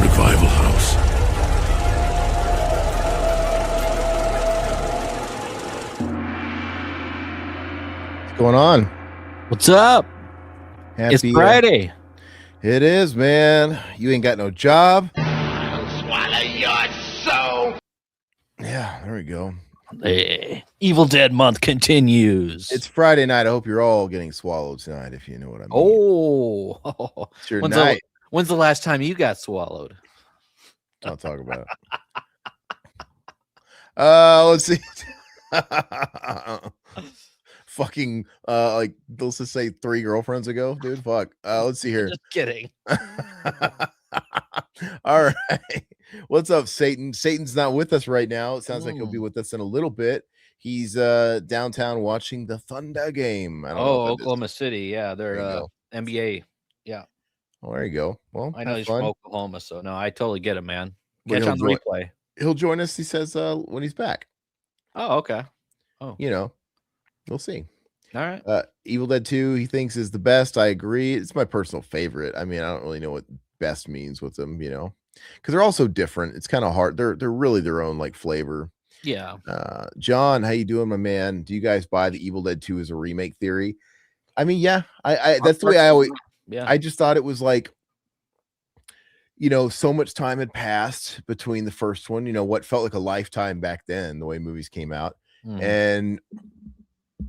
Revival House. What's going on? What's up? Happy, It's Friday. It is, man. You ain't got no job. I'll swallow your soul. Yeah, there we go. The Evil Dead month continues. It's Friday night. I hope you're all getting swallowed tonight, if you know what I mean. Oh, It's your when's night. When's the last time you got swallowed? Don't talk about it. Let's see. Fucking like let's just say 3 girlfriends ago, dude. Fuck. Let's see here. Just kidding. All right. What's up, Satan? Satan's not with us right now. It sounds like he'll be with us in a little bit. He's downtown watching the Thunder game. I don't know what that is. Oklahoma City. Yeah, There you they're go. NBA. Yeah. Oh, there you go. Well, I know have he's fun. from Oklahoma, so no, I totally get it, man. But Catch on the replay. He'll join us, he says, when he's back. Oh, okay. Oh, You know, we'll see. all right. Evil Dead 2, he thinks is the best. I agree. It's my personal favorite. I mean, I don't really know what best means with them, you know, because they're all so different. It's kind of hard. They're really their own like flavor. Yeah. John, how you doing, my man? Do you guys buy the Evil Dead 2 as a remake theory? I mean, yeah, I that's the way I always. Yeah. I just thought it was like, you know, so much time had passed between the first one, you know, what felt like a lifetime back then, the way movies came out. And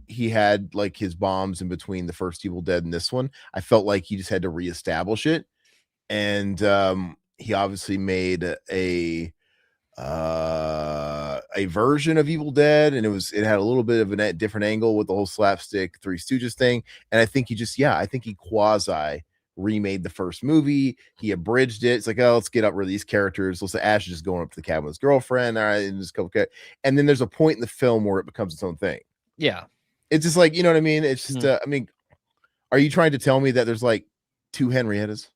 he had like his bombs in between the first Evil Dead and this one. I felt like he just had to reestablish it. And he obviously made a version of Evil Dead, and it had a little bit of a different angle with the whole slapstick Three Stooges thing. And I think I think he quasi remade the first movie. He abridged it. It's like, oh, let's get rid of these characters. Let's say Ash is just going up to the cabin with his girlfriend. All right, and just go. And then there's a point in the film where it becomes its own thing. Yeah. It's just like, you know what I mean? It's just, I mean, are you trying to tell me that there's like 2 Henriettas?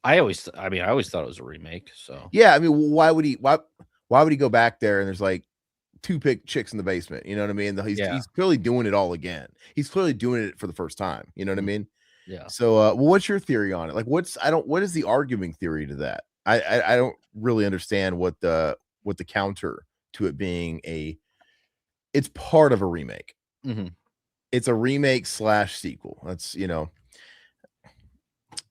I always thought it was a remake. So yeah, I mean, why would he go back there and there's like 2 chicks in the basement? You know what I mean? He's clearly doing it all again. He's clearly doing it for the first time. You know what I mean? Yeah. So, well, what's your theory on it? Like, what is the arguing theory to that? I don't really understand what the counter to it being it's part of a remake. It's a remake / sequel. That's, you know,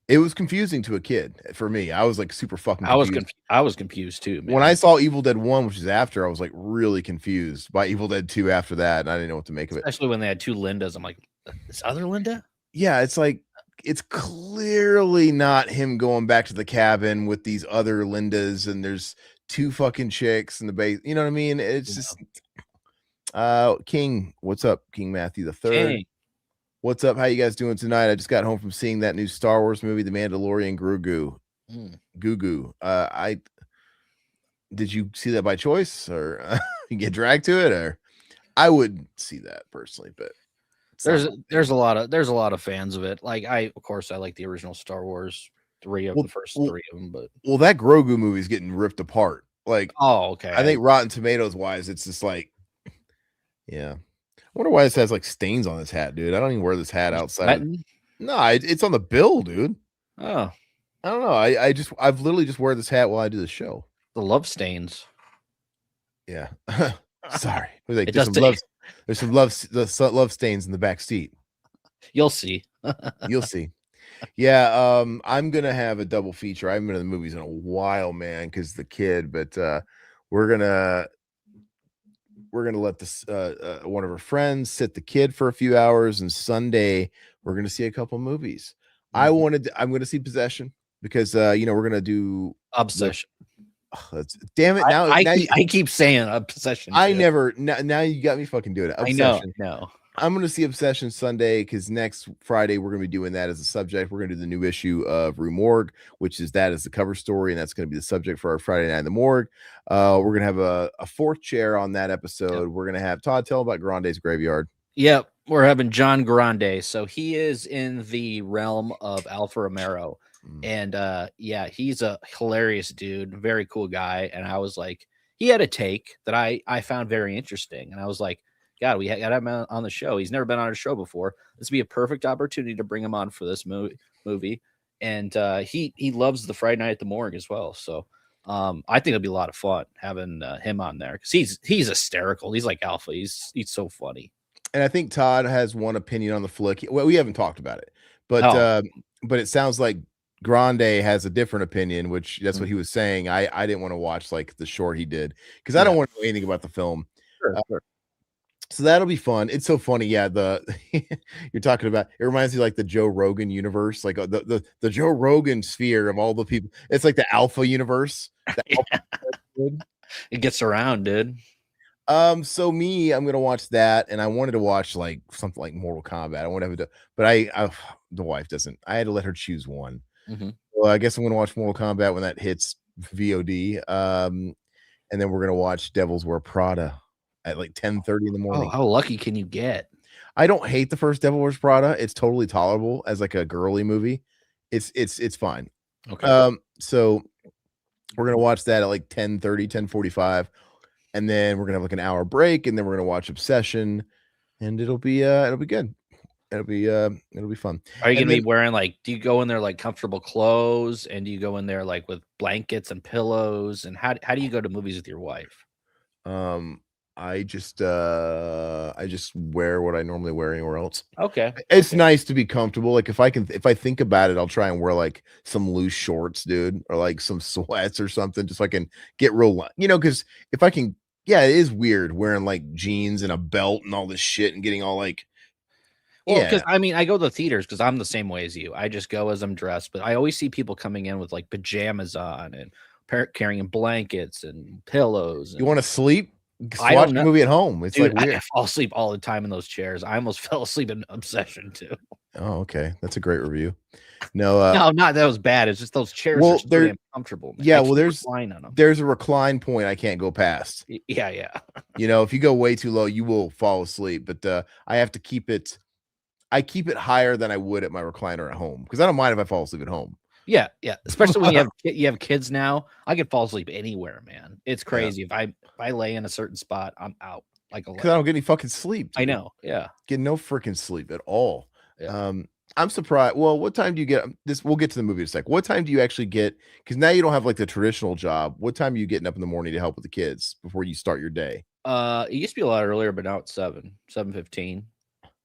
it was confusing to a kid. For me, I was like super fucking confused. I was confused too, man. When I saw Evil Dead 1, which is after, I was like really confused by Evil Dead 2 after that, and I didn't know what to make of it. Especially when they had 2 Lindas. I'm like, this other Linda? Yeah, it's like, it's clearly not him going back to the cabin with these other Lindas, and there's 2 fucking chicks in the base. You know what I mean? It's just King. What's up, King Matthew the Third? King. What's up? How you guys doing tonight? I just got home from seeing that new Star Wars movie, The Mandalorian Grogu. Gugu. Did you see that by choice, or you get dragged to it? Or I would see that personally, but there's a lot of fans of it. Like of course I like the original Star Wars, the first 3 of them, but that Grogu movie is getting ripped apart. Like, oh, okay. I think Rotten Tomatoes wise, it's just like, yeah. I wonder why this has like stains on this hat, dude. I don't even wear this hat outside. No, it's on the bill, dude. Oh, I don't know. I've literally just wear this hat while I do the show. The love stains. Yeah. Sorry. Like, there's some love stains in the back seat. You'll see. You'll see. Yeah. I'm gonna have a double feature. I haven't been to the movies in a while, man, because the kid. But we're gonna let this one of our friends sit the kid for a few hours, and Sunday we're gonna see a couple movies. I'm gonna see Possession because you know, we're gonna do Obsession. Damn it! Now I keep saying Obsession. Now you got me fucking doing it. Obsession. I know. No. I'm going to see Obsession Sunday because next Friday we're going to be doing that as a subject. We're going to do the new issue of Rue Morgue, which is that as the cover story, and that's going to be the subject for our Friday Night in the Morgue. We're going to have a 4th chair on that episode. Yep. We're going to have Todd tell about Grande's Graveyard. Yep, we're having John Grande. So he is in the realm of Alfa Romero, and yeah, he's a hilarious dude, very cool guy. And I was like, he had a take that I found very interesting, and I was like, God, we got him on the show. He's never been on a show before. This would be a perfect opportunity to bring him on for this movie. and he loves the Friday Night at the Morgue as well. So I think it'll be a lot of fun having him on there because he's hysterical. He's like alpha. He's so funny. And I think Todd has one opinion on the flick. Well, we haven't talked about it, but it sounds like Grande has a different opinion, which that's what he was saying. I didn't want to watch like the short he did because I don't want to know anything about the film. Sure. So that'll be fun. It's so funny. Yeah, the you're talking about it reminds me like the Joe Rogan universe, like the Joe Rogan sphere of all the people. It's like the alpha universe. It gets around, dude. So I'm gonna watch that, and I wanted to watch like something like Mortal Kombat. I want to have it, but the wife doesn't. I had to let her choose one. Well, I guess I'm gonna watch Mortal Kombat when that hits VOD. And then we're gonna watch Devils Wear Prada at like 10:30 in the morning. Oh, how lucky can you get? I don't hate the first Devil Wears Prada. It's totally tolerable as like a girly movie. It's fine. Okay. So we're gonna watch that at like 10:30, 10:45. And then we're gonna have like an hour break, and then we're gonna watch Obsession, and it'll be good. It'll be fun. Are you gonna be wearing like? Do you go in there like comfortable clothes, and do you go in there like with blankets and pillows? And how do you go to movies with your wife? I just wear what I normally wear anywhere else. Okay, it's nice to be comfortable. Like if I think about it, I'll try and wear like some loose shorts, dude, or like some sweats or something, just so I can get real, because if I can. Yeah, it is weird wearing like jeans and a belt and all this shit and getting all like. Well, because I mean, I go to the theaters because I'm the same way as you. I just go as I'm dressed, but I always see people coming in with like pajamas on and carrying blankets and pillows. You want to sleep? I watch a movie at home. It's Dude, like weird. I fall asleep all the time in those chairs. I almost fell asleep in Obsession too. Oh, okay, that's a great review. No, not that was bad. It's just those chairs are so damn comfortable. Man. Yeah, well, there's a recline point I can't go past. Yeah. If you go way too low, you will fall asleep. But I have to keep it. I keep it higher than I would at my recliner at home because I don't mind if I fall asleep at home. Yeah. Especially when you have kids now. I can fall asleep anywhere, man. It's crazy. If I lay in a certain spot, I'm out. Like because I don't get any fucking sleep. Dude. I know. Yeah. Get no freaking sleep at all. Yeah. I'm surprised. Well, what time do you get this? We'll get to the movie in a sec. What time do you actually get? Because now you don't have like the traditional job. What time are you getting up in the morning to help with the kids before you start your day? It used to be a lot earlier, but now it's 7:15.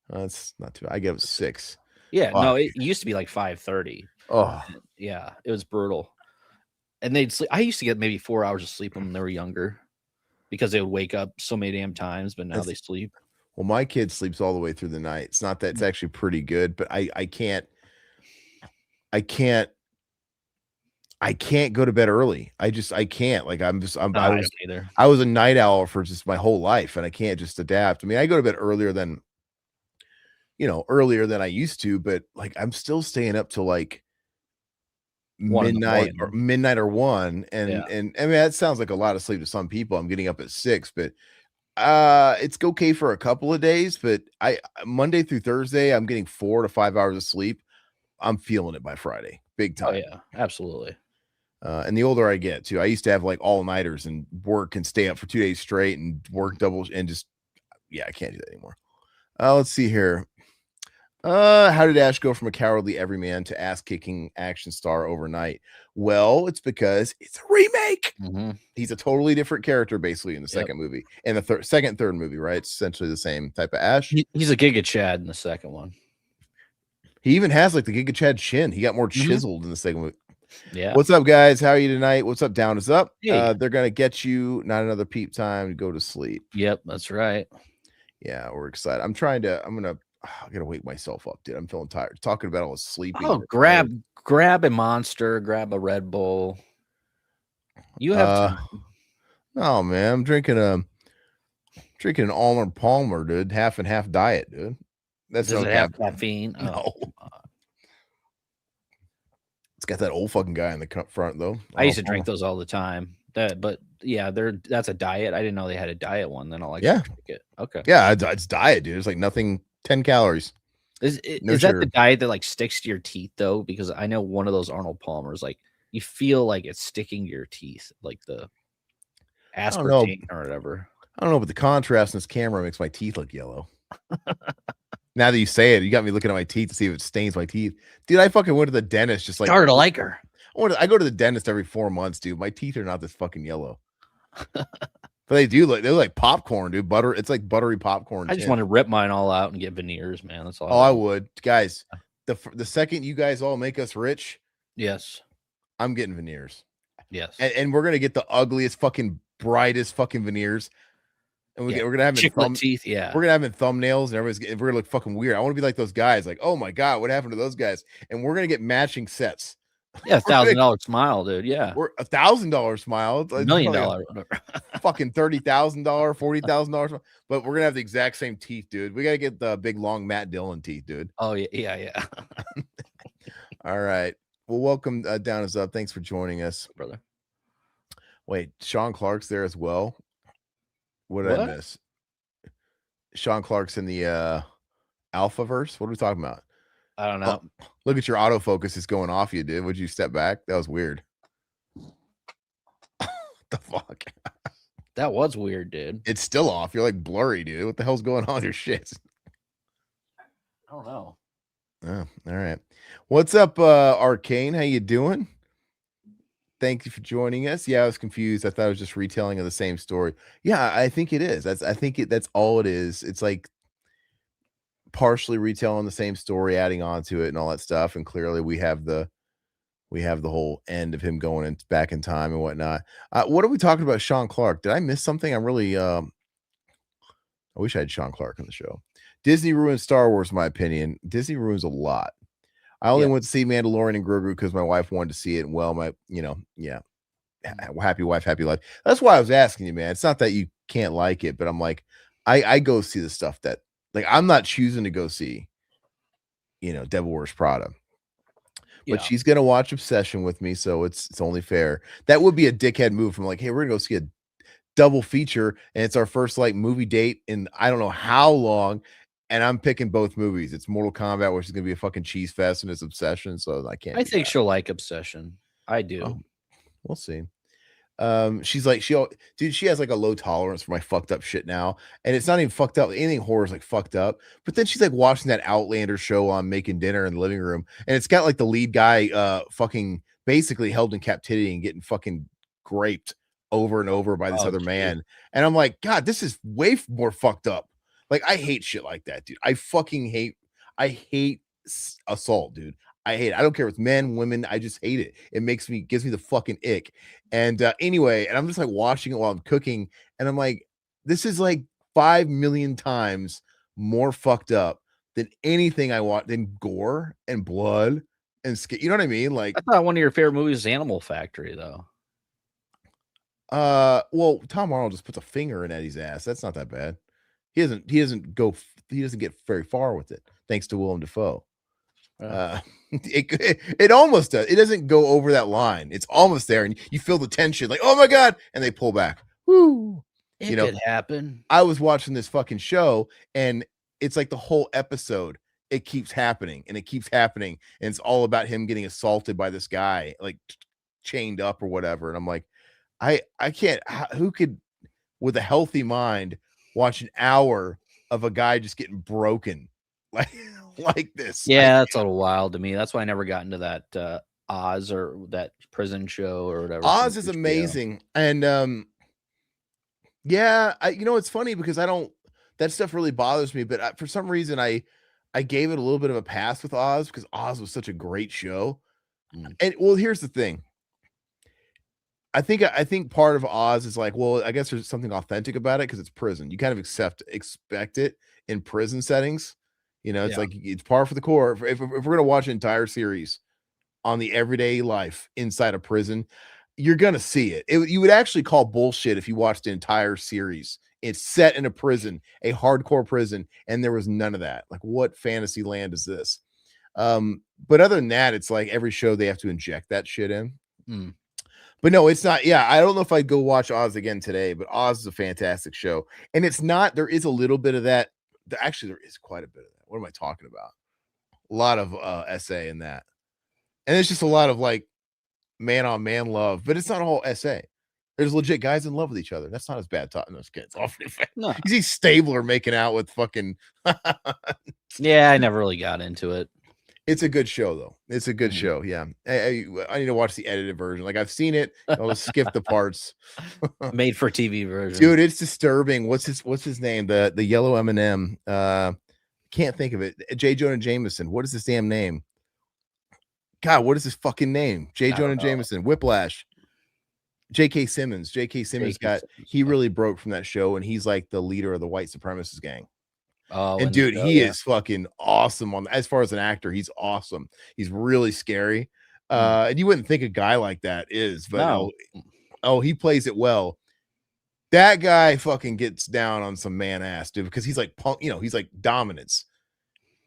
That's not too bad. I get up at 6. Yeah, no, it used to be like 5:30. Oh, yeah, it was brutal. And they'd sleep. I used to get maybe 4 hours of sleep when they were younger because they would wake up so many damn times, but now they sleep. Well, my kid sleeps all the way through the night. It's not that it's actually pretty good, but I can't go to bed early. I can't. Like I was a night owl for just my whole life, and I can't just adapt. I mean, I go to bed earlier than I used to, but like I'm still staying up till like midnight or 1. And I mean that sounds like a lot of sleep to some people. I'm getting up at 6, but it's okay for a couple of days, but Monday through Thursday I'm getting 4 to 5 hours of sleep. I'm feeling it by Friday, big time. Oh yeah, absolutely. And the older I get too, I used to have like all-nighters and work and stay up for 2 days straight and work double and just I can't do that anymore. Let's see here. How did Ash go from a cowardly everyman to ass-kicking action star overnight? Well, it's because it's a remake. He's a totally different character basically in the second movie and the third movie, right? It's essentially the same type of Ash. He's a Giga Chad in the second one. He even has like the Giga Chad chin. He got more chiseled in the second movie. Yeah. What's up, guys? How are you tonight? What's up? Down is up. Hey. They're gonna get you. Not another peep time to go to sleep. Yep, that's right. Yeah, we're excited. I gotta wake myself up, dude. I'm feeling tired. Talking about all the sleeping. Oh, grab a Monster, grab a Red Bull. You have time. Oh man, I'm drinking an Arnold Palmer, dude. Half and half diet, dude. Does it have caffeine? No. It's got that old fucking guy in the front though. I used to drink those all the time. But yeah, that's a diet. I didn't know they had a diet one. Then I'll drink it. Okay. Yeah, it's diet, dude. It's like nothing. 10 calories. Is that the diet that like sticks to your teeth though? Because I know one of those Arnold Palmers, like you feel like it's sticking to your teeth, like the aspartame or whatever. I don't know, but the contrast in this camera makes my teeth look yellow. Now that you say it, you got me looking at my teeth to see if it stains my teeth. Dude, I fucking went to the dentist just like Started to like her. I go to the dentist every 4 months, dude. My teeth are not this fucking yellow. But they look like popcorn, dude. Butter. It's like buttery popcorn. I just want to rip mine all out and get veneers, man. That's all. Oh, I would. Guys, the second you guys all make us rich, yes, I'm getting veneers. Yes. And we're gonna get the ugliest, fucking brightest fucking veneers. And we're gonna have chiclet teeth. Yeah, we're gonna have in thumbnails, and we're gonna look fucking weird. I want to be like those guys, like, oh my god, what happened to those guys? And we're gonna get matching sets. Yeah, $1,000 smile, dude. Yeah, we're $1,000 smile, $1 million, fucking $30,000, $40,000. But we're gonna have the exact same teeth, dude. We gotta get the big long Matt Dillon teeth, dude. Oh yeah. All right. Well, welcome. Down is up. Thanks for joining us, brother. Wait, Sean Clark's there as well. What did I miss? Sean Clark's in the Alphaverse. What are we talking about? I don't know. Oh, look at your autofocus is going off you, dude. Would you step back? That was weird. What the fuck? That was weird, dude. It's still off. You're like blurry, dude. What the hell's going on with your shit? I don't know. Oh, all right. What's up, Arcane? How you doing? Thank you for joining us. Yeah, I was confused. I thought it was just retelling of the same story. Yeah, I think it is. That's all it is. It's like partially retelling the same story, adding on to it and all that stuff. And clearly we have the whole end of him going back in time and whatnot. What are we talking about? Sean Clark. Did I miss something? I'm really I wish I had Sean Clark on the show. Disney ruins Star Wars, in my opinion. Disney ruins a lot. I only went to see Mandalorian and Grogu because my wife wanted to see it. And well, happy wife, happy life. That's why I was asking you, man. It's not that you can't like it, but I'm like, I go see the stuff that, like, I'm not choosing to go see, Devil Wears Prada. But she's gonna watch Obsession with me, so it's only fair. That would be a dickhead move from like, hey, we're gonna go see a double feature, and it's our first like movie date in I don't know how long. And I'm picking both movies. It's Mortal Kombat, which is gonna be a fucking cheese fest, and it's Obsession. So I can't. I think she'll like Obsession. I do. Oh, we'll see. She's like, she has like a low tolerance for my fucked up shit now, and it's not even fucked up. Anything horror is like fucked up. But then she's like watching that Outlander show on making dinner in the living room, and it's got like the lead guy, fucking basically held in captivity and getting fucking raped over and over by this other man. And I'm like, God, this is way more fucked up. Like, I hate shit like that, dude. I hate assault, dude. I hate it. I don't care if it's men, women. I just hate it. It gives me the fucking ick. And anyway, and I'm just like watching it while I'm cooking. And I'm like, this is like 5 million times more fucked up than anything I want, than gore and blood and skin. You know what I mean? Like, I thought one of your favorite movies was Animal Factory, though. Well, Tom Arnold just puts a finger in Eddie's ass. That's not that bad. He doesn't get very far with it, thanks to Willem Dafoe. It almost does. It doesn't go over that line. It's almost there, and you feel the tension, like, oh my god, and they pull back. Woo! It could happen. I was watching this fucking show, and it's like the whole episode, it keeps happening, and it keeps happening, and it's all about him getting assaulted by this guy, like chained up or whatever. And I'm like, I can't. Who could, with a healthy mind, watch an hour of a guy just getting broken like this? Yeah, that's a little wild to me. That's why I never got into that Oz or that prison show or whatever. Oz is amazing. And yeah, it's funny because that stuff really bothers me, but for some reason I gave it a little bit of a pass with Oz because Oz was such a great show. And well, here's the thing. I think part of Oz is like, well, I guess there's something authentic about it because it's prison. You kind of expect it in prison settings. It's like it's par for the course. If we're gonna watch an entire series on the everyday life inside a prison, you're gonna see it. You would actually call bullshit if you watched the entire series. It's set in a prison, a hardcore prison, and there was none of that. Like, what fantasy land is this? But other than that, it's like every show they have to inject that shit in. But no, it's not. Yeah, I don't know if I'd go watch Oz again today, but Oz is a fantastic show. And it's not, there is a little bit of that. Actually, there is quite a bit of that. What am I talking about? A lot of essay in that. And it's just a lot of like man on man love, but it's not all essay. There's legit guys in love with each other. That's not as bad talking those kids. No. You see Stabler making out with fucking. Yeah, I never really got into it. It's a good show though. It's a good show. Yeah, I need to watch the edited version. Like I've seen it. I'll just skip the parts. Made for TV version. Dude, it's disturbing. What's his name? The yellow M&M. Can't think of it. J. Jonah Jameson. What is his damn name? God, what is his fucking name? J. Jonah Jameson. Whiplash. J.K. Simmons. J.K. Simmons he really broke from that show, and he's like the leader of the white supremacist gang. Oh, and dude, he is fucking awesome as far as an actor. He's awesome. He's really scary. And you wouldn't think a guy like that is, but no. He plays it well. That guy fucking gets down on some man ass, dude, because he's like punk, he's like dominance.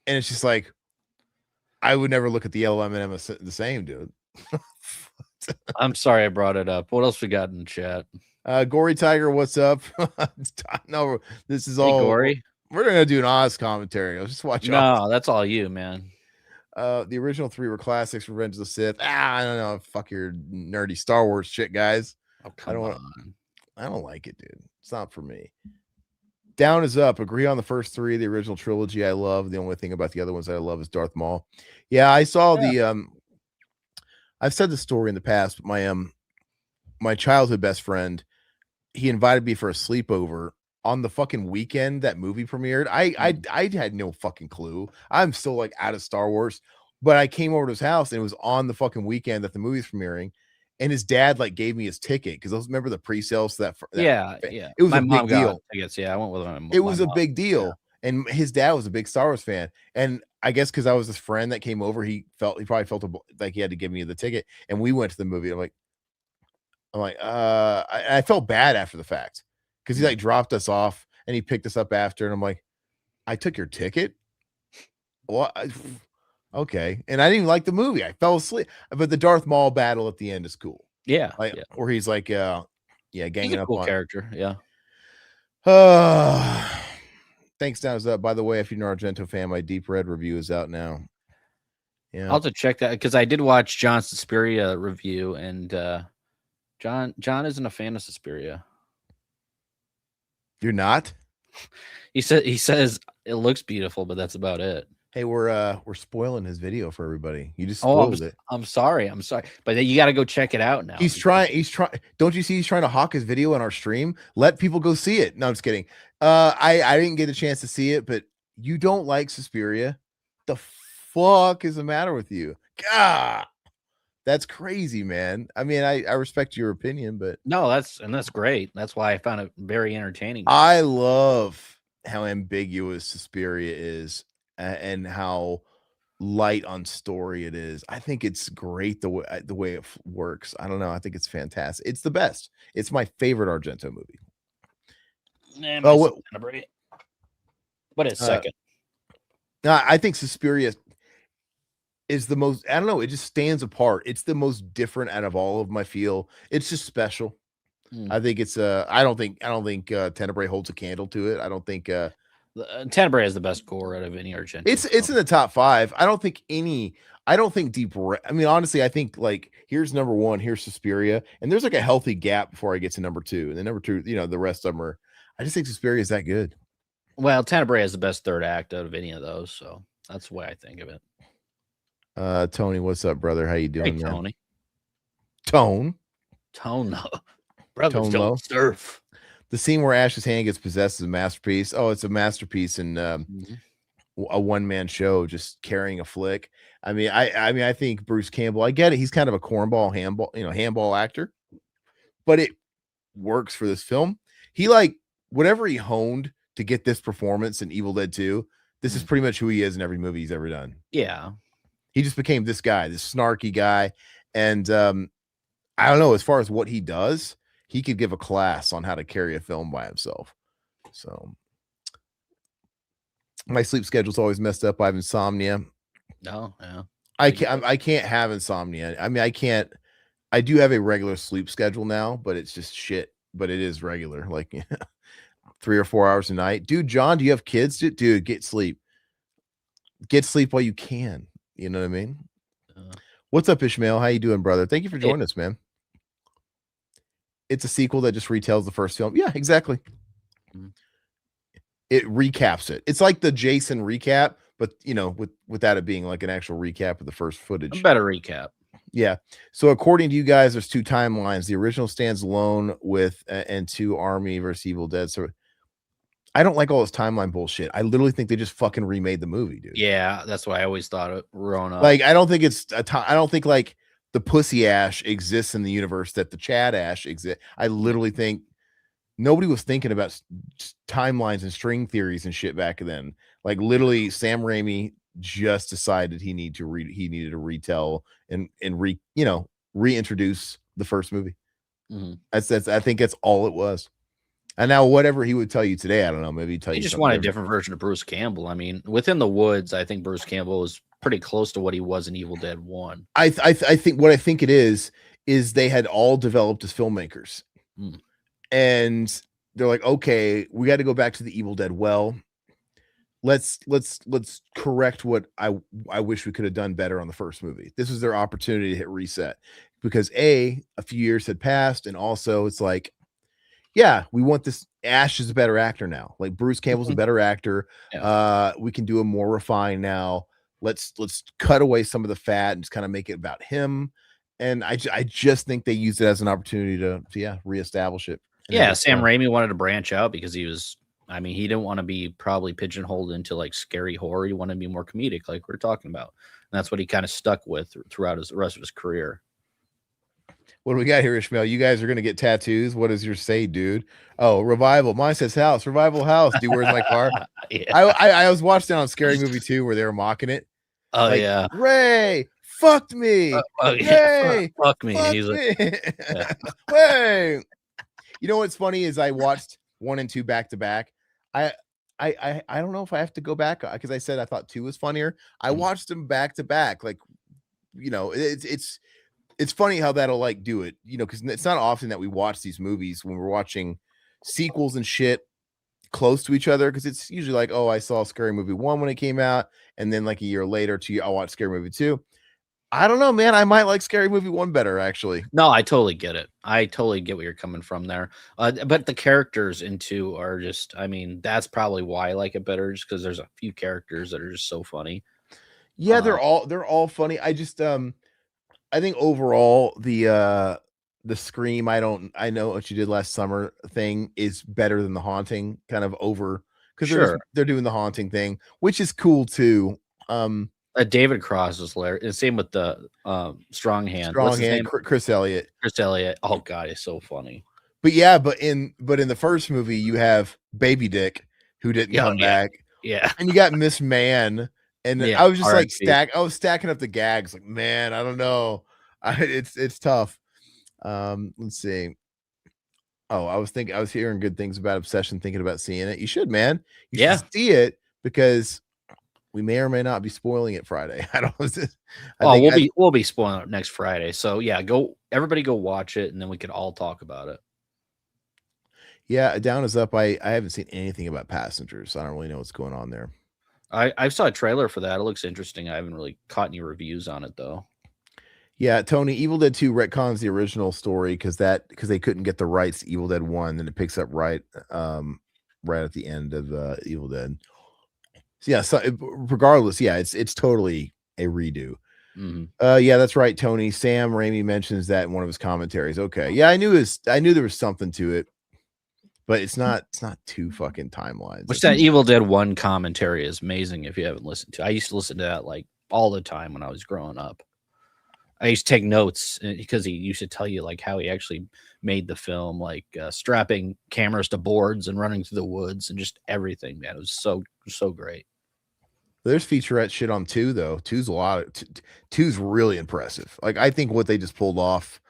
And it's just like, I would never look at the yellow M&M the same, dude. I'm sorry I brought it up. What else we got in the chat? Gory Tiger, what's up? No, this is all Gory. We're gonna do an Oz commentary. I'll just watch. No, that's all you, man. The original 3 were classics. Revenge of the Sith. I don't know. Fuck your nerdy Star Wars shit, guys. Oh, come on. I don't like it, dude. It's not for me. Down is up. Agree on the first 3. The original trilogy I love. The only thing about the other ones that I love is Darth Maul. Yeah, I saw the I've said the story in the past, but my childhood best friend, he invited me for a sleepover on the fucking weekend that movie premiered. I had no fucking clue. I'm still like out of Star Wars, but I came over to his house and it was on the fucking weekend that the movie's premiering. And his dad like gave me his ticket because I remember the pre-sales to that. Yeah. It was a big deal. Tickets. Yeah, I went with him. It was a big deal. And his dad was a big Star Wars fan. And I guess because I was his friend that came over, he probably felt like he had to give me the ticket. And we went to the movie. I'm like, I felt bad after the fact because he like dropped us off and he picked us up after. And I'm like, I took your ticket. What? Okay. And I didn't even like the movie. I fell asleep. But the Darth Maul battle at the end is cool. Yeah. Where he's like, ganging he's a cool character. Yeah. Thanks, Down is up. By the way, if you're an Argento fan, my Deep Red review is out now. Yeah, I'll have to check that because I did watch John Suspiria review, and John isn't a fan of Suspiria. You're not? He says it looks beautiful, but that's about it. Hey, we're spoiling his video for everybody. You just spoiled it. I'm sorry, but you got to go check it out now. He's trying. Don't you see? He's trying to hawk his video on our stream. Let people go see it. No, I'm just kidding. I didn't get a chance to see it, but you don't like Suspiria. The fuck is the matter with you? God, that's crazy, man. I mean, I respect your opinion, but no, that's great. That's why I found it very entertaining. I love how ambiguous Suspiria is. And how light on story it is. I think it's great the way it works. I don't know. I think it's fantastic. It's the best. It's my favorite Argento movie. What is second? I think Suspiria is the most. I don't know. It just stands apart. It's the most different out of all of them. I feel it's just special. I think it's. I don't think Tenebrae holds a candle to it. I don't think. Tenebrae is the best gore out of any Argento. It's in the top 5. I don't think Deep Red. I mean, honestly, I think like here's number 1, here's Suspiria, and there's like a healthy gap before I get to number 2. And then number 2, the rest of them are. I just think Suspiria is that good. Well, Tenebrae is the best third act out of any of those, so that's the way I think of it. Tony, what's up, brother? How you doing, hey, Tony? Tone, no, brothers don't surf. The scene where Ash's hand gets possessed is a masterpiece. Oh, it's a masterpiece in a one-man show, just carrying a flick. I mean, I think Bruce Campbell. I get it. He's kind of a cornball handball actor, but it works for this film. He whatever he honed to get this performance in Evil Dead 2. This is pretty much who he is in every movie he's ever done. Yeah, he just became this guy, this snarky guy, and I don't know. As far as what he does. He could give a class on how to carry a film by himself. So my sleep schedule's always messed up. I have insomnia. No, yeah. I can't have insomnia. I mean, I can't. I do have a regular sleep schedule now, but it's just shit. But it is regular, like 3 or 4 hours a night. Dude, John, do you have kids? Dude, get sleep. Get sleep while you can. You know what I mean? What's up, Ishmael? How you doing, brother? Thank you for joining us, man. it's a sequel that just retells the first film. Yeah, exactly. Mhm. It recaps it. It's like the Jason recap, but without it being like an actual recap of the first A footage. better recap. Yeah. So according to you guys, there's 2 timelines. The original stands alone with and 2 Army versus Evil Dead. So I don't like all this timeline bullshit. I literally think they just fucking remade the movie, dude. Yeah, that's what I always thought of growing up. Like I don't think it's I don't think like the Pussy Ash exists in the universe that the Chad Ash exists. I literally think nobody was thinking about timelines and string theories and shit back then. Like literally, Sam Raimi just decided he needed to retell and reintroduce the first movie. Mhm. That's I think that's all it was. And now whatever he would tell you today, I don't know. Maybe he'd tell He you just something wanted a different. different version of Bruce Campbell. I mean, Within the Woods, I think Bruce Campbell was pretty close to what he was in Evil Dead 1. I think what I think it is they had all developed as filmmakers, and they're like, okay, we got to go back to the Evil Dead well. Let's correct what I wish we could have done better on the first movie. This was their opportunity to hit reset because a few years had passed, and also it's like, yeah, we want this. Ash is a better actor now. Like Bruce Campbell's a better actor. Yeah. We can do a more refined now. Let's cut away some of the fat and just kind of make it about him. And I just think they used it as an opportunity to reestablish it. Yeah, Sam Raimi wanted to branch out because he didn't want to be probably pigeonholed into like scary horror. He wanted to be more comedic, like we're talking about. And that's what he kind of stuck with throughout the rest of his career. What do we got here, Ishmael? You guys are going to get tattoos. What does yours say, dude? Oh, Revival. Mine says house. Revival house. Dude, where's my car? Yeah. I was watching that on Scary Movie 2 where they were mocking it. Oh, like, yeah. Ray fucked me. Ray fuck me. Fuck He's me. like, yeah. Ray. You know what's funny is I watched 1 and 2 back to back. I don't know if I have to go back because I said I thought 2 was funnier. I watched them back to back. Like, it's funny how that'll like do it, because it's not often that we watch these movies when we're watching sequels and shit close to each other, because it's usually like, oh, I saw Scary Movie 1 when it came out, and then like a year later I'll watch Scary Movie 2. I don't know, man. I might like Scary Movie 1 better, actually. No, I totally get it. I totally get where you're coming from there. But the characters in 2 are just, that's probably why I like it better, just because there's a few characters that are just so funny. Yeah, they're all funny. I just I think overall the Scream, I know what you did last summer thing is better than the Haunting, kind of over, because they're doing the Haunting thing, which is cool too. David Cross is hilarious. And same with the Strong Hand. What's his name? Chris Elliott. Chris Elliott. Oh god, he's so funny. But yeah, but in the first movie you have Baby Dick who didn't come back. Yeah. And you got Miss Man. And I was just like stacking up the gags. Like, man, I don't know. It's tough. Let's see. Oh, I was hearing good things about Obsession, thinking about seeing it. You should, man. You should see it, because we may or may not be spoiling it Friday. I don't. We'll be spoiling it next Friday. So yeah, everybody go watch it, and then we can all talk about it. Yeah, Down is Up. I haven't seen anything about Passengers, so I don't really know what's going on there. I saw a trailer for that. It looks interesting. I haven't really caught any reviews on it though. Yeah, Tony, Evil Dead 2 retcons the original story because they couldn't get the rights to Evil Dead 1, then it picks up right at the end of Evil Dead. So yeah, so regardless, yeah, it's totally a redo. Yeah, that's right, Tony. Sam Raimi mentions that in one of his commentaries. Okay. Yeah, I knew there was something to it, but it's not 2 fucking timelines. Which that Evil Dead 1 commentary is amazing if you haven't listened to. I used to listen to that like all the time when I was growing up. I used to take notes because he used to tell you like how he actually made the film, like strapping cameras to boards and running through the woods and just everything, man. It was so great. There's featurette shit on 2 though. 2's really impressive. Like I think what they just pulled off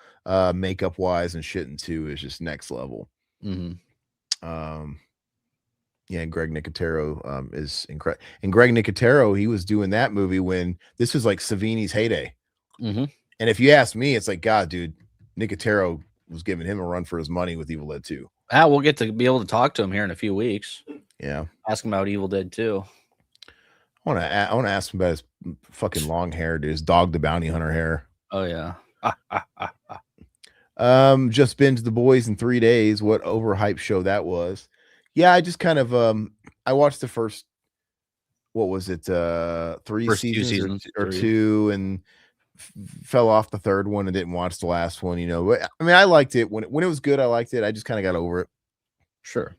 makeup wise and shit in 2 is just next level. Yeah, and Greg Nicotero is incredible. And Greg Nicotero, he was doing that movie when this was like Savini's heyday. And if you ask me, it's like, God, dude, Nicotero was giving him a run for his money with Evil Dead 2. We'll get to be able to talk to him here in a few weeks. Yeah, ask him about Evil Dead 2. I want to ask him about his fucking long hair, dude. His Dog the Bounty Hunter hair. Oh yeah. Just binged The Boys in 3 days. What overhyped show that was. Yeah, I just kind of I watched the first, what was it, 3 First 2 seasons seasons, or 3. 2, and fell off the third one and didn't watch the last one, you know. But I mean, I liked it when it was good. I liked it. I just kind of got over it. Sure.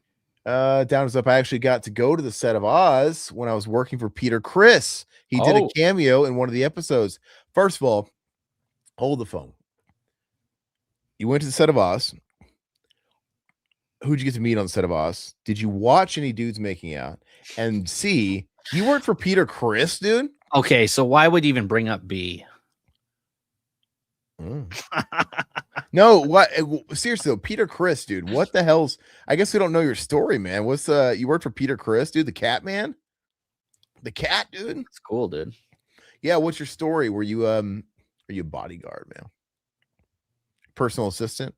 Down is up. I actually got to go to the set of Oz when I was working for Peter Criss. He did a cameo in one of the episodes. First of all, hold the phone. You went to the set of Oz. Who'd you get to meet on the set of Oz? Did you watch any dudes making out? And C, you worked for Peter Criss, dude? Okay, so why would you even bring up B? No, what? Seriously though, Peter Criss, dude. What the hell's? I guess we don't know your story, man. What's you worked for Peter Criss, dude? The cat man, the cat, dude. It's cool, dude. Yeah. What's your story? Were you are you a bodyguard, man? Personal assistant?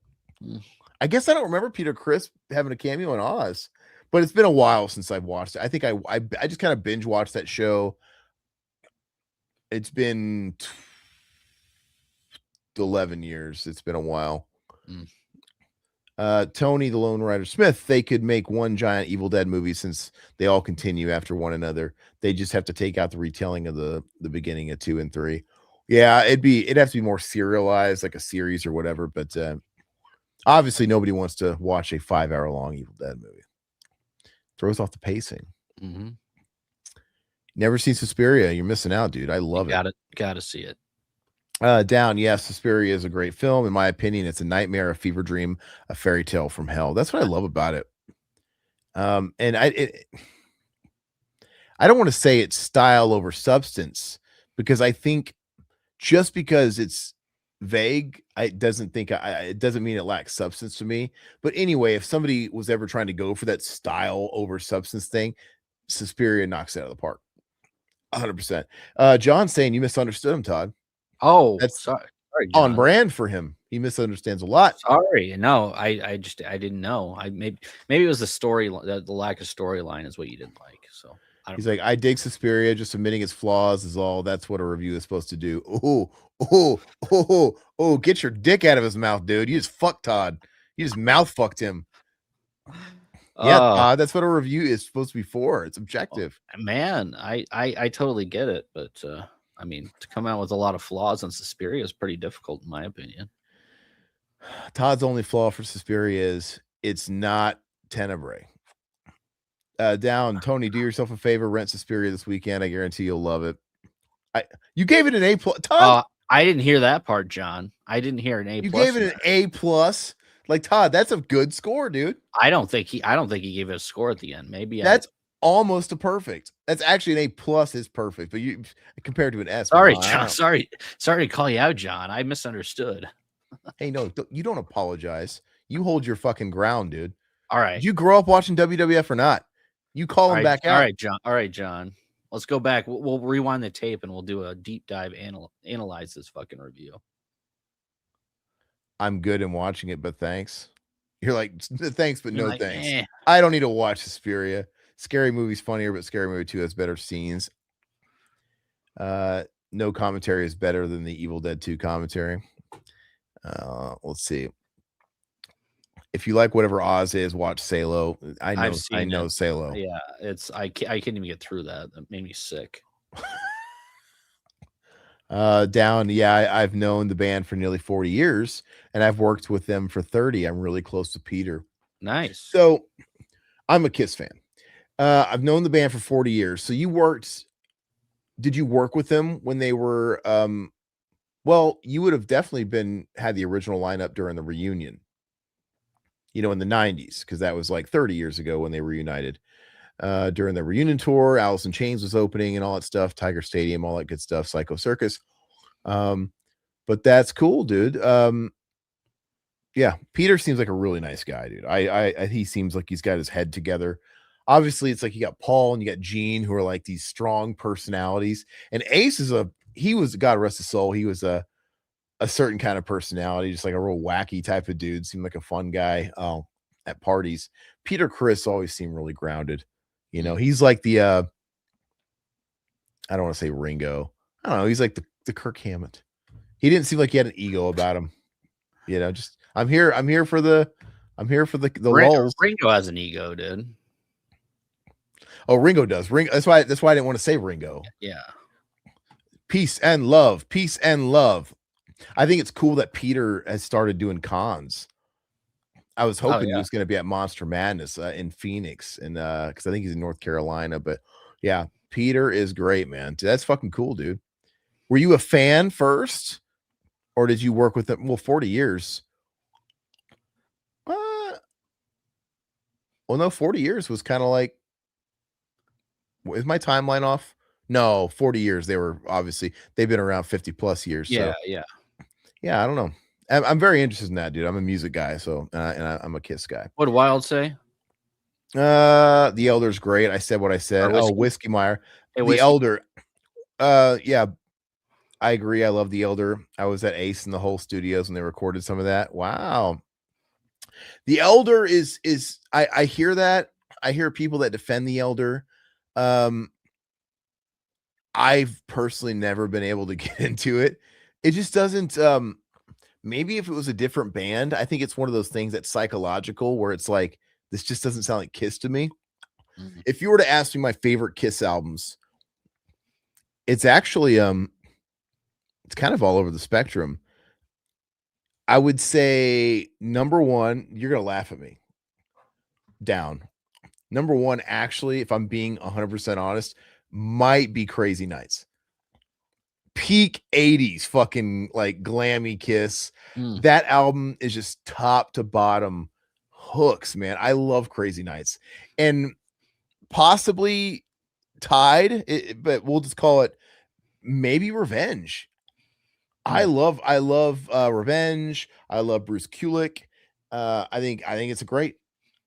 I guess I don't remember Peter Criss having a cameo in Oz, but it's been a while since I've watched it. I think I just kind of binge watched that show. It's been 11 years. It's been a while. Tony the Lone Rider Smith, they could make one giant Evil Dead movie since they all continue after one another. They just have to take out the retelling of the beginning of 2 and 3. Yeah, it'd have to be more serialized, like a series or whatever, but obviously nobody wants to watch a 5-hour long Evil Dead movie. Throws off the pacing. Never seen Suspiria. You're missing out, dude. I love it. Gotta see it. Down, yes, Suspiria is a great film. In my opinion, it's a nightmare, a fever dream, a fairy tale from hell. That's what I love about it. And I don't want to say it's style over substance, because I think just because it's vague, it doesn't mean it lacks substance to me. But anyway, if somebody was ever trying to go for that style over substance thing, Suspiria knocks it out of the park. 100%. John's saying you misunderstood him, Todd. Oh, that's sorry, on brand for him. He misunderstands a lot. Sorry, no, I didn't know. Maybe it was the story, the lack of storyline is what you didn't like. So he's like, I dig Suspiria, just admitting its flaws is all. That's what a review is supposed to do. Oh, get your dick out of his mouth, dude. You just fucked Todd. You just mouth fucked him. Yeah, Todd, that's what a review is supposed to be for. It's objective. Man, I totally get it, but I mean, to come out with a lot of flaws on Suspiria is pretty difficult, in my opinion. Todd's only flaw for Suspiria is it's not Tenebrae. Down, Tony, do yourself a favor, rent Suspiria this weekend. I guarantee you'll love it. You gave it an A+. Todd, I didn't hear that part, John. I didn't hear an A+. You gave it an A+. Like, Todd, that's a good score, dude. I don't think he gave it a score at the end. Maybe that's almost a perfect. That's actually an A+ is perfect, but you compared to an S. Sorry, John. Sorry to call you out, John. I misunderstood. Hey, no, you don't apologize. You hold your fucking ground, dude. All right. Did you grow up watching WWF or not? You call him back out. All right, John. Let's go back. We'll rewind the tape and we'll do a deep dive, analyze this fucking review. I'm good in watching it, but thanks. You're like, thanks, but no thanks. Eh. I don't need to watch Suspiria. Scary Movie's funnier, but Scary Movie 2 has better scenes. No commentary is better than the Evil Dead 2 commentary. Let's see. If you like whatever Oz is, watch Salo. I know Salo. Yeah, I can't even get through that. That made me sick. Down, yeah, I've known the band for nearly 40 years, and I've worked with them for 30. I'm really close to Peter. Nice. So I'm a Kiss fan. I've known the band for 40 years. So did you work with them when they were well, you would have definitely had the original lineup during the reunion, in the 90s, because that was like 30 years ago when they reunited. During the reunion tour, Alice in Chains was opening and all that stuff, Tiger Stadium, all that good stuff, Psycho Circus. But that's cool, dude. Yeah, Peter seems like a really nice guy, dude. He seems like he's got his head together. Obviously, it's like you got Paul and you got Gene, who are like these strong personalities, and Ace was God rest his soul, he was a certain kind of personality, just like a real wacky type of dude. Seemed like a fun guy at parties. Peter Criss always seemed really grounded. He's like the I don't want to say Ringo. I don't know. He's like the Kirk Hammett. He didn't seem like he had an ego about him. Just I'm here for the lulls. Ringo has an ego, dude. Oh, Ringo does. That's why I didn't want to say Ringo. Yeah. Peace and love. Peace and love. I think it's cool that Peter has started doing cons. I was hoping he was going to be at Monster Madness in Phoenix, and because I think he's in North Carolina. But yeah, Peter is great, man. Dude, that's fucking cool, dude. Were you a fan first, or did you work with them? Well, 40 years. Well, no, 40 years was kind of like. Is my timeline off? No, 40 years. They've been around 50 plus years. Yeah, so. Yeah, I don't know. I'm very interested in that, dude. I'm a music guy, so I'm a Kiss guy. What did Wild say? The Elder's great. I said what I said. Whiskey Meyer. The Elder. Yeah, I agree. I love The Elder. I was at Ace in the Whole Studios when they recorded some of that. Wow. The Elder is I hear that. I hear people that defend The Elder. I've personally never been able to get into it. It just doesn't maybe if it was a different band, I think it's one of those things that's psychological where it's like this just doesn't sound like Kiss to me. Mm-hmm. If you were to ask me my favorite Kiss albums, it's actually it's kind of all over the spectrum. I would say number 1, you're going to laugh at me. Down. Number 1 actually, if I'm being 100% honest, might be Crazy Nights. Peak 80s fucking like glammy Kiss. That album is just top to bottom hooks, man. I love Crazy Nights. And possibly tied, but we'll just call it maybe Revenge. I love Revenge. I love Bruce Kulick. I think it's a great.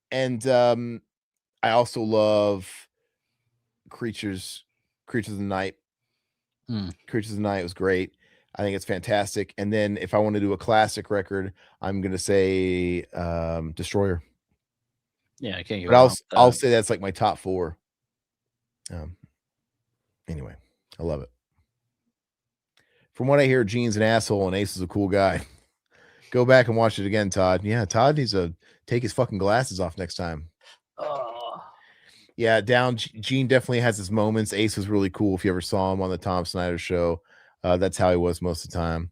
And I also love Creatures of the Night. Creatures of the Night was great. I think it's fantastic. And then if I want to do a classic record, I'm gonna say Destroyer. Yeah, I can't go. But I'll say that's like my top 4. Anyway, I love it. From what I hear, Gene's an asshole and Ace is a cool guy. Go back and watch it again, Todd. Yeah, Todd needs to take his fucking glasses off next time. Yeah, Gene definitely has his moments. Ace was really cool if you ever saw him on the Tom Snyder show. That's how he was most of the time.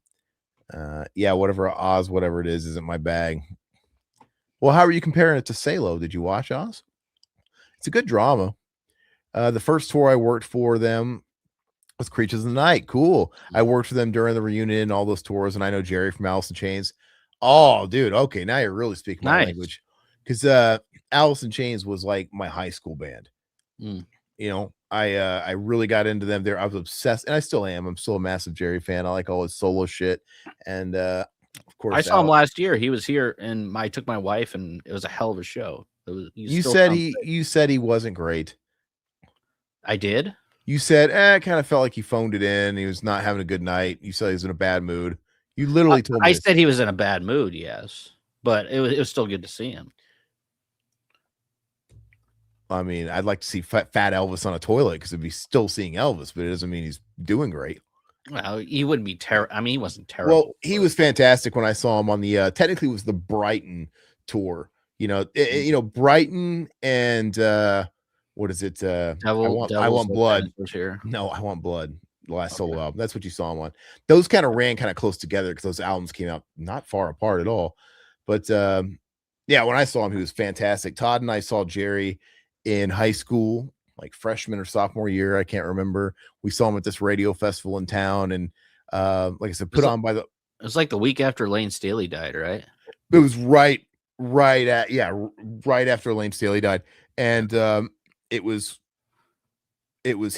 Yeah, whatever it is, isn't my bag. Well, how are you comparing it to Salo? Did you watch Oz? It's a good drama. The first tour I worked for them was Creatures of the Night. Cool. I worked for them during the reunion and all those tours, and I know Jerry from Alice in Chains. Oh, dude. Okay, now you're really speaking my language. Because Alice in Chains was like my high school band. You know, I really got into them there. I was obsessed, and I still am. I'm still a massive Jerry fan. I like all his solo shit. And of course, I saw him last year. He was here, and I took my wife, and it was a hell of a show. You said he wasn't great. I did. You said, I kind of felt like he phoned it in. He was not having a good night. You said he was in a bad mood. You literally told me. I said he was in a bad mood, yes, but it was still good to see him. I mean, I'd like to see fat Elvis on a toilet because it'd be still seeing Elvis, but it doesn't mean he's doing great. Well, he wouldn't be terrible. I mean, he wasn't terrible. Well, he was fantastic when I saw him on the technically it was the Brighton tour. You know, Brighton and what is it? I want blood. No, I want blood. The last solo album. That's what you saw him on. Those kind of ran kind of close together because those albums came out not far apart at all. But yeah, when I saw him, he was fantastic. Todd and I saw Jerry in high school, like freshman or sophomore year. I can't remember. We saw him at this radio festival in town, and like I said, it was like the week after Lane Staley died, right? It was right after Lane Staley died, and it was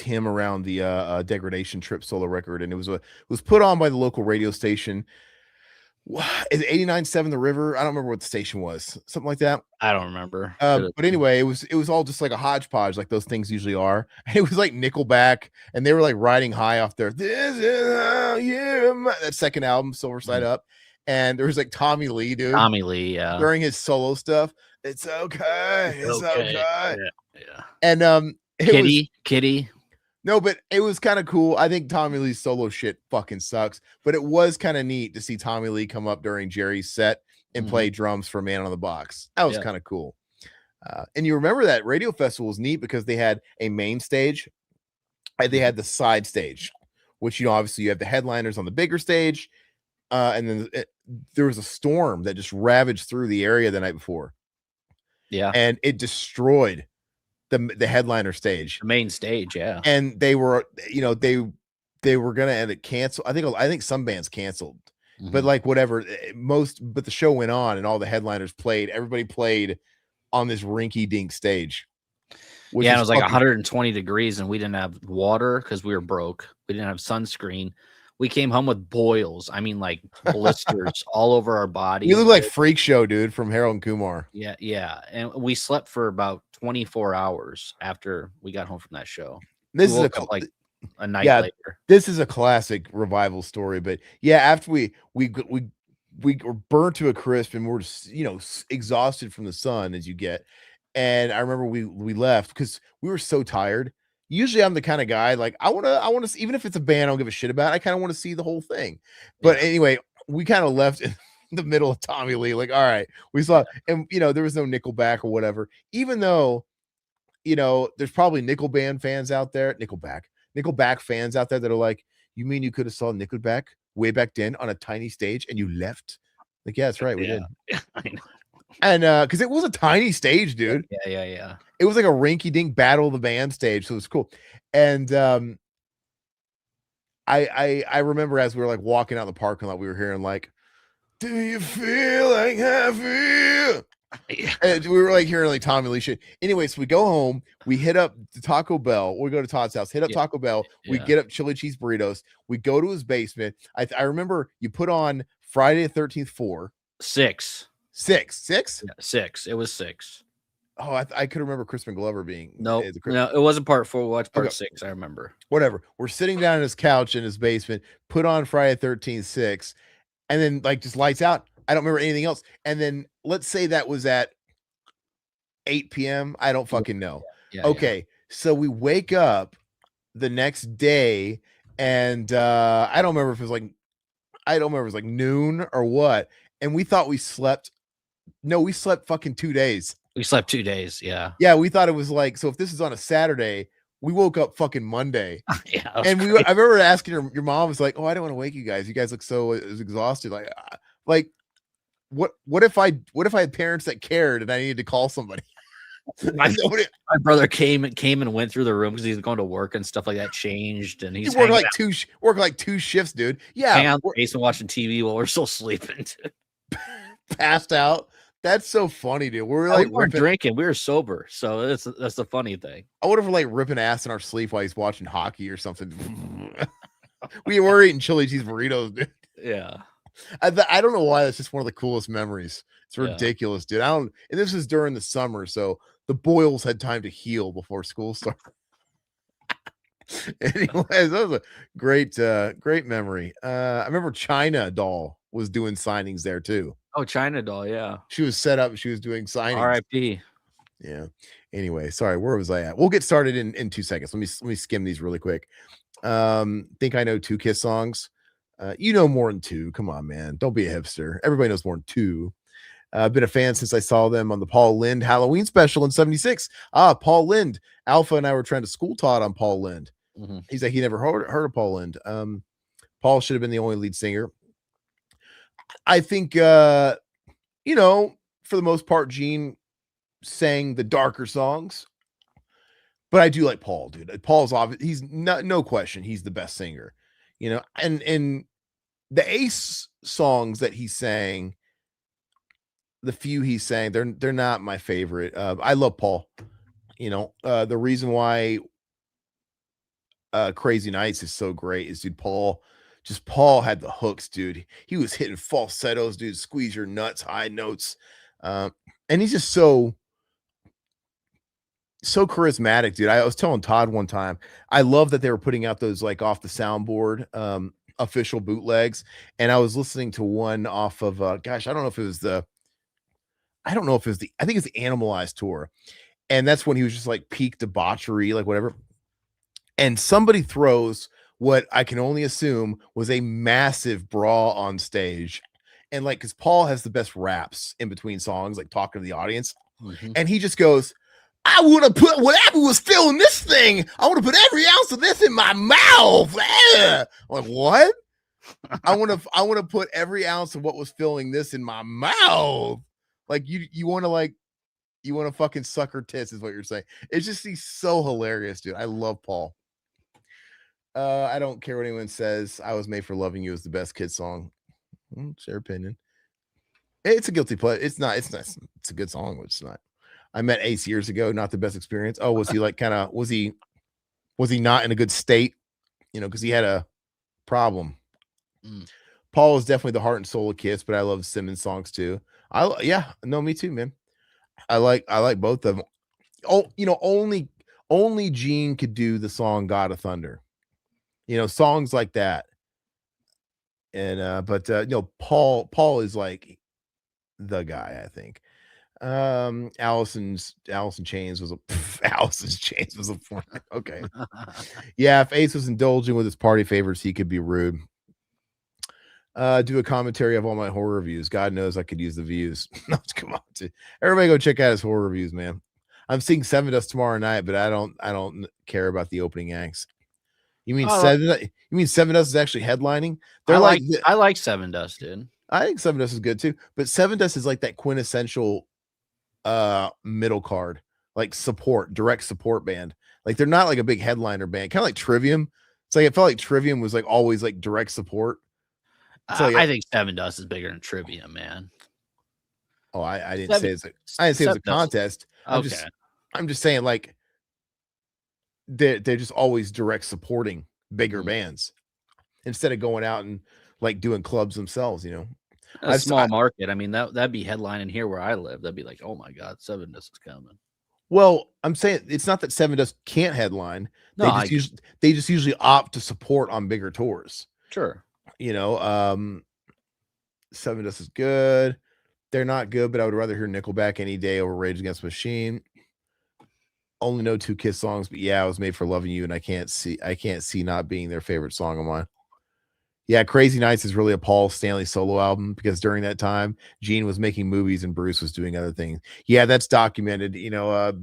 him around the Degradation Trip solo record, and it was put on by the local radio station. Is it 89.7 The River? I don't remember what the station was. Something like that. I don't remember. But anyway, it was all just like a hodgepodge, like those things usually are. And it was like Nickelback, and they were like riding high off their that second album, Silver Side Up. And there was like Tommy Lee, dude. Tommy Lee, yeah. During his solo stuff. It's okay. It's okay. Yeah. And Kitty. No, but it was kind of cool. I think Tommy Lee's solo shit fucking sucks, but it was kind of neat to see Tommy Lee come up during Jerry's set and play drums for Man on the Box. That was kind of cool. And you remember that radio festival was neat because they had a main stage and they had the side stage, which, obviously you have the headliners on the bigger stage. And then there was a storm that just ravaged through the area the night before. Yeah. And it destroyed the headliner stage. The main stage, yeah. And they were, they were gonna end it cancel. I think some bands canceled. But like whatever, but the show went on and all the headliners played. Everybody played on this rinky-dink stage. Yeah, it was like 120 degrees and we didn't have water because we were broke. We didn't have sunscreen. We came home with boils. I mean, like blisters all over our body. You look like Freak Show, dude, from Harold and Kumar. Yeah, yeah. And we slept for about 24 hours after we got home from that show. This is a night later. This is a classic revival story, but yeah, after we were burnt to a crisp and we're exhausted from the sun as you get. And I remember we left because we were so tired. Usually I'm the kind of guy like I want to see, even if it's a band I don't give a shit about, I kind of want to see the whole thing. But anyway, we kind of left in the middle of Tommy Lee, like, all right, we saw, and there was no Nickelback or whatever, even though there's probably Nickelback fans out there that are like, you mean you could have saw Nickelback way back then on a tiny stage and you left? Like, yeah, that's right, we did. I know. And because it was a tiny stage, dude. Yeah. It was like a rinky-dink battle of the band stage, so it was cool. And I remember as we were like walking out the parking lot, we were hearing like, "Do you feel like happy?" And we were like hearing like Tommy Lee shit. Anyway, so we go home, we hit up the Taco Bell, we go to Todd's house, hit up Taco Bell, we get up chili cheese burritos, we go to his basement. I remember you put on Friday the 13th 6. Six? Yeah, 6. It was 6. Oh, I could remember Crispin Glover being no, it wasn't part 4. Watch part 6. I remember. Whatever. We're sitting down in his couch in his basement, put on Friday 13th 6, and then like just lights out. I don't remember anything else. And then let's say that was at 8 p.m. I don't fucking know. Okay. So we wake up the next day and I don't remember if it was like noon or what. And we thought we slept. No, we slept fucking 2 days. We slept 2 days. Yeah. Yeah. We thought it was like, so if this is on a Saturday, we woke up fucking Monday. And I remember asking your mom was like, "Oh, I don't want to wake you guys. You guys look so exhausted." Like what if I had parents that cared and I needed to call somebody? My brother came and went through the room because he's going to work and stuff like that. Changed and he's worked like two shifts, dude. Yeah, hang out in the basement watching TV while we're still sleeping. Passed out. That's so funny, dude. We weren't drinking. We were sober, so that's the funny thing. I wonder if we're like ripping ass in our sleep while he's watching hockey or something. We were eating chili cheese burritos, dude. Yeah. I don't know why. That's just one of the coolest memories. It's ridiculous, dude. And this is during the summer, so the boils had time to heal before school started. Anyways, that was a great memory. I remember China Doll was doing signings there too. Oh, China Doll, yeah. She was set up. She was doing signings. R.I.P. Yeah. Anyway, sorry. Where was I at? We'll get started in 2 seconds. Let me skim these really quick. Think I know 2 Kiss songs. You know more than 2. Come on, man. Don't be a hipster. Everybody knows more than 2. I've been a fan since I saw them on the Paul Lynde Halloween special in '76. Paul Lynde. Alpha and I were trying to school Todd on Paul Lynde. Mm-hmm. He's like, he never heard of Paul Lynde. Paul should have been the only lead singer. I think, for the most part, Gene sang the darker songs. But I do like Paul, dude. Paul's obvious. He's no question. He's the best singer, and the Ace songs that he sang, the few he sang, they're not my favorite. I love Paul. The reason why Crazy Nights is so great is, dude, Paul had the hooks, dude. He was hitting falsettos, dude. Squeeze your nuts, high notes, and he's just so charismatic, dude. I was telling Todd one time, I love that they were putting out those like off the soundboard official bootlegs, and I was listening to one off of I think it was the Animalized tour, and that's when he was just like peak debauchery, like whatever. And somebody throws what I can only assume was a massive bra on stage, And like, because Paul has the best raps in between songs, like talking to the audience, Mhm. and he just goes, I want to put whatever was filling this thing. I want to put every ounce of this in my mouth. I'm like, what? I want to put every ounce of what was filling this in my mouth. Like you want to fucking suck her tits is what you're saying. It's just he's so hilarious, dude. I love Paul. I don't care what anyone says. I Was Made for Loving You is the best kid song. It's their opinion. It's a guilty pleasure. It's not. It's a good song, but it's not. I met Ace years ago. Not the best experience. Oh, was he like kind of? Was he not in a good state? You know, because he had a problem. Paul is definitely the heart and soul of Kiss, but I love Simmons songs too. Me too, man. I like both of them. Oh, only Gene could do the song God of Thunder. Songs like that. And but Paul is like the guy, I think. Allison Chains was Allison's Chains was a okay. Yeah, if Ace was indulging with his party favors, he could be rude. Do a commentary of all my horror reviews. God knows I could use the views. No, come on, dude. Everybody go check out his horror reviews, man. I'm seeing Seven Dust tomorrow night, but I don't care about the opening acts. You mean Seven Dust is actually headlining? I like Seven Dust, dude. I think Seven Dust is good too, but Seven Dust is like that quintessential middle card, like direct support band. Like they're not like a big headliner band, kind of like Trivium. It's like I felt like Trivium was like always like direct support. So I think Seven Dust is bigger than Trivium, man. Oh, I didn't say it was a contest. Okay. I'm just saying like they're just always direct supporting bigger bands instead of going out and like doing clubs themselves, A small market. I mean, that'd be headlining here where I live. That'd be like, oh my God, Seven Dust is coming. Well, I'm saying it's not that Seven Dust can't headline. No, they just usually opt to support on bigger tours. Sure. Seven Dust is good. They're not good, but I would rather hear Nickelback any day over Rage Against the Machine. Only know 2 Kiss songs, but yeah, I Was Made for Loving You, and I can't see not being their favorite song of mine. Yeah, Crazy Nights is really a Paul Stanley solo album because during that time, Gene was making movies and Bruce was doing other things. Yeah, that's documented.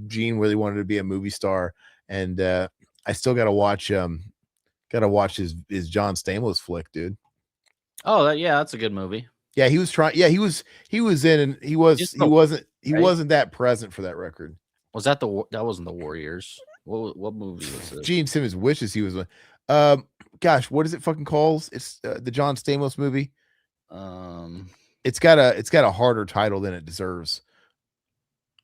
Gene really wanted to be a movie star, and I still gotta watch his John Stamos flick, dude. Oh, that's a good movie. Yeah, he was trying. Yeah, he was in, and he wasn't that present for that record. Was that that wasn't the Warriors? What movie was this? Gene Simmons wishes he was. Gosh, what is it fucking calls? It's the John Stamos movie. It's got a harder title than it deserves.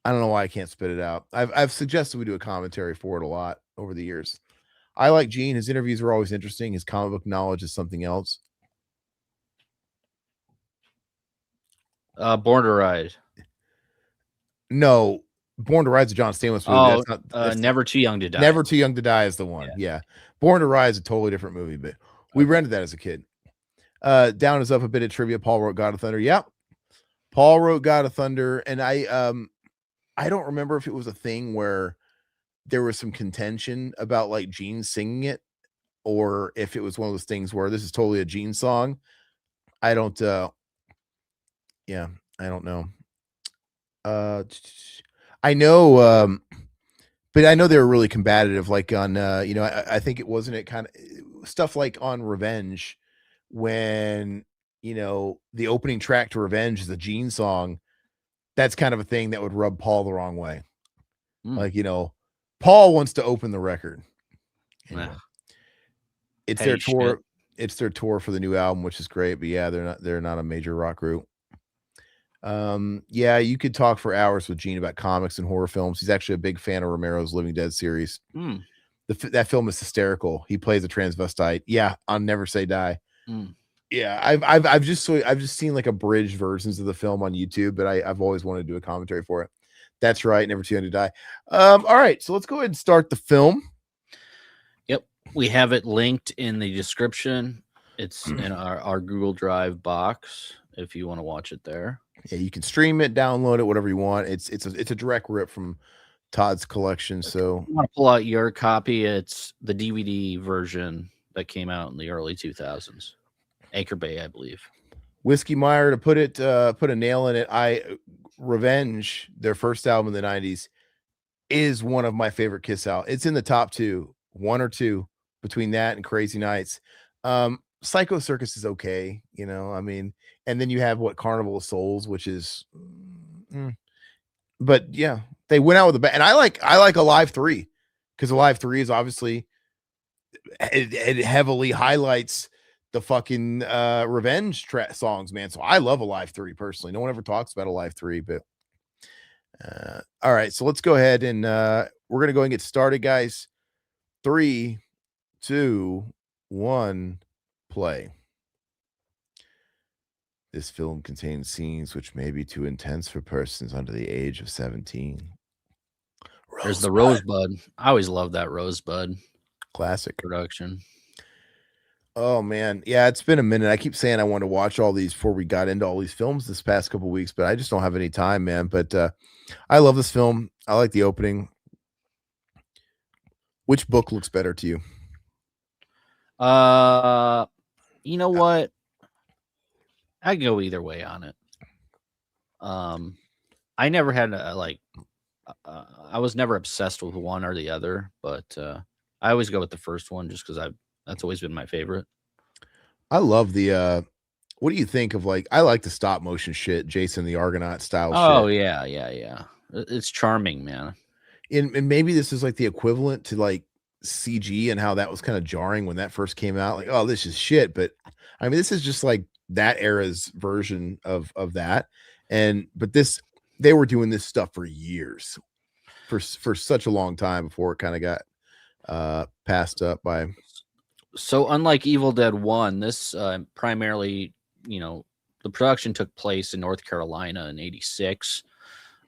I don't know why I can't spit it out. I've suggested we do a commentary for it a lot over the years. I like Gene. His interviews are always interesting. His comic book knowledge is something else. Born to Ride. No, Born to Ride is a John Stamos movie. That's Never Too Young to Die. Never Too Young to Die is the one. Yeah. Born to Ride is a totally different movie, but we rented that as a kid. Down is up a bit of trivia. Paul wrote God of Thunder. Yep. Paul wrote God of Thunder, and I don't remember if it was a thing where there was some contention about like Gene singing it, or if it was one of those things where this is totally a Gene song. I don't know. I know, but I know they were really combative, like on, I think it wasn't it kind of stuff like on Revenge when, the opening track to Revenge is a Gene song. That's kind of a thing that would rub Paul the wrong way. Like, Paul wants to open the record. Anyway, it's their tour. Shit. It's their tour for the new album, which is great, but yeah, they're not a major rock group. Yeah, you could talk for hours with Gene about comics and horror films. He's actually a big fan of Romero's Living Dead series. That film is hysterical. He plays a transvestite. Yeah, on Never Say Die. Yeah, I've just seen like abridged versions of the film on YouTube, but I've always wanted to do a commentary for it. That's right, Never Too Young to Die. All right, so let's go ahead and start the film. Yep, we have it linked in the description. It's in our Google Drive box if you want to watch it there. Yeah, you can stream it, download it, whatever you want. It's a direct rip from Todd's collection. So if you want to pull out your copy, it's the DVD version that came out in the early 2000s. Anchor Bay, I believe. Whiskey Meyer, to put a nail in it. Revenge, their first album in the 90s, is one of my favorite Kiss albums. It's in the top two, one or two between that and Crazy Nights. Psycho Circus is okay, I mean, and then you have Carnival of Souls, which is, but yeah, they went out with a bang. And I like Alive 3, because Alive 3 is obviously, it heavily highlights the fucking revenge songs, man. So I love Alive 3 personally. No one ever talks about Alive 3, but all right, so let's go ahead and we're gonna go and get started, guys. 3, 2, 1, play. This film contains scenes which may be too intense for persons under the age of 17. There's the Rosebud. I always love that Rosebud classic production. Oh man, yeah, it's been a minute. I keep saying I want to watch all these before we got into all these films this past couple weeks, but I just don't have any time, man. But I love this film. I like the opening. Which book looks better to you? You know what? I can go either way on it. I never had I was never obsessed with one or the other, but I always go with the first one just because that's always been my favorite. I love the what do you think of I like the stop motion shit, Jason the Argonaut style shit. Oh yeah. It's charming, man. And maybe this is the equivalent to CG and how that was kind of jarring when that first came out. Oh, this is shit. But I mean, this is just that era's version of that. But they were doing this stuff for years, for such a long time before it kind of got passed up by. So unlike Evil Dead 1, this primarily, the production took place in North Carolina in 86.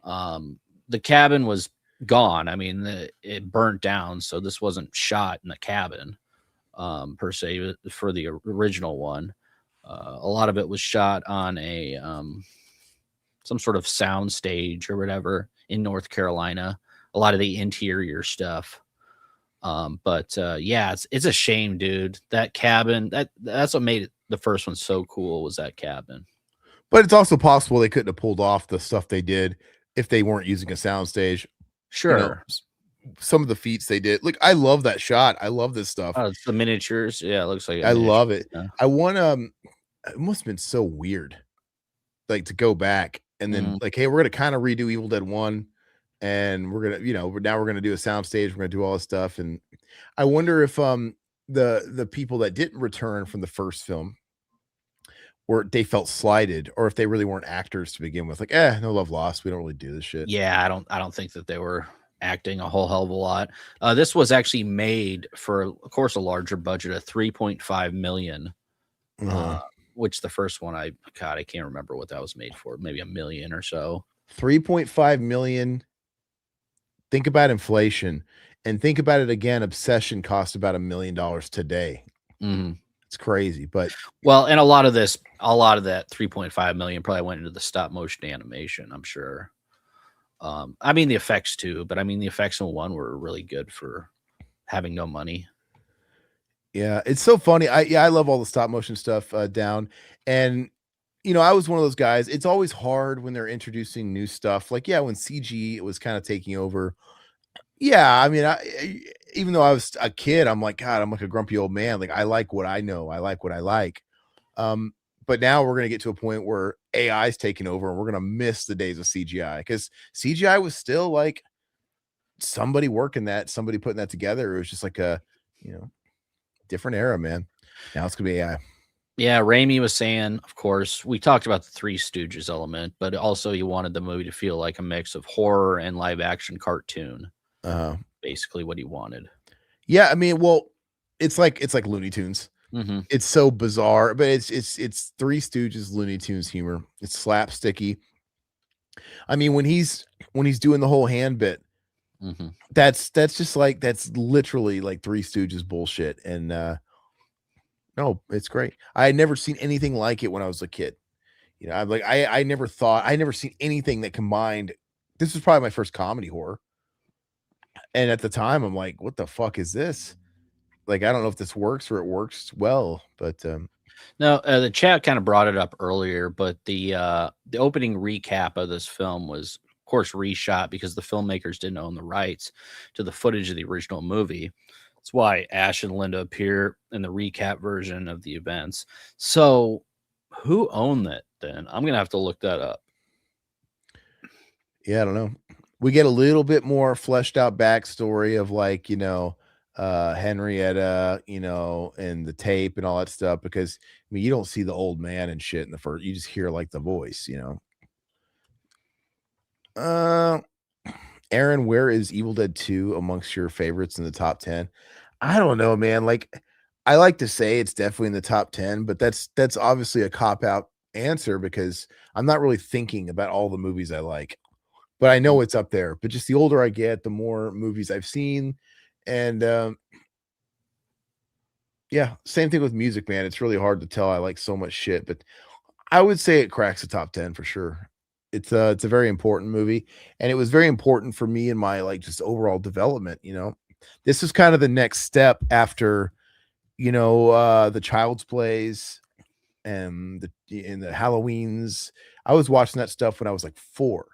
The cabin was gone. I mean, it burnt down, so this wasn't shot in the cabin per se for the original one. A lot of it was shot on a some sort of sound stage or whatever in North Carolina. A lot of the interior stuff. But yeah, it's a shame, dude. That cabin, that's what made the first one so cool, was that cabin. But it's also possible they couldn't have pulled off the stuff they did if they weren't using a soundstage. Sure. Some of the feats they did. Look, I love that shot. I love this stuff. Oh, it's the miniatures. Yeah, it looks like I love it. Yeah. I want it must have been so weird, to go back and then hey, we're gonna kind of redo Evil Dead 1. And we're gonna, now we're gonna do a soundstage. We're gonna do all this stuff, and I wonder if the people that didn't return from the first film they felt slighted, or if they really weren't actors to begin with. No love lost. We don't really do this shit. Yeah, I don't think that they were acting a whole hell of a lot. This was actually made for, of course, a larger budget of $3.5 million. Which the first one, I can't remember what that was made for. Maybe $1 million or so. 3.5 million. Think about inflation, and think about it again. Obsession cost about $1 million today. It's crazy, but and a lot of that 3.5 million probably went into the stop motion animation, I'm sure. I mean the effects too, but I mean the effects in one were really good for having no money. Yeah, it's so funny. I love all the stop motion stuff down, and I was one of those guys. It's always hard when they're introducing new stuff. When CG was kind of taking over. Yeah, I mean, even though I was a kid, I'm God, I'm like a grumpy old man. I like what I know. I like what I like. But now we're going to get to a point where AI is taking over, and we're going to miss the days of CGI, because CGI was still somebody working that, somebody putting that together. It was just a, different era, man. Now it's going to be AI. Yeah, Raimi was saying, of course, we talked about the Three Stooges element, but also he wanted the movie to feel like a mix of horror and live action cartoon. Basically what he wanted. Yeah, I mean, well, it's like Looney Tunes. It's so bizarre, but it's Three Stooges Looney Tunes humor. It's slapsticky. I mean, when he's doing the whole hand bit, that's just that's literally Three Stooges bullshit. And no, it's great. I had never seen anything like it when I was a kid. I'm I never seen anything that combined. This was probably my first comedy horror. And at the time, I'm what the fuck is this? I don't know if this works or it works well, but No, the chat kind of brought it up earlier, but the opening recap of this film was, of course, reshot because the filmmakers didn't own the rights to the footage of the original movie. That's why Ash and Linda appear in the recap version of the events. So, who owned it then? I'm gonna have to look that up. Yeah, I don't know. We get a little bit more fleshed out backstory of like, Henrietta, and the tape and all that stuff, because I mean you don't see the old man and shit in the first, you just hear like the voice. Aaron, where is Evil Dead 2 amongst your favorites in the top 10? I don't know, man. Like, I like to say it's definitely in the top 10, but that's obviously a cop-out answer because I'm not really thinking about all the movies I like. But I know it's up there. But just the older I get, the more movies I've seen. And yeah, same thing with music, man. It's really hard to tell. I like so much shit, but I would say it cracks the top 10 for sure. It's a very important movie, and it was very important for me in my like just overall development. This is kind of the next step after the Child's Plays and the Halloweens. I was watching that stuff when I was like 4,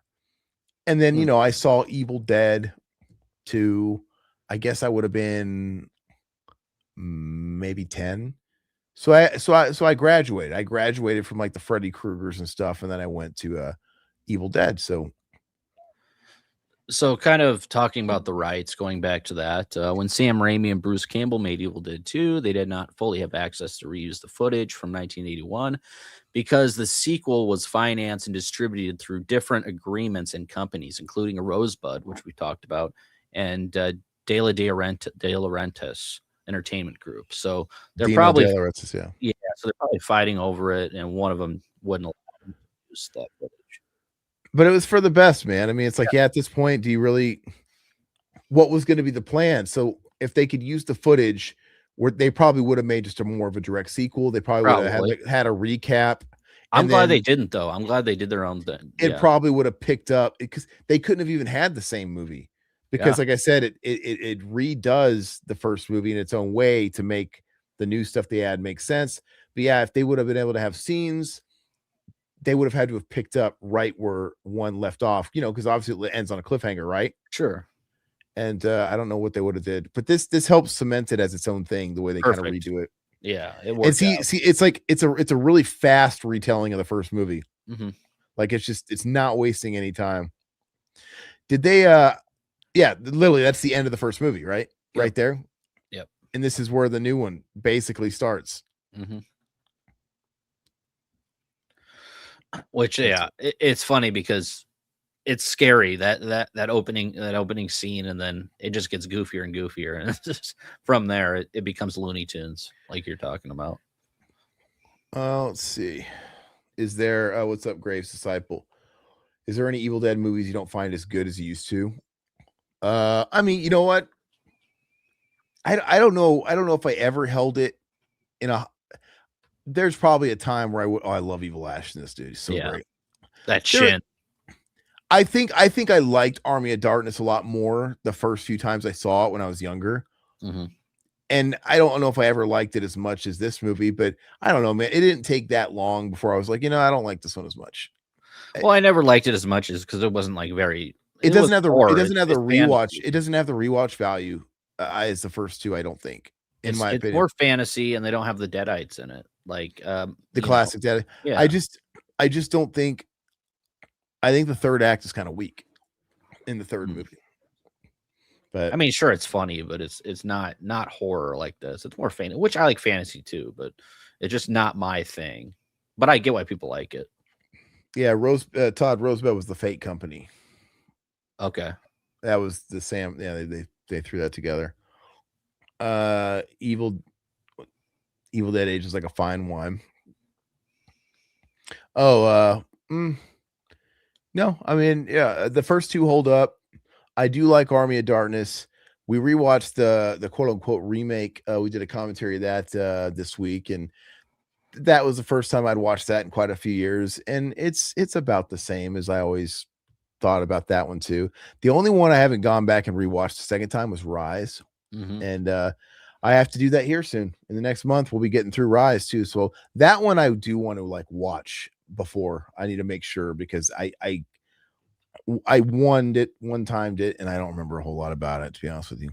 and then I saw Evil Dead 2. I guess I would have been maybe 10. So I graduated. I graduated from like the Freddy Kruegers and stuff, and then I went to Evil Dead. So kind of talking about the rights, going back to that, when Sam Raimi and Bruce Campbell made Evil Dead 2, they did not fully have access to reuse the footage from 1981 because the sequel was financed and distributed through different agreements and companies, including a Rosebud, which we talked about, and De Laurentiis Entertainment Group. So they're probably De Laurentiis, yeah, so they're probably fighting over it, and one of them wouldn't allow them to use that footage. But it was for the best, man. I mean, it's like, at this point, do you really, what was going to be the plan? So if they could use the footage, where they probably would have made just a more of a direct sequel. They probably would have had a recap. I'm glad they didn't, though. I'm glad they did their own thing. It probably would have picked up because they couldn't have even had the same movie because, like I said, it redoes the first movie in its own way to make the new stuff they add make sense. But yeah, if they would have been able to have scenes, they would have had to have picked up right where one left off, because obviously it ends on a cliffhanger, right? Sure. And I don't know what they would have did, but this helps cement it as its own thing, the way they kind of redo it. Yeah, it works. And see, it's like it's a really fast retelling of the first movie. Mm-hmm. Like it's not wasting any time. Did they? Yeah, literally, that's the end of the first movie, right? Yep. Right there. Yep. And this is where the new one basically starts. Mm-hmm. Which, yeah, it's funny because it's scary that opening scene, and then it just gets goofier and goofier, and just from there it becomes Looney Tunes, like you're talking about. Let's see. Is there what's up, Graves Disciple? Is there any Evil Dead movies you don't find as good as you used to? I mean, you know what? I don't know. I don't know if I ever held it in a. There's probably a time where I love Evil Ash in this, dude. He's so great. That chin. I think I liked Army of Darkness a lot more the first few times I saw it when I was younger. Mm-hmm. And I don't know if I ever liked it as much as this movie, but I don't know, man. It didn't take that long before I was like, I don't like this one as much. Well, I never liked it as much as because it wasn't like very. It doesn't have the rewatch. It doesn't have the rewatch value as the first two, I don't think. In my opinion, it's more fantasy, and they don't have the Deadites in it, like the classic Deadite. Yeah, I just don't think. I think the third act is kind of weak in the third movie. But I mean, sure, it's funny, but it's not horror like this. It's more fantasy, which I like fantasy too, but it's just not my thing. But I get why people like it. Yeah, Todd Rosebud was the Fate Company. Okay, that was the Sam. Yeah, they threw that together. Evil Dead ages like a fine wine. Oh, no, I mean, yeah, the first two hold up. I do like Army of Darkness. We rewatched the quote unquote remake. We did a commentary of that this week, and that was the first time I'd watched that in quite a few years. And it's about the same as I always thought about that one too. The only one I haven't gone back and rewatched the second time was Rise. mm-hmm. And I have to do that here soon. In the next month, we'll be getting through Rise too. So that one I do want to like watch before. I need to make sure because I one timed it and I don't remember a whole lot about it, to be honest with you.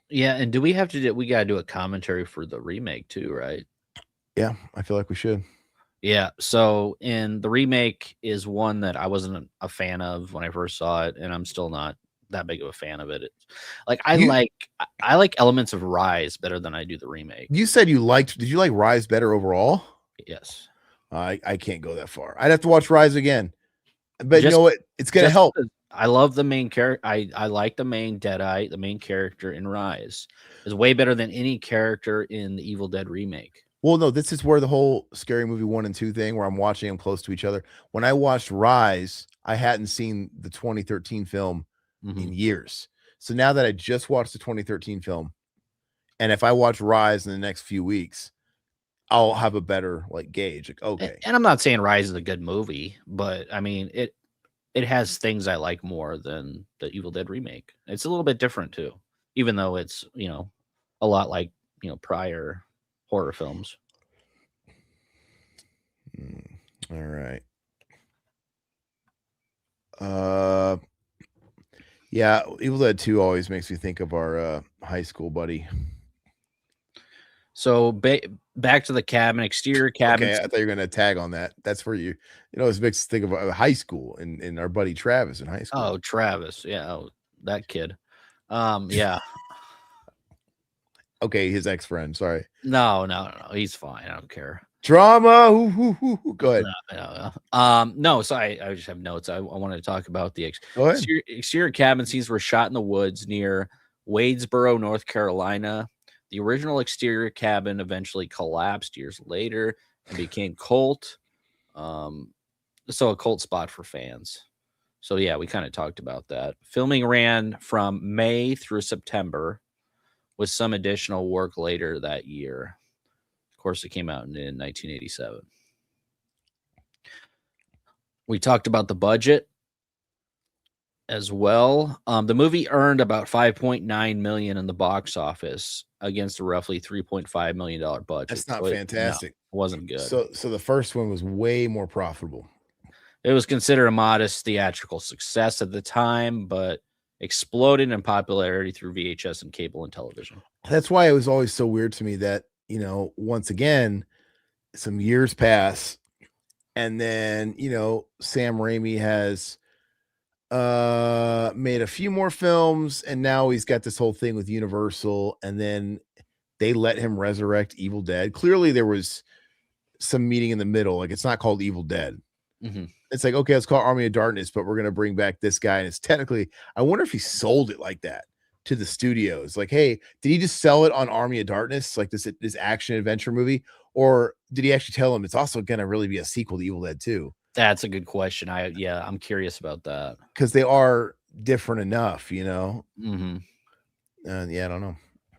Yeah, and do we have to do? We gotta do a commentary for the remake too, right? Yeah, I feel like we should. Yeah. So, in the remake is one that I wasn't a fan of when I first saw it, and I'm still not that big of a fan of it. It's like You- I like elements of Rise better than I do the remake. You said did you like Rise better overall? Yes. I can't go that far. I'd have to watch Rise again. But you Just- know what? It's gonna Just help. because I love the main character. I like the main Deadite, the main character in Rise is way better than any character in the Evil Dead remake. Well, no, this is where the whole Scary Movie 1 and 2 thing, where I'm watching them close to each other. When I watched Rise, I hadn't seen the 2013 film in years. So now that I just watched the 2013 film, and if I watch Rise in the next few weeks, I'll have a better like gauge. Like, okay, And I'm not saying Rise is a good movie, but I mean it has things I like more than the Evil Dead remake. It's a little bit different too, even though it's, a lot like, prior horror films. All right. Yeah, Evil Dead 2 always makes me think of our high school buddy. So back to the cabin, exterior cabin. Okay, I thought you were gonna tag on that. That's where it makes us think of high school and our buddy Travis in high school. Oh, Travis. Yeah, that kid. Yeah. Okay, his ex-friend. Sorry. No, he's fine. I don't care. Drama. Go ahead. No. So I just have notes. I wanted to talk about the Go ahead. exterior cabin scenes were shot in the woods near Wadesboro, North Carolina. The original exterior cabin eventually collapsed years later and became cult. So a cult spot for fans. So yeah, we kind of talked about that. Filming ran from May through September, with some additional work later that year. Of course, it came out in 1987. We talked about the budget as well. The movie earned about $5.9 million in the box office against a roughly $3.5 million budget. That's not fantastic. It wasn't good. So the first one was way more profitable. It was considered a modest theatrical success at the time, but exploded in popularity through VHS and cable and television. That's why it was always so weird to me that, once again, some years pass and then, Sam Raimi has made a few more films and now he's got this whole thing with Universal and then they let him resurrect Evil Dead. Clearly there was some meeting in the middle. Like it's not called Evil Dead. It's like, okay, it's called Army of Darkness, but we're going to bring back this guy. And it's technically, I wonder if he sold it like that to the studios. Like, hey, did he just sell it on Army of Darkness, like this action adventure movie? Or did he actually tell him it's also going to really be a sequel to Evil Dead 2? That's a good question. I'm curious about that. Because they are different enough, Yeah, I don't know.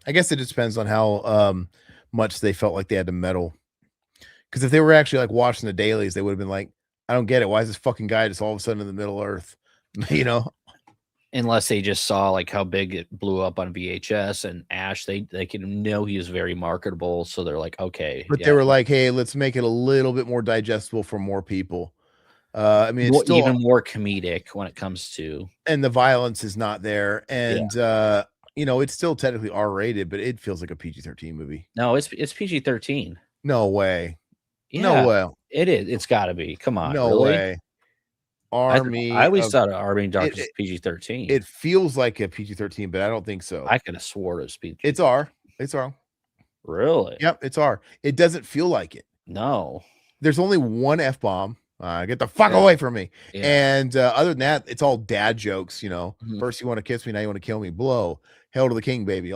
I guess it just depends on how much they felt like they had to meddle. Because if they were actually like watching the dailies, they would have been like, I don't get it. Why is this fucking guy just all of a sudden in the Middle Earth? Unless they just saw like how big it blew up on VHS and Ash, they can know he was very marketable. So they're like, okay. But they were like, hey, let's make it a little bit more digestible for more people. I mean, it's still even more comedic when it comes to, and the violence is not there. And, it's still technically R-rated, but it feels like a PG-13 movie. No, it's PG-13. No way. Yeah, no way. It is. It's got to be. Come on. No really? way. I always thought Army of Darkness was PG-13. It feels like a PG-13, but I don't think so. I could have swore it was PG. It's R. It's R. Really? Yep, it's R. It doesn't feel like it. No. There's only one F-bomb. Get the fuck away from me. Yeah. And other than that, it's all dad jokes, Mhm. First you want to kiss me, now you want to kill me. Blow. Hail to the king, baby.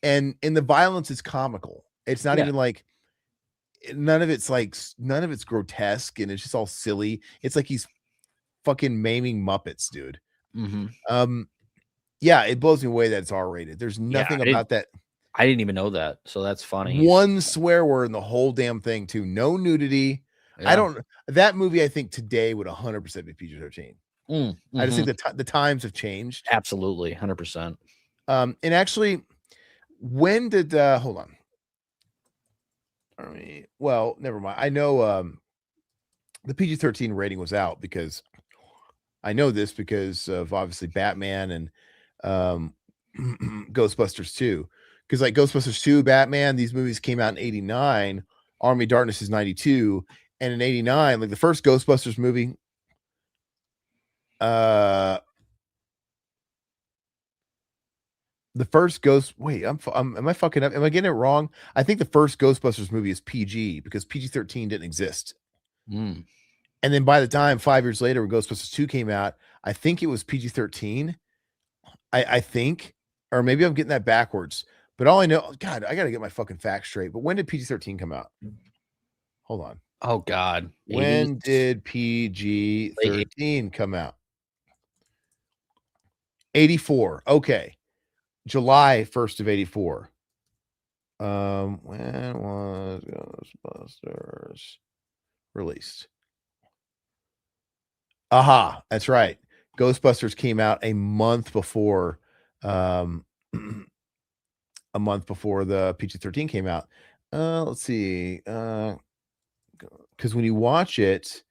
And the violence is comical. It's not even like none of it's grotesque and it's just all silly. It's like he's fucking maiming Muppets, dude. Yeah, it blows me away that it's R-rated. There's nothing about that. I didn't even know that. So that's funny. One swear word in the whole damn thing, too. No nudity. Yeah. That movie, I think today would 100% be PG-13. I just think the times have changed. Absolutely. 100%. And actually, when did hold on. I mean, well, never mind. I know the PG-13 rating was out because I know this because of obviously Batman and um Ghostbusters 2. Because like Ghostbusters 2, Batman, these movies came out in 89, Army of Darkness is 92, and in 89, like the first Ghostbusters movie, the first Ghost. Wait, am I fucking up? Am I getting it wrong? I think the first Ghostbusters movie is PG because PG-13 didn't exist. Mm. And then by the time 5 years later, when Ghostbusters 2 came out, I think it was PG-13. I think, or maybe I'm getting that backwards. But all I know, God, I gotta get my fucking facts straight. But when did PG-13 come out? Hold on. Oh God. When 80s, did late PG-13 come out? 84. Okay. July 1st of 84. When was Ghostbusters released? Aha, that's right. Ghostbusters came out a month before a month before the PG-13 came out. Let's see. Because when you watch it,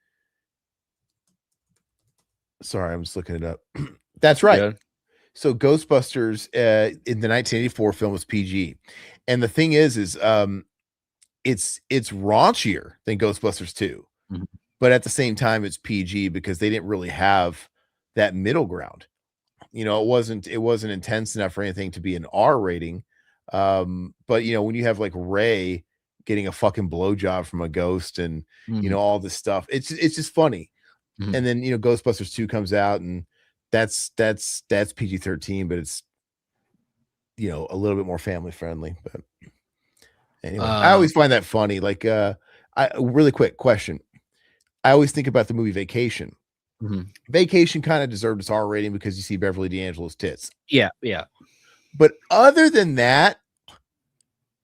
sorry, I'm just looking it up. That's right. Yeah. So Ghostbusters in the 1984 film was PG. And the thing is it's raunchier than Ghostbusters 2. Mhm. But at the same time, it's PG because they didn't really have that middle ground. You know, it wasn't intense enough for anything to be an R rating. But you know, when you have like Ray getting a fucking blowjob from a ghost and you know all this stuff, it's just funny. Mhm. And then you know, Ghostbusters 2 comes out, and that's PG-13, but it's you know a little bit more family friendly. But anyway, I always find that funny. Like, really quick question. I always think about the movie Vacation. Mhm. Vacation kind of deserved its R rating because you see Beverly D'Angelo's tits. Yeah. But other than that,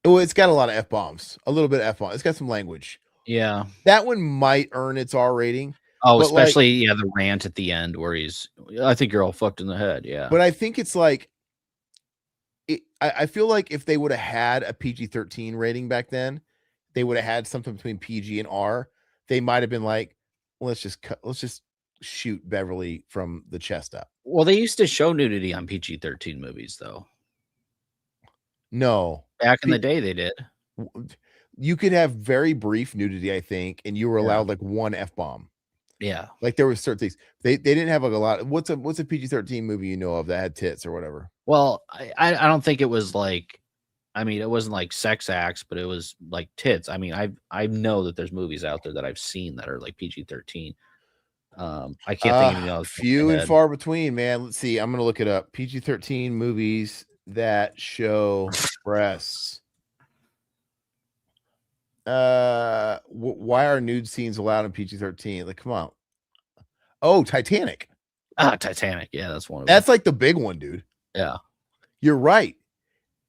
oh, it's got a lot of F-bombs, a little bit of F-bomb. It's got some language. Yeah. That one might earn its R rating. Oh, but especially the rant at the end where I think you're all fucked in the head. Yeah. But I think it's like, I feel like if they would have had a PG-13 rating back then, they would have had something between PG and R. They might have been like, let's just shoot Beverly from the chest up. Well, they used to show nudity on PG-13 movies, though. No, back in the day, they did. You could have very brief nudity, I think, and you were allowed like one F-bomb. Yeah, like there was certain things they didn't have like a lot. What's a PG-13 movie you know of that had tits or whatever? Well, I don't think it was like, I mean, it wasn't like sex acts, but it was like tits. I mean, I know that there's movies out there that I've seen that are like PG-13. I can't think of anything else. Few and far between, man. Let's see. I'm gonna look it up. PG-13 movies that show breasts. Why are nude scenes allowed in PG-13? Like, come on. Oh, Titanic. Titanic. Yeah, that's one of them. That's like the big one, dude. Yeah, you're right.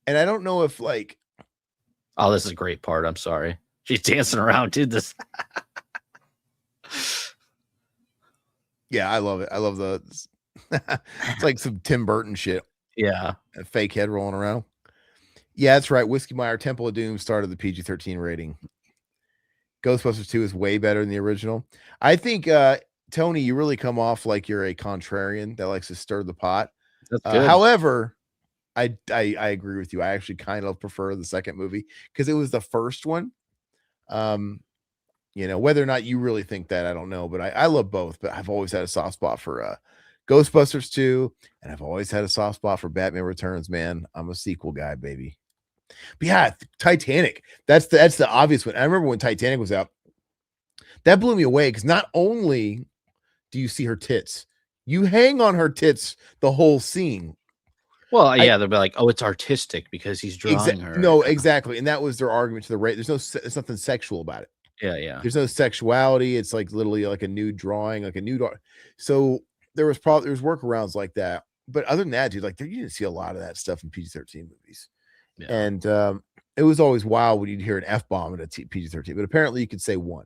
And I don't know if like, oh, this is a great part. I'm sorry. She's dancing around, dude. This. Yeah, I love it. I love it's like some Tim Burton shit. Yeah, a fake head rolling around. Yeah, that's right. Whiskey Meyer Temple of Doom started the PG-13 rating. Ghostbusters 2 is way better than the original. I think Tony, you really come off like you're a contrarian that likes to stir the pot. That's good. However, I agree with you. I actually kind of prefer the second movie because it was the first one. You know, whether or not you really think that, I don't know, but I love both. But I've always had a soft spot for Ghostbusters 2, and I've always had a soft spot for Batman Returns, man. I'm a sequel guy, baby. But yeah, Titanic. That's the obvious one. I remember when Titanic was out, that blew me away because not only do you see her tits, you hang on her tits the whole scene. Well, yeah, they'll be like, "Oh, it's artistic because he's drawing her." No, exactly, and that was their argument to the right. There's nothing sexual about it. Yeah. There's no sexuality. It's like literally like a nude drawing, like a nude art. So there's workarounds like that. But other than that, dude, like you didn't see a lot of that stuff in PG-13 movies. Yeah. And it was always wild when you'd hear an F-bomb in a PG-13, but apparently you could say one.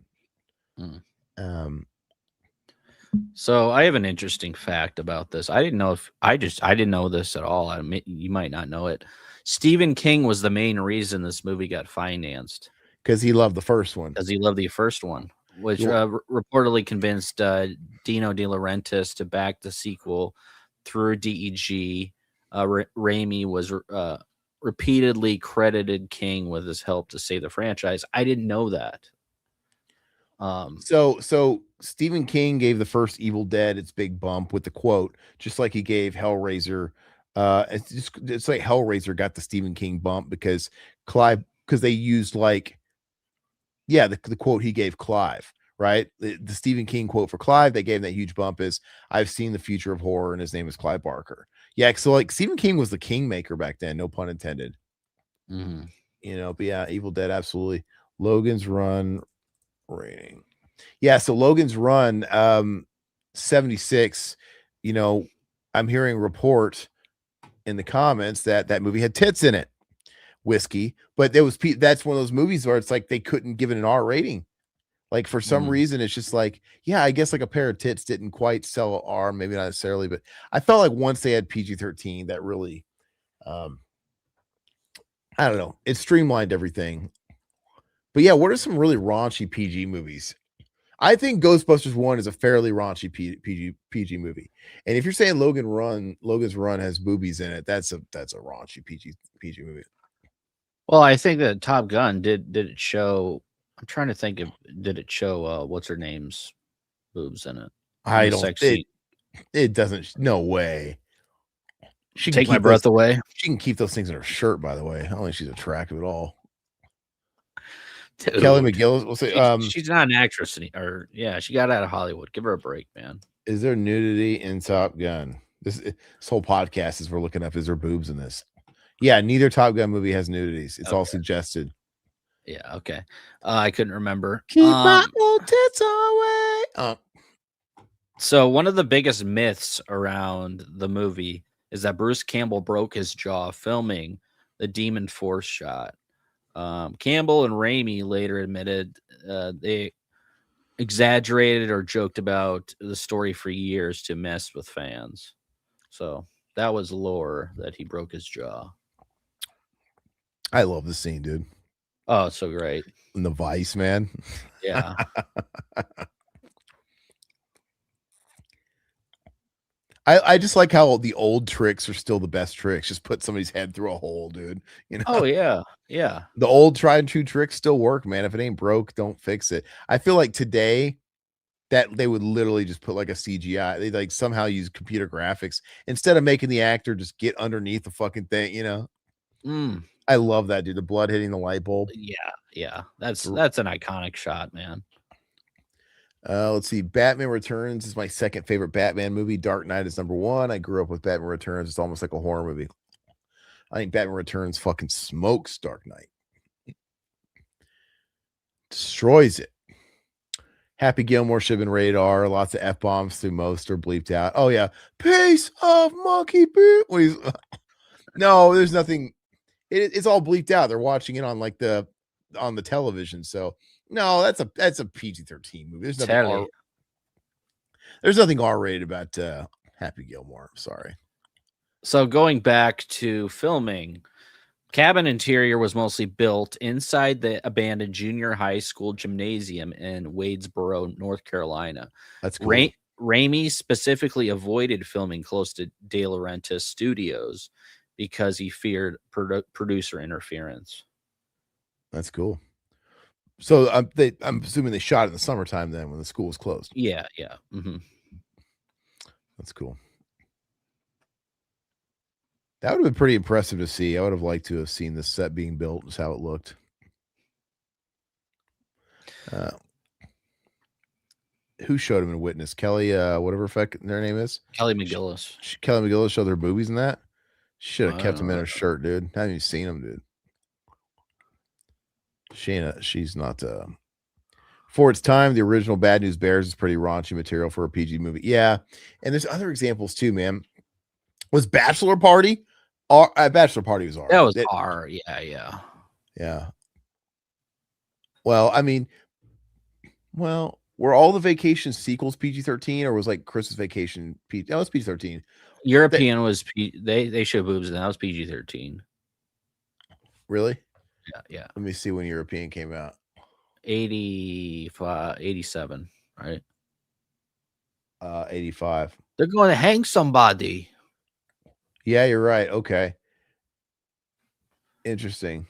So I have an interesting fact about this. I didn't know this at all. You might not know it. Stephen King was the main reason this movie got financed because he loved the first one. because he loved the first one, which You- reportedly convinced Dino De Laurentiis to back the sequel through DEG. Raimi was repeatedly credited King with his help to save the franchise. I didn't know that. So Stephen King gave the first Evil Dead its big bump with the quote, just like he gave Hellraiser. It's like Hellraiser got the Stephen King bump because they used the quote he gave Clive, right? The Stephen King quote for Clive, they gave him that huge bump is, I've seen the future of horror, and his name is Clive Barker. Yeah, so like Stephen King was the kingmaker back then, no pun intended. Mm-hmm. But yeah, Evil Dead, absolutely. Logan's Run rating. Yeah, so Logan's Run, 76. I'm hearing report in the comments that movie had tits in it, whiskey, but that's one of those movies where it's like they couldn't give it an R rating. Like for some reason, it's just like, yeah, I guess like a pair of tits didn't quite sell R, maybe not necessarily, but I felt like once they had PG-13, that really, I don't know, it streamlined everything. But yeah, what are some really raunchy PG movies? I think Ghostbusters 1 is a fairly raunchy PG movie. And if you're saying Logan's Run has boobies in it, that's a raunchy PG movie. Well, I think that Top Gun did it show. I'm trying to think of, did it show what's her name's boobs in it? I don't. It doesn't. No way. She Take my breath away. She can keep those things in her shirt. By the way, I don't think she's attractive at all. Dude, Kelly McGillis. We'll say she's not an actress, she got out of Hollywood. Give her a break, man. Is there nudity in Top Gun? This whole podcast is we're looking up. Is there boobs in this? Yeah, neither Top Gun movie has nudities. It's all suggested. Yeah, okay. I couldn't remember. Keep my old tits away. So one of the biggest myths around the movie is that Bruce Campbell broke his jaw filming the Demon Force shot. Campbell and Raimi later admitted they exaggerated or joked about the story for years to mess with fans. So that was lore that he broke his jaw. I love the scene, dude. Oh, it's so great. And the vice, man. Yeah. I just like how the old tricks are still the best tricks. Just put somebody's head through a hole, dude. Oh yeah, yeah. The old tried and true tricks still work, man. If it ain't broke, don't fix it. I feel like today that they would literally just put like a CGI. They like somehow use computer graphics instead of making the actor just get underneath the fucking thing. I love that, dude. The blood hitting the light bulb. Yeah. That's an iconic shot, man. Let's see. Batman Returns is my second favorite Batman movie. Dark Knight is number one. I grew up with Batman Returns. It's almost like a horror movie. I think Batman Returns fucking smokes Dark Knight. Destroys it. Happy Gilmore should have been rated R. Lots of F-bombs through most are bleeped out. Oh, yeah. Piece of monkey boot. No, there's nothing. It's all bleeped out. They're watching it on like on the television. So no, that's a PG-13 movie. There's nothing R-rated about Happy Gilmore. I'm sorry. So going back to filming, cabin interior was mostly built inside the abandoned junior high school gymnasium in Wadesboro, North Carolina. That's cool. Raimi specifically avoided filming close to De Laurentiis Studios because he feared producer interference. That's cool. So I'm assuming they shot it in the summertime then when the school was closed. Yeah. Mm-hmm. That's cool. That would have been pretty impressive to see. I would have liked to have seen the set being built, just how it looked. Who showed him in Witness? Kelly, whatever their name is. Kelly McGillis. Kelly McGillis showed their boobies in that. Should have kept him in her shirt, dude. I haven't even seen him, dude. She's not. For its time, the original Bad News Bears is pretty raunchy material for a PG movie. Yeah, and there's other examples too, man. Was Bachelor Party? Bachelor Party was R. That was R. Yeah. Well, I mean, were all the Vacation sequels PG-13, or was like Christmas Vacation PG? That was PG-13. European was they show boobs, and that was PG-13. Really? Yeah. Let me see when European came out. 85, 87, right? 85. They're going to hang somebody. Yeah, you're right. Okay. Interesting.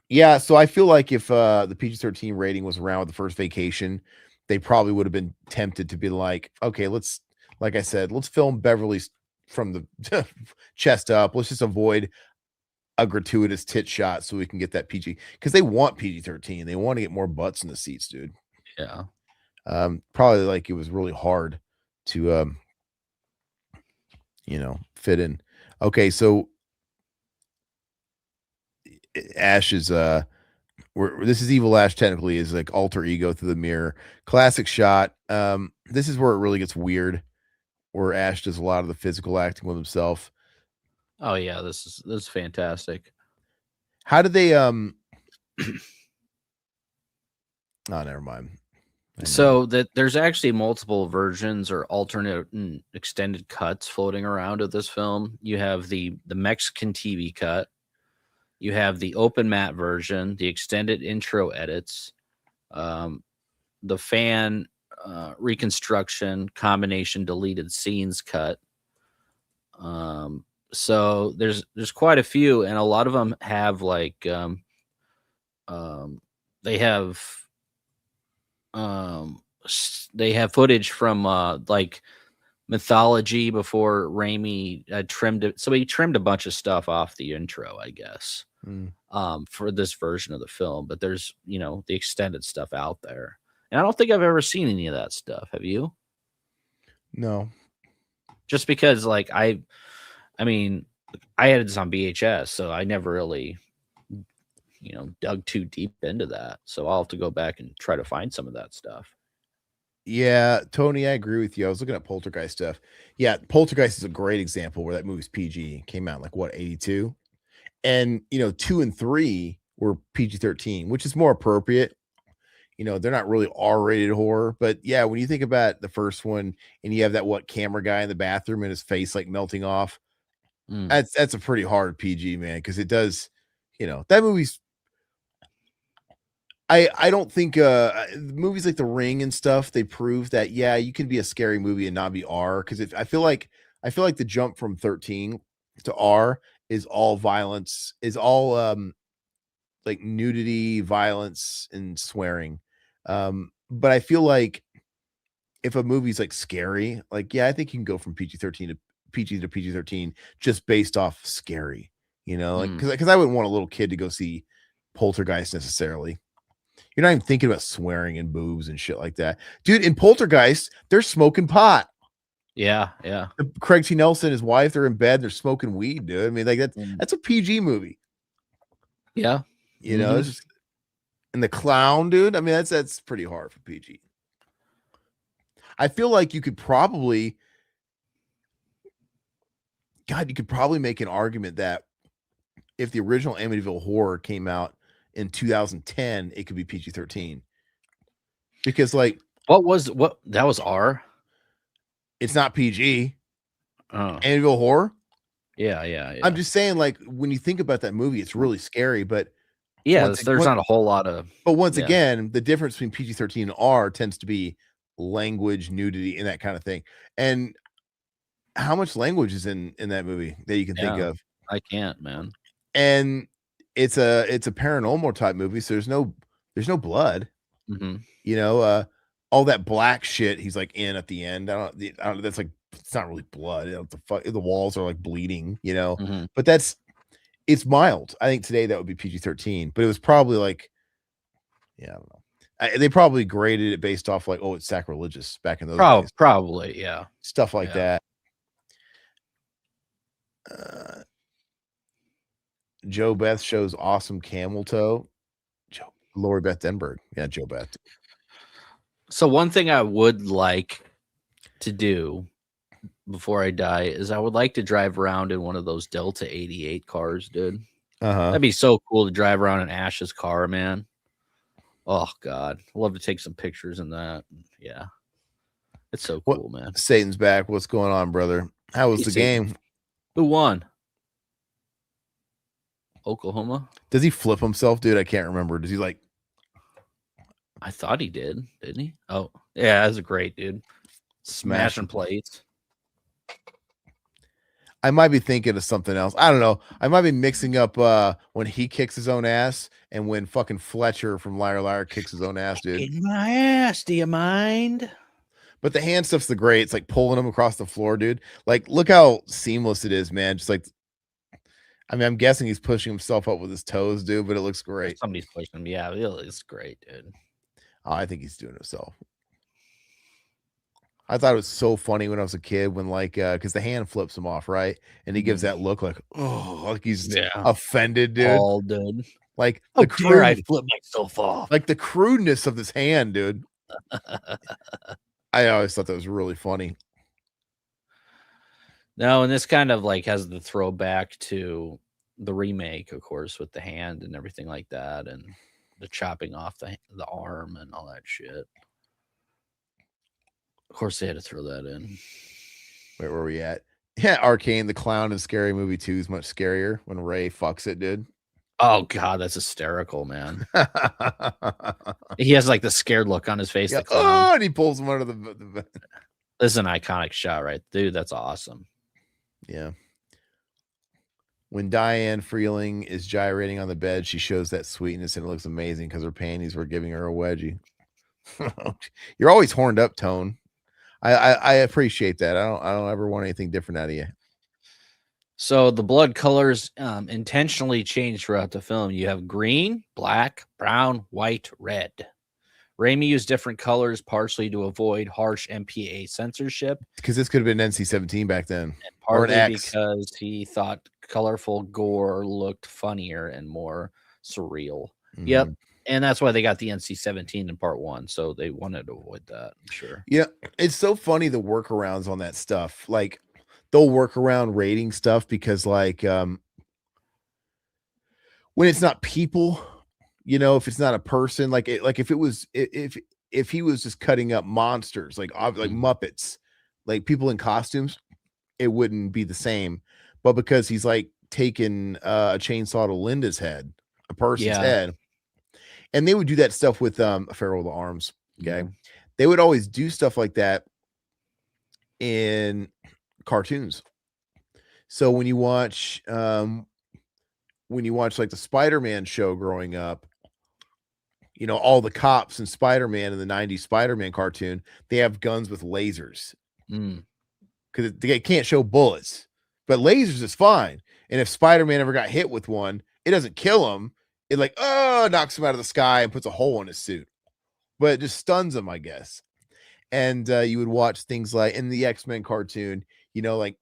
Yeah, so I feel like if the PG-13 rating was around with the first Vacation, they probably would have been tempted to be like, okay, like I said, let's film Beverly's from the chest up. Let's just avoid a gratuitous tit shot so we can get that PG, because they want PG-13. They want to get more butts in the seats, dude. Yeah. Probably like it was really hard to fit in. Okay, so Ash is this is Evil Ash, technically is like alter ego through the mirror. Classic shot. This is where it really gets weird, where Ash does a lot of the physical acting with himself. Oh yeah, this is fantastic. How did they oh, never mind. So that there's actually multiple versions or alternate and extended cuts floating around of this film. You have the Mexican TV cut, you have the open matte version, the extended intro edits, the fan reconstruction combination deleted scenes cut. So there's quite a few, and a lot of them have like they have they have footage from like mythology before Raimi trimmed it. So he trimmed a bunch of stuff off the intro, I guess, for this version of the film. But there's the extended stuff out there, and I don't think I've ever seen any of that stuff. Have you? No. Just because, like, I mean, I had this on VHS, so I never really dug too deep into that. So I'll have to go back and try to find some of that stuff. Yeah, Tony, I agree with you. I was looking at Poltergeist stuff. Yeah, Poltergeist is a great example where that movie's PG, came out in, like, what, 82? And 2 and 3 were PG-13, which is more appropriate. They're not really R-rated horror, but yeah, when you think about the first one and you have that camera guy in the bathroom and his face like melting off, that's a pretty hard PG, man, because it does, that movie's. I don't think movies like The Ring and stuff, they prove that you can be a scary movie and not be R, because I feel like the jump from 13 to R is all violence, is all like nudity, violence, and swearing. But I feel like if a movie's like scary, like I think you can go from PG-13 to PG-13 just based off scary, like because I wouldn't want a little kid to go see Poltergeist necessarily. You're not even thinking about swearing and boobs and shit like that. Dude, in Poltergeist, they're smoking pot. Yeah. Craig T. Nelson, his wife, they're in bed, they're smoking weed, dude. I mean, like that's a PG movie. Yeah. It's just, and the clown, dude. I mean, that's pretty hard for PG. I feel like you could probably make an argument that if the original Amityville Horror came out in 2010, it could be PG-13, because like what that was R. It's not PG. Amityville Horror. Yeah. I'm just saying, like, when you think about that movie, it's really scary, but there's not a whole lot of. But once again, the difference between PG-13 and R tends to be language, nudity, and that kind of thing. And how much language is in that movie that you can think of? I can't, man. And it's a paranormal type movie, so there's no blood. All that black shit he's like in at the end. I don't that's like, it's not really blood. The walls are like bleeding, but it's mild. I think today that would be PG-13, but it was probably like, I don't know. They probably graded it based off like, oh, it's sacrilegious back in those days. Probably, yeah. Stuff like that. Joe Beth shows awesome camel toe. Lori Beth Denberg. Yeah, Joe Beth. So one thing I would like to do before I die is I would like to drive around in one of those Delta 88 cars, dude. That'd be so cool to drive around in Ash's car, man. Oh God, I'd love to take some pictures in that. Yeah, it's so cool, man. Satan's back. What's going on, brother? How was the game? Who won? Oklahoma. Does he flip himself, dude? I can't remember. Does he like? I thought he did, didn't he? Oh, yeah, that's a great dude. Smashing plates. I might be thinking of something else. I don't know. I might be mixing up when he kicks his own ass and when fucking Fletcher from Liar Liar kicks his own ass, dude. In my ass, do you mind? But the hand stuff's the great. It's like pulling him across the floor, dude. Like, look how seamless it is, man. Just like, I mean, I'm guessing he's pushing himself up with his toes, dude, but it looks great. Somebody's pushing him. Yeah, it's great, dude. Oh, I think he's doing it himself. I thought it was so funny when I was a kid when like because the hand flips him off, right? And he gives that look like, oh, like he's offended, dude. All dude. Like how dare I flip myself off? Like the crudeness of this hand, dude. I always thought that was really funny. No, and this kind of like has the throwback to the remake, of course, with the hand and everything like that, and the chopping off the arm and all that shit. Of course, they had to throw that in. Wait, where are we at? Yeah, Arcane, the clown in Scary Movie 2 is much scarier when Ray fucks it, dude. Oh, God, that's hysterical, man. He has like the scared look on his face. Yeah. Oh, and he pulls him under the... This is an iconic shot, right? Dude, that's awesome. Yeah. When Diane Freeling is gyrating on the bed, she shows that sweetness and it looks amazing because her panties were giving her a wedgie. You're always horned up, Tone. I appreciate that. I don't ever want anything different out of you. So the blood colors intentionally change throughout the film. You have green, black, brown, white, red. Raimi used different colors partially to avoid harsh MPA censorship. Because this could have been NC-17 back then. And partly because he thought colorful gore looked funnier and more surreal. Mm-hmm. Yep. And that's why they got the NC-17 in part 1. So they wanted to avoid that, I'm sure. Yeah. It's so funny, the workarounds on that stuff. Like, they'll work around rating stuff because, like, when it's not people, you know, if it's not a person, like if it was, if he was just cutting up monsters, like Muppets, like people in costumes, it wouldn't be the same. But because he's like taking a chainsaw to Linda's head, a person's head. And they would do that stuff with Pharaoh of the Arms. Okay. Mm-hmm. They would always do stuff like that in cartoons. So when you watch like the Spider-Man show growing up, you know, all the cops in Spider-Man in the 90s Spider-Man cartoon, they have guns with lasers. Because they can't show bullets. But lasers is fine. And if Spider-Man ever got hit with one, it doesn't kill him. It like, knocks him out of the sky and puts a hole in his suit. But it just stuns him, I guess. And you would watch things like in the X-Men cartoon, you know, like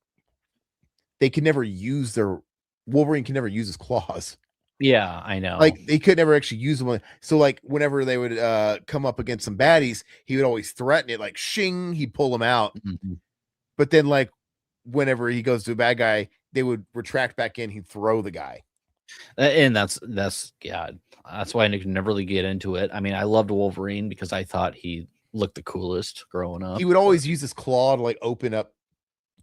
they could never use Wolverine can never use his claws. Yeah, I know. Like they could never actually use them. So like whenever they would come up against some baddies, he would always threaten it, like shing, he'd pull them out. Mm-hmm. But then like whenever he goes to a bad guy, they would retract back in, he'd throw the guy. And that's why I could never really get into it. I mean, I loved Wolverine because I thought he looked the coolest growing up. He would always use his claw to like open up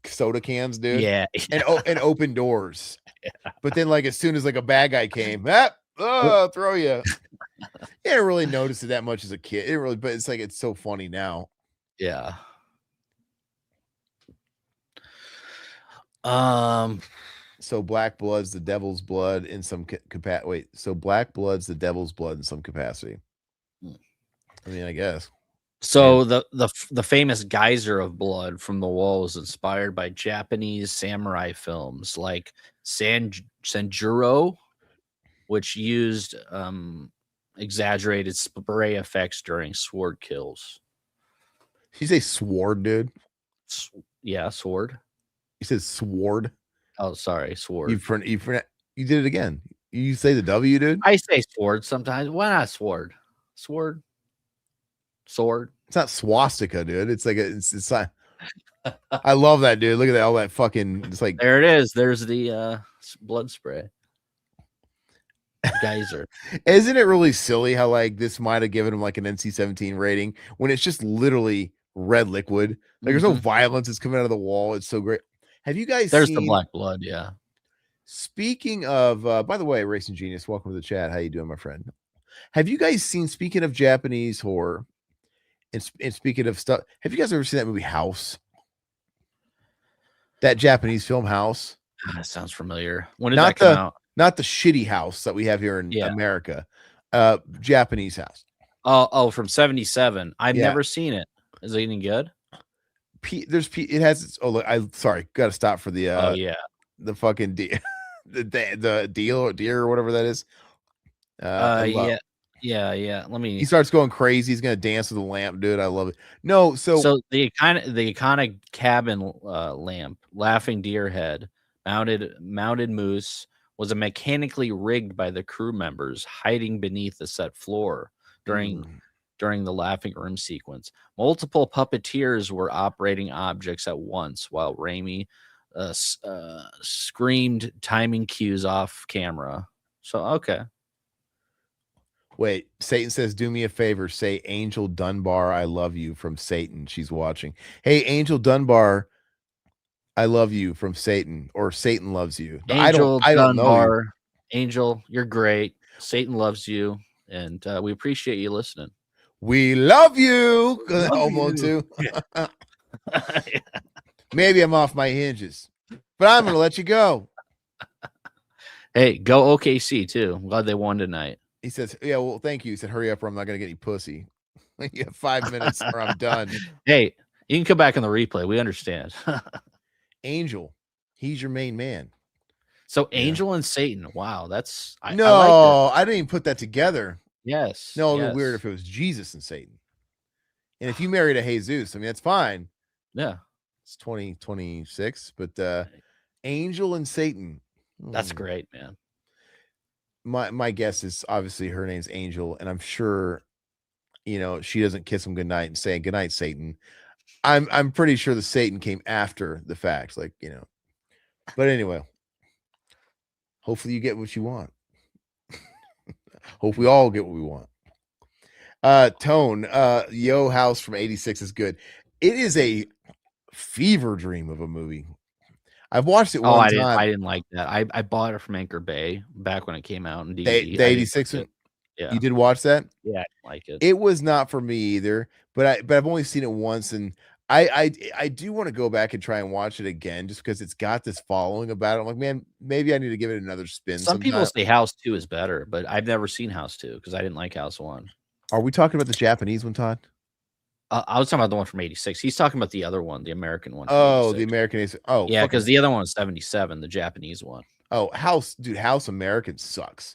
soda cans, dude. Yeah. And open doors. Yeah. But then like as soon as like a bad guy came, throw you. I didn't really notice it that much as a kid. But it's like it's so funny now. Yeah. So black blood's the devil's blood in some capacity. So black blood's the devil's blood in some capacity. I mean, I guess. So the famous geyser of blood from the wall was inspired by Japanese samurai films like Sanjuro, which used exaggerated spray effects during sword kills. Did you say sword, dude? Yeah, sword. You said sword. Oh, sorry, sword. You did it again. You say the W, dude? I say sword sometimes. Why not sword? Sword. It's not swastika, dude. It's like it's not. I love that, dude. Look at that, all that fucking. It's like there it is. There's the blood spray geyser. Isn't it really silly how like this might have given him like an NC-17 rating when it's just literally red liquid? Like there's no violence. It's coming out of the wall. It's so great. Have you guys There's seen the black blood, yeah. Speaking of, by the way, Racing Genius, welcome to the chat. How you doing, my friend? Have you guys seen? Speaking of Japanese horror, and speaking of stuff, have you guys ever seen that movie House? That Japanese film House? That sounds familiar. When did that come out? Not the shitty house that we have here in America. Japanese House. Oh, from 77. I've never seen it. Is it any good? It has its, oh, look, gotta stop for the the fucking the deal or deer or whatever that is. Yeah. Let me. He starts going crazy. He's gonna dance with a lamp, dude. I love it. No, so the iconic cabin lamp, laughing deer head, mounted moose was mechanically rigged by the crew members, hiding beneath the set floor during the laughing room sequence. Multiple puppeteers were operating objects at once while Raimi screamed timing cues off camera. So okay. Wait, Satan says, do me a favor. Say Angel Dunbar, I love you from Satan. She's watching. Hey, Angel Dunbar, I love you from Satan, or Satan loves you. Angel I don't Dunbar, know you. Angel, you're great. Satan loves you, and we appreciate you listening. We love you. Homo too. Yeah. Maybe I'm off my hinges, but I'm gonna let you go. Hey, go OKC too. I'm glad they won tonight. He says, yeah, well, thank you. He said, hurry up or I'm not going to get any pussy. You have 5 minutes or I'm done. Hey, you can come back on the replay. We understand. Angel, he's your main man. So Angel and Satan. Wow, that's I didn't even put that together. Yes. No, it would be weird if it was Jesus and Satan. And if you married a Jesus, I mean, that's fine. Yeah. It's 2026, but Angel and Satan. That's great, man. My guess is obviously her name's Angel, and I'm sure, she doesn't kiss him goodnight and say goodnight, Satan. I'm pretty sure the Satan came after the fact, But anyway, hopefully you get what you want. Hope we all get what we want. Tone, Yo House from 86 is good. It is a fever dream of a movie. I've watched it one time. I didn't like that. I bought it from Anchor Bay back when it came out in DVD. The 86 one? Yeah. You did watch that? Yeah, I didn't like it. It was not for me either, but I've only seen it once, and I do want to go back and try and watch it again just because it's got this following about it. I'm like, man, maybe I need to give it another spin. Some people say House 2 is better, but I've never seen House 2 because I didn't like House 1. Are we talking about the Japanese one, Todd? I was talking about the one from 86. He's talking about the other one, the American one. Oh, the American is. Oh, yeah, because the other one was 77, the Japanese one. Oh, House American sucks.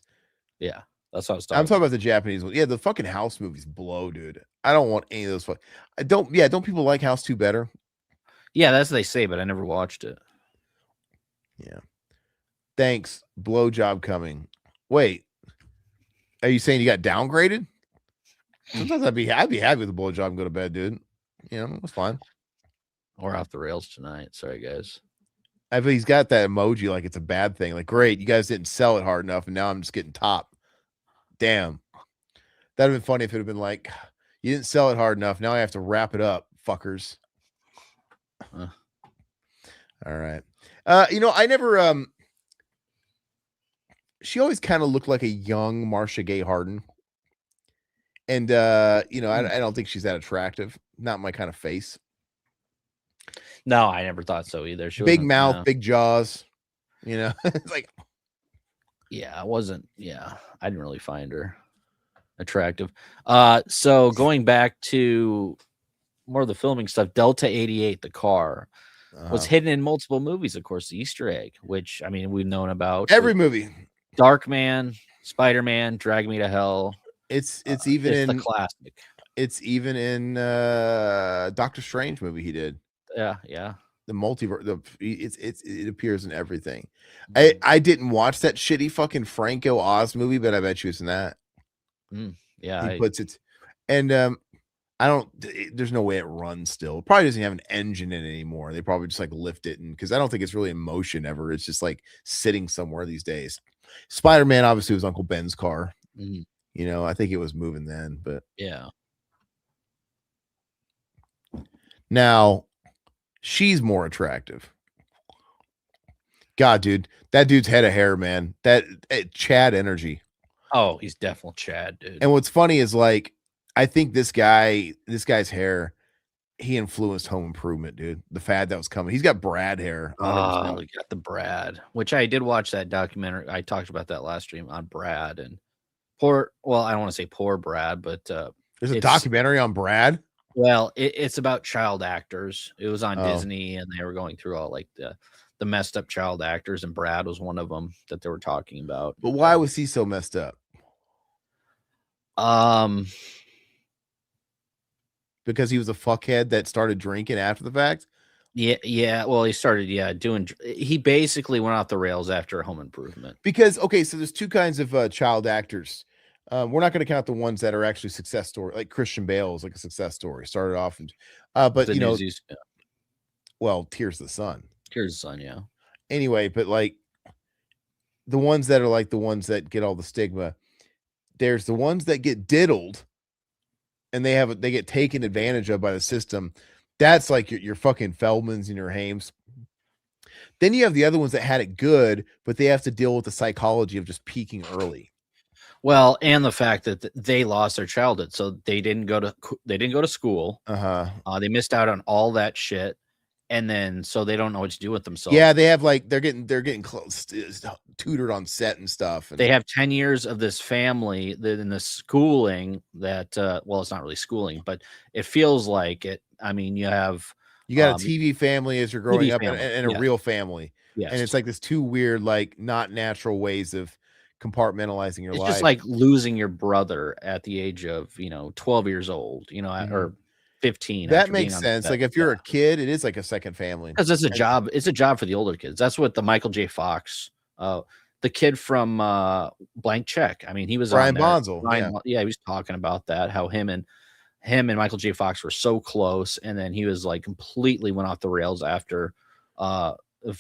Yeah, that's what I was talking. I'm talking about the Japanese one. Yeah, the fucking House movies blow, dude. I don't want any of those. Don't people like House 2 better? Yeah, that's what they say, but I never watched it. Yeah. Thanks. Blowjob coming. Wait, are you saying you got downgraded? Sometimes I'd be happy with a blowjob and go to bed, dude. That's fine. We're off the rails tonight. Sorry, guys. He's got that emoji like it's a bad thing. Like, great, you guys didn't sell it hard enough, and now I'm just getting top. Damn. That'd have been funny if it had been like, you didn't sell it hard enough. Now I have to wrap it up, fuckers. All right. I never she always kind of looked like a young Marcia Gay Harden. And I don't think she's that attractive. Not my kind of face. No, I never thought so either. She big mouth, big jaws. It's like, yeah, I wasn't. Yeah, I didn't really find her attractive. So going back to more of the filming stuff, Delta 88, the car, was hidden in multiple movies. Of course, the Easter egg, which we've known about every movie. Darkman, Spider-Man, Drag Me to Hell. It's even in the classic. It's even in Doctor Strange movie he did. Yeah. The multiverse. It appears in everything. I didn't watch that shitty fucking Franco Oz movie, but I bet you it's in that. Yeah, he puts it, and I don't. There's no way it runs still. It probably doesn't have an engine in it anymore. They probably just like lift it, and because I don't think it's really in motion ever. It's just like sitting somewhere these days. Spider-Man obviously was Uncle Ben's car. I think it was moving then, but yeah. Now she's more attractive. God, dude, that dude's head of hair, man. That Chad energy. Oh, he's definitely Chad, dude. And what's funny is like, I think this guy's hair, he influenced Home Improvement, dude. The fad that was coming. He's got Brad hair. 100%. Oh, he got the Brad, which I did watch that documentary. I talked about that last stream on Brad and well, I don't want to say poor Brad, but There's a documentary on Brad. Well, it's about child actors. It was on Oh. Disney, and they were going through all like the messed up child actors, and Brad was one of them that they were talking about. But why was he so messed up? Because he was a fuckhead that started drinking after the fact. Yeah. Well, he started he basically went off the rails after Home Improvement. Because okay, so there's two kinds of child actors. We're not going to count the ones that are actually success story, like Christian Bale is like a success story. Started off, and but The you know, Newsies, well, Tears of the Sun. Tears of the Sun, yeah. Anyway, but like the ones that are like the ones that get all the stigma, there's the ones that get diddled, and they get taken advantage of by the system. That's like your fucking Feldmans and your Hames. Then you have the other ones that had it good, but they have to deal with the psychology of just peaking early. Well, and the fact that they lost their childhood, so they didn't go to school. They missed out on all that shit, and then so they don't know what to do with themselves. Yeah, they have like they're getting close, tutored on set and stuff. And they have 10 years of this family that in the schooling that well, it's not really schooling, but it feels like it. I mean, you got a TV family as you're growing up, and a real family. Yes. And it's like this two weird, like not natural ways of compartmentalizing your life. It's just like losing your brother at the age of 12 years old, or 15. That makes sense. Like if you're a kid, it is like a second family because it's a job. It's a job for the older kids. That's what the Michael J. Fox, the kid from Blank Check. I mean, he was Brian Bonzel. Yeah, he was talking about that. How him and Michael J. Fox were so close, and then he was like completely went off the rails after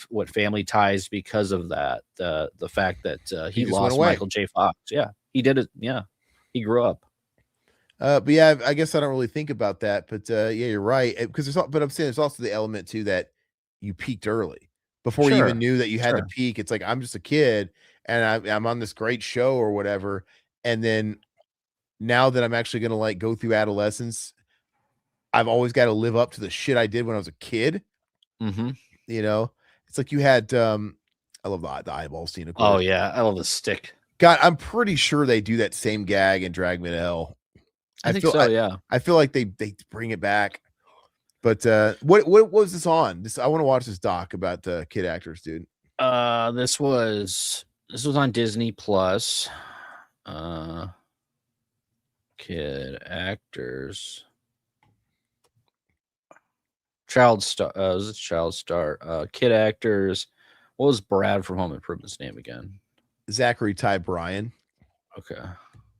what Family Ties because of that. The fact that he lost Michael J. Fox. Yeah, he did it. Yeah, he grew up. But yeah, I guess I don't really think about that. But yeah, you're right. Because but I'm saying there's also the element too that you peaked early before you even knew that you had to peak. It's like I'm just a kid and I'm on this great show or whatever, and then now that I'm actually gonna like go through adolescence, I've always got to live up to the shit I did when I was a kid. It's like you had I love the eyeball scene, of course. Oh yeah, I love the stick. God, I'm pretty sure they do that same gag in Drag Me to Hell. I think so, yeah. I feel like they bring it back. But what was this on? I want to watch this doc about kid actors, dude. This was on Disney Plus. Kid actors. Child star. Was it Child Star? Kid actors. What was Brad from Home Improvement's name again? Zachary Ty Bryan. Okay.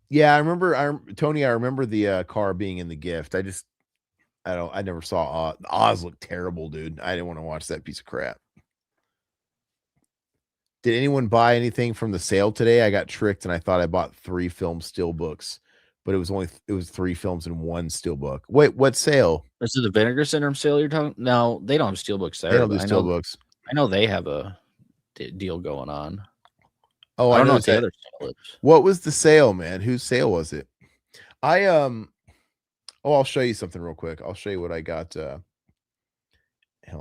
Yeah, I remember. Tony, I remember the car being in The Gift. I never saw Oz. Oz looked terrible, dude. I didn't want to watch that piece of crap. Did anyone buy anything from the sale today? I got tricked and I thought I bought 3 film steelbooks, but it was 3 films in 1 steelbook. Wait, what sale? Is it the Vinegar Syndrome sale you're talking? No, they don't have steelbooks there. They don't do steelbooks. I know they have a deal going on. Oh, I don't know what the other sale is. What was the sale, man? Whose sale was it? I'll show you something real quick. I'll show you what I got. Hold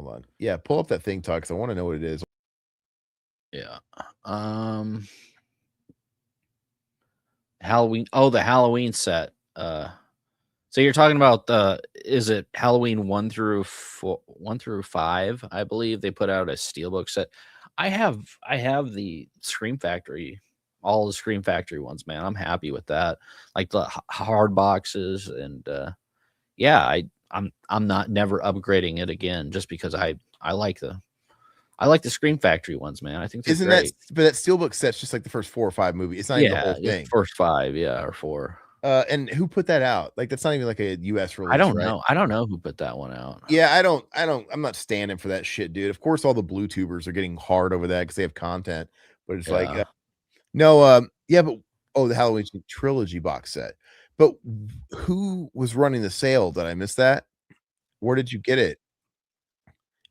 on. Yeah, pull up that thing, Todd, because I want to know what it is. Yeah. Halloween. Oh, the Halloween set. So you're talking about is it Halloween 1 through 5? I believe they put out a steelbook set. I have the Scream Factory, all the Scream Factory ones, man. I'm happy with that. Like the hard boxes, and yeah, I'm not never upgrading it again just because I like the Scream Factory ones, man. I think they're great. But that steelbook set's just like the first 4 or 5 movies. It's not even the whole thing. First 5, yeah, or 4. And who put that out? Like that's not even like a US release. I don't know. I don't know who put that one out. Yeah, I'm not standing for that shit, dude. Of course, all the blue tubers are getting hard over that because they have content. But it's like but the Halloween trilogy box set. But who was running the sale? Did I miss that? Where did you get it?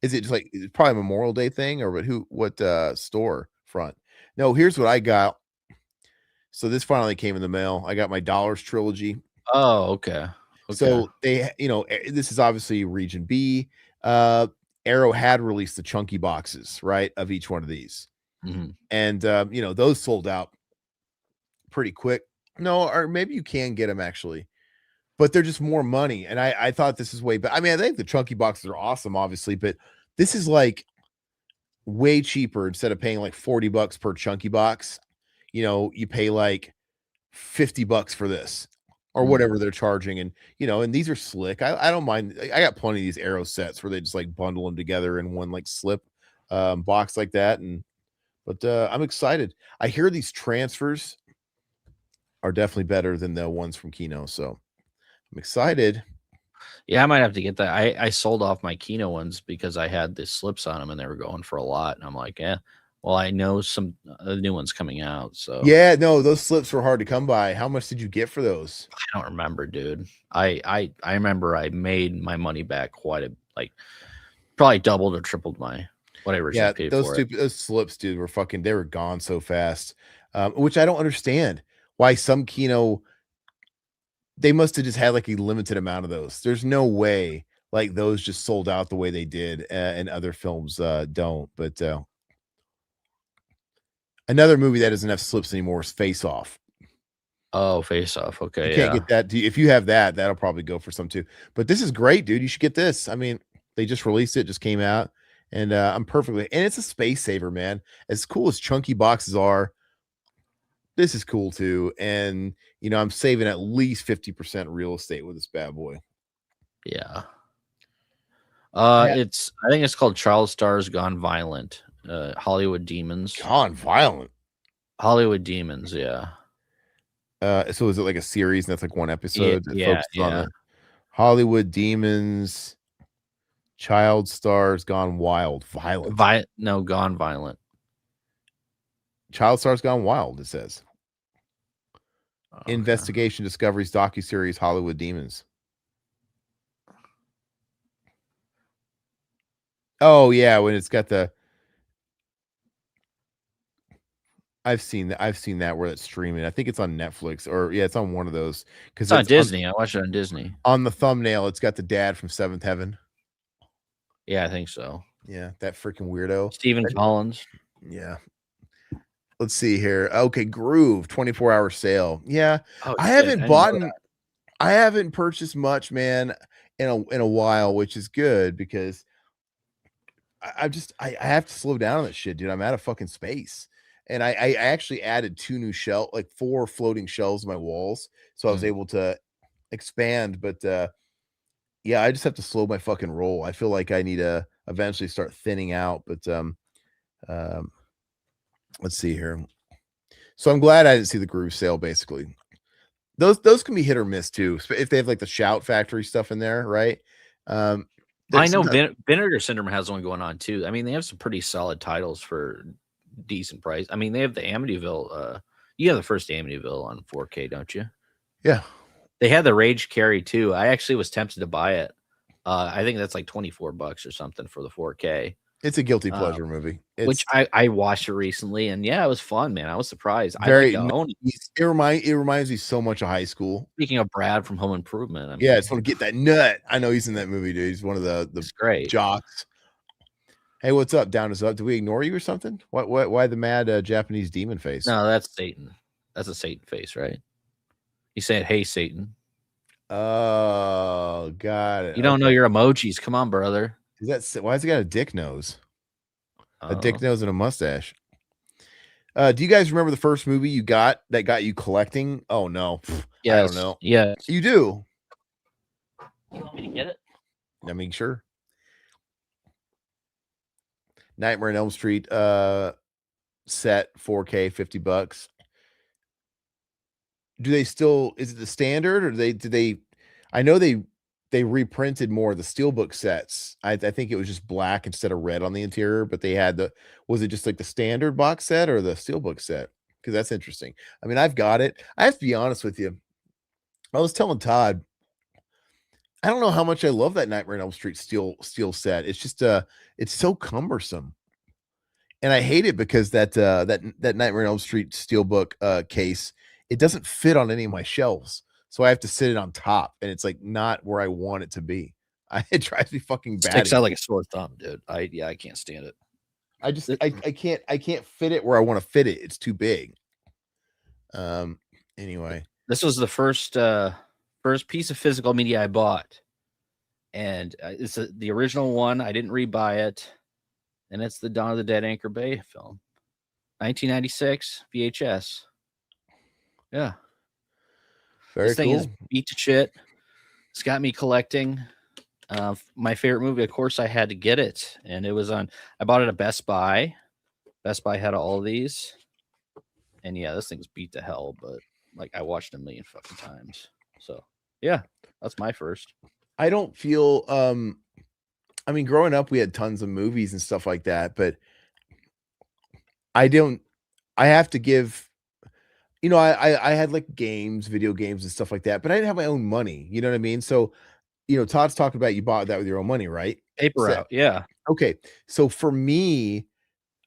Is it just like it's probably a Memorial Day thing or what store front? No, here's what I got. So this finally came in the mail. I got my Dollars trilogy. Oh, okay. So they, this is obviously region B. Arrow had released the chunky boxes, right, of each one of these. Mhm. And those sold out pretty quick. No, or maybe you can get them actually, but they're just more money. And I thought this is way better. I mean, I think the chunky boxes are awesome, obviously, but this is like way cheaper. Instead of paying like $40 per chunky box, you pay like $50 for this or whatever they're charging. And and these are slick. I don't mind. I got plenty of these Arrow sets where they just like bundle them together in one like slip box like that. But I'm excited. I hear these transfers are definitely better than the ones from Kino, so I'm excited. Yeah, I might have to get that. I sold off my Kino ones because I had the slips on them and they were going for a lot. And I'm like, yeah, well, I know some new ones coming out. So Yeah, no, those slips were hard to come by. How much did you get for those? I don't remember, dude. I remember I made my money back probably doubled or tripled what I originally paid for it. Those slips, dude, they were gone so fast. Which I don't understand why some Kino, they must have just had like a limited amount of those. There's no way like those just sold out the way they did, and other films don't. But another movie that doesn't have slips anymore is Face Off. Oh, Face Off. Okay, You can't yeah. get that. If you have that, that'll probably go for some too. But this is great, dude. You should get this. I mean, they just released it, just came out, and I'm perfectly. And it's a space saver, man. As cool as chunky boxes are, this is cool too. And I'm saving at least 50% real estate with this bad boy. Yeah. Yeah. I think it's called Child Stars Gone Violent. Hollywood Demons. Gone Violent. Hollywood Demons, yeah. So is it like a series and that's like one episode that focuses on the Hollywood Demons, Child Stars Gone Violent. Gone Violent. Child Stars Gone Wild, it says. Okay. Investigation Discoveries docuseries Hollywood Demons. Oh yeah, when it's got the I've seen that where it's streaming. I think it's on Netflix or it's on one of those because it's on Disney. I watched it on Disney. On the thumbnail, it's got the dad from Seventh Heaven. Yeah, I think so. Yeah, that freaking weirdo. Stephen Collins. Yeah. Let's see here. Okay, Groove 24-hour sale. Yeah. Oh, I haven't purchased much, man, in a while, which is good because I have to slow down on that shit, dude. I'm out of fucking space. And I actually added 4 floating shelves on my walls. So I was able to expand, but yeah, I just have to slow my fucking roll. I feel like I need to eventually start thinning out, but let's see here. So I'm glad I didn't see the Groove sale. Basically, those can be hit or miss too. If they have like the Shout Factory stuff in there, right? I know Vinegar Syndrome has one going on too. I mean, they have some pretty solid titles for decent price. I mean, they have the Amityville. You have the first Amityville on 4K, don't you? Yeah. They had the Rage Carry too. I actually was tempted to buy it. I think that's like $24 or something for the 4K. It's a guilty pleasure movie. Which I watched it recently, and yeah, it was fun, man. I was surprised. It reminds me so much of high school. Speaking of Brad from Home Improvement, I just want to get that nut. I know he's in that movie, dude. He's one of the great jocks. Hey, what's up? Down is up. Did we ignore you or something? Why the mad Japanese demon face? No, that's Satan. That's a Satan face, right? He said, "Hey, Satan." Oh, got it. You don't know your emojis. Come on, brother. Why has he got a dick nose? A dick nose and a mustache. Do you guys remember the first movie you got that got you collecting? Oh no. Yeah, I don't know. Yeah. You do. You want me to get it? I mean, sure. Nightmare on Elm Street set 4K $50. Do they still, is it the standard or did they I know they reprinted more of the steelbook sets. I think it was just black instead of red on the interior, but they had was it just like the standard box set or the steelbook set? Because that's interesting. I mean, I've got it. I have to be honest with you. I was telling Todd, I don't know how much I love that Nightmare on Elm Street steel set. It's just it's so cumbersome. And I hate it because that Nightmare on Elm Street steelbook case, it doesn't fit on any of my shelves. So I have to sit it on top, and it's like not where I want it to be. It drives me fucking Sticks batty. out like a sore thumb, dude. I can't stand it. I can't fit it where I want to fit it. It's too big. Anyway, this was the first piece of physical media I bought, and it's the original one. I didn't rebuy it, and it's the Dawn of the Dead Anchor Bay film, 1996 VHS. Yeah, very this thing cool. is beat to shit. It's got me collecting. My favorite movie, of course, I had to get it, and it was on. I bought it at Best Buy. Best Buy had all of these, and yeah, this thing's beat to hell. But like, I watched a million fucking times. So yeah, that's my first. I don't feel. I mean, growing up, we had tons of movies and stuff like that, but I don't. I have to give. You know, I had like games, video games, and stuff like that, but I didn't have my own money. You know what I mean? So, you know, Todd's talking about you bought that with your own money, right? Paper So, out, yeah. okay, so for me,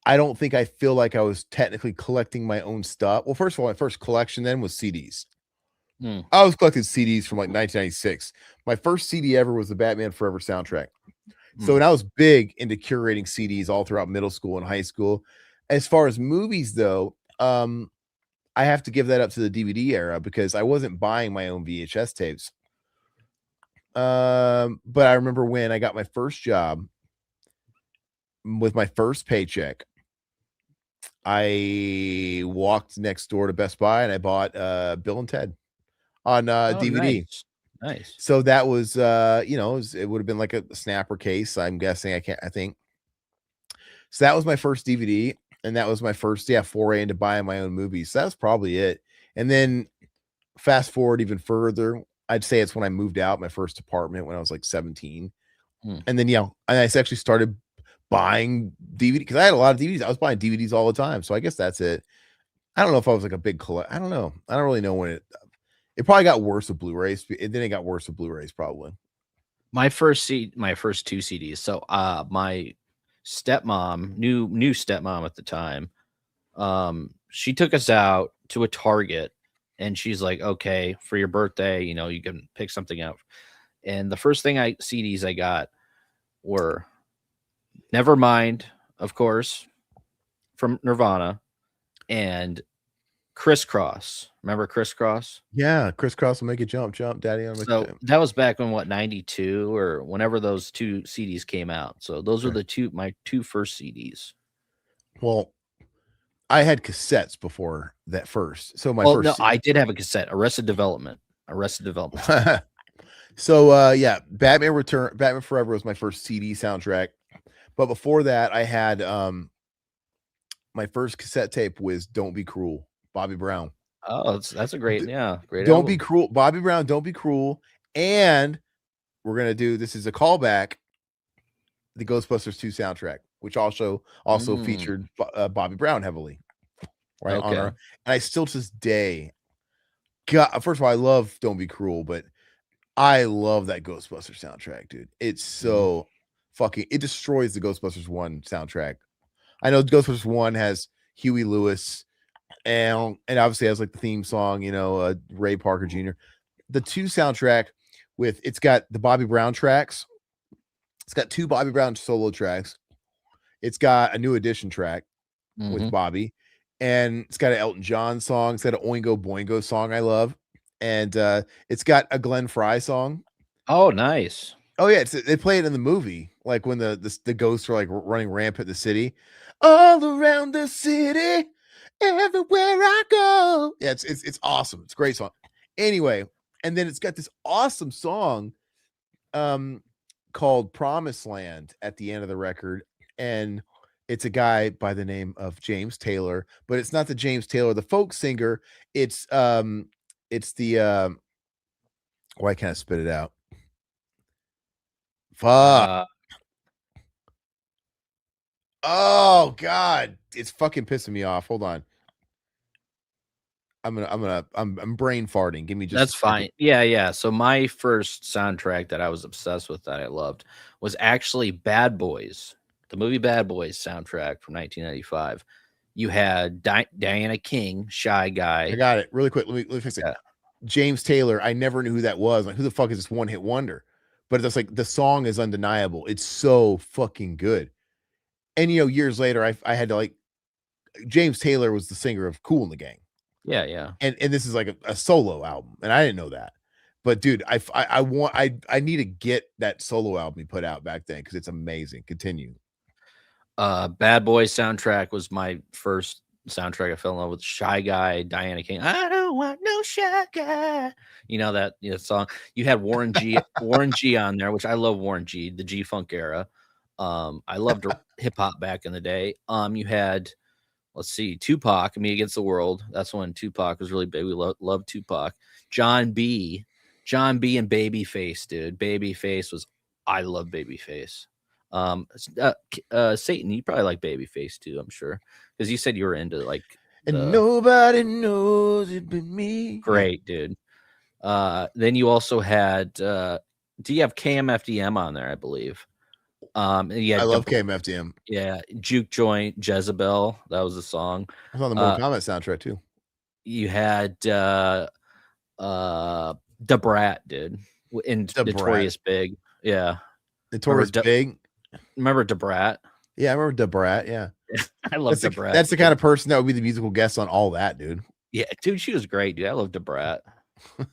I don't think I feel like I was technically collecting my own stuff. Well, first of all, my first collection then was CDs. I was collecting CDs from like 1996. My first CD ever was the Batman Forever soundtrack. So, and I was big into curating CDs all throughout middle school and high school. As far as movies, though, I have to give that up to the DVD era because I wasn't buying my own VHS tapes. But I remember when I got my first job with my first paycheck, I walked next door to Best Buy and I bought Bill and Ted on DVD. Nice. So that was you know, it would have been like a snapper case, I'm guessing. I think. So that was my first DVD, and that was my first foray into buying my own movies. So that's probably it. And then fast forward even further, I'd say it's when I moved out my first apartment when I was like 17. And then and I actually started buying DVD because I had a lot of DVDs. I was buying DVDs all the time. So I guess that's it. I don't know if I was like a big I don't know. I don't really know when it probably got worse with Blu-rays. And then it got worse with Blu-rays probably. My first two CDs. So my stepmom, new stepmom at the time, she took us out to a Target, and she's like, okay, for your birthday, you know, you can pick something out. And the first CDs I got were Nevermind, of course, from Nirvana, and Crisscross. Remember Crisscross? Yeah, Crisscross will make you jump, Daddy. So that was back when 92 or whenever those two CDs came out. So those were my two first CDs. Well, I had cassettes before that first. So I did have a cassette, Arrested Development. So Batman Forever was my first CD soundtrack. But before that, I had my first cassette tape was Don't Be Cruel, Bobby Brown. Oh, that's a great Don't album. Be Cruel, Bobby Brown, Don't Be Cruel. And we're gonna do, this is a callback, the Ghostbusters 2 soundtrack, which also featured Bobby Brown heavily. Right. Okay. And I still to this day, God, first of all, I love Don't Be Cruel, but I love that Ghostbusters soundtrack, dude. It's so it destroys the Ghostbusters 1 soundtrack. I know Ghostbusters 1 has Huey Lewis and obviously has like the theme song, you know, Ray Parker Jr. The 2 soundtrack it's got the Bobby Brown tracks. It's got 2 Bobby Brown solo tracks. It's got a New Edition track with Bobby, and it's got an Elton John song. It's got an Oingo Boingo song I love, and it's got a Glenn Frey song. Oh, nice. Oh yeah, they play it in the movie, like when the ghosts are like running rampant in the city, all around the city, everywhere I go. Yeah, it's awesome. It's a great song. Anyway, and then it's got this awesome song, called Promised Land at the end of the record, and it's a guy by the name of James Taylor, but it's not the James Taylor, the folk singer. It's the why can't I spit it out? Fuck. Oh God, it's fucking pissing me off. Hold on. I'm brain farting. Give me just That's a second. fine. Yeah. So my first soundtrack that I was obsessed with that I loved was actually Bad Boys, the movie Bad Boys soundtrack from 1995. You had Diana King, Shy I Guy. got it really quick. Let me fix it. Yeah. James Taylor. I never knew who that was. Like, who the fuck is this one hit wonder? But it's like the song is undeniable. It's so fucking good. And years later, I had to like James Taylor was the singer of Kool and the Gang, Yeah. and this is like a solo album, and I didn't know that. But dude, I need to get that solo album he put out back then because it's amazing. Continue. Bad Boys soundtrack was my first soundtrack. I fell in love with Shy Guy, Diana King. I don't want no Shy Guy. You know that song. You had Warren G on there, which I love Warren G, the G Funk era. I loved hip hop back in the day. You had, let's see, Tupac, Me Against the World. That's when Tupac was really big. We loved Tupac. John B and Babyface, dude. I love Babyface. Satan, you probably like Babyface too, I'm sure, because you said you were into like And nobody knows it but me. Great, dude. Then you also had do you have KMFDM on there? I believe. Yeah, I love KMFDM. Yeah, Juke Joint, Jezebel. That was the song. I was on the Mortal Kombat soundtrack too. You had Da Brat, dude, in Notorious Big. Yeah, Notorious Big. Remember Da Brat? Yeah, I remember Da Brat. Yeah, I love Da Brat. That's the kind of person that would be the musical guest on all that, dude. Yeah, dude, she was great, dude. I love Da Brat.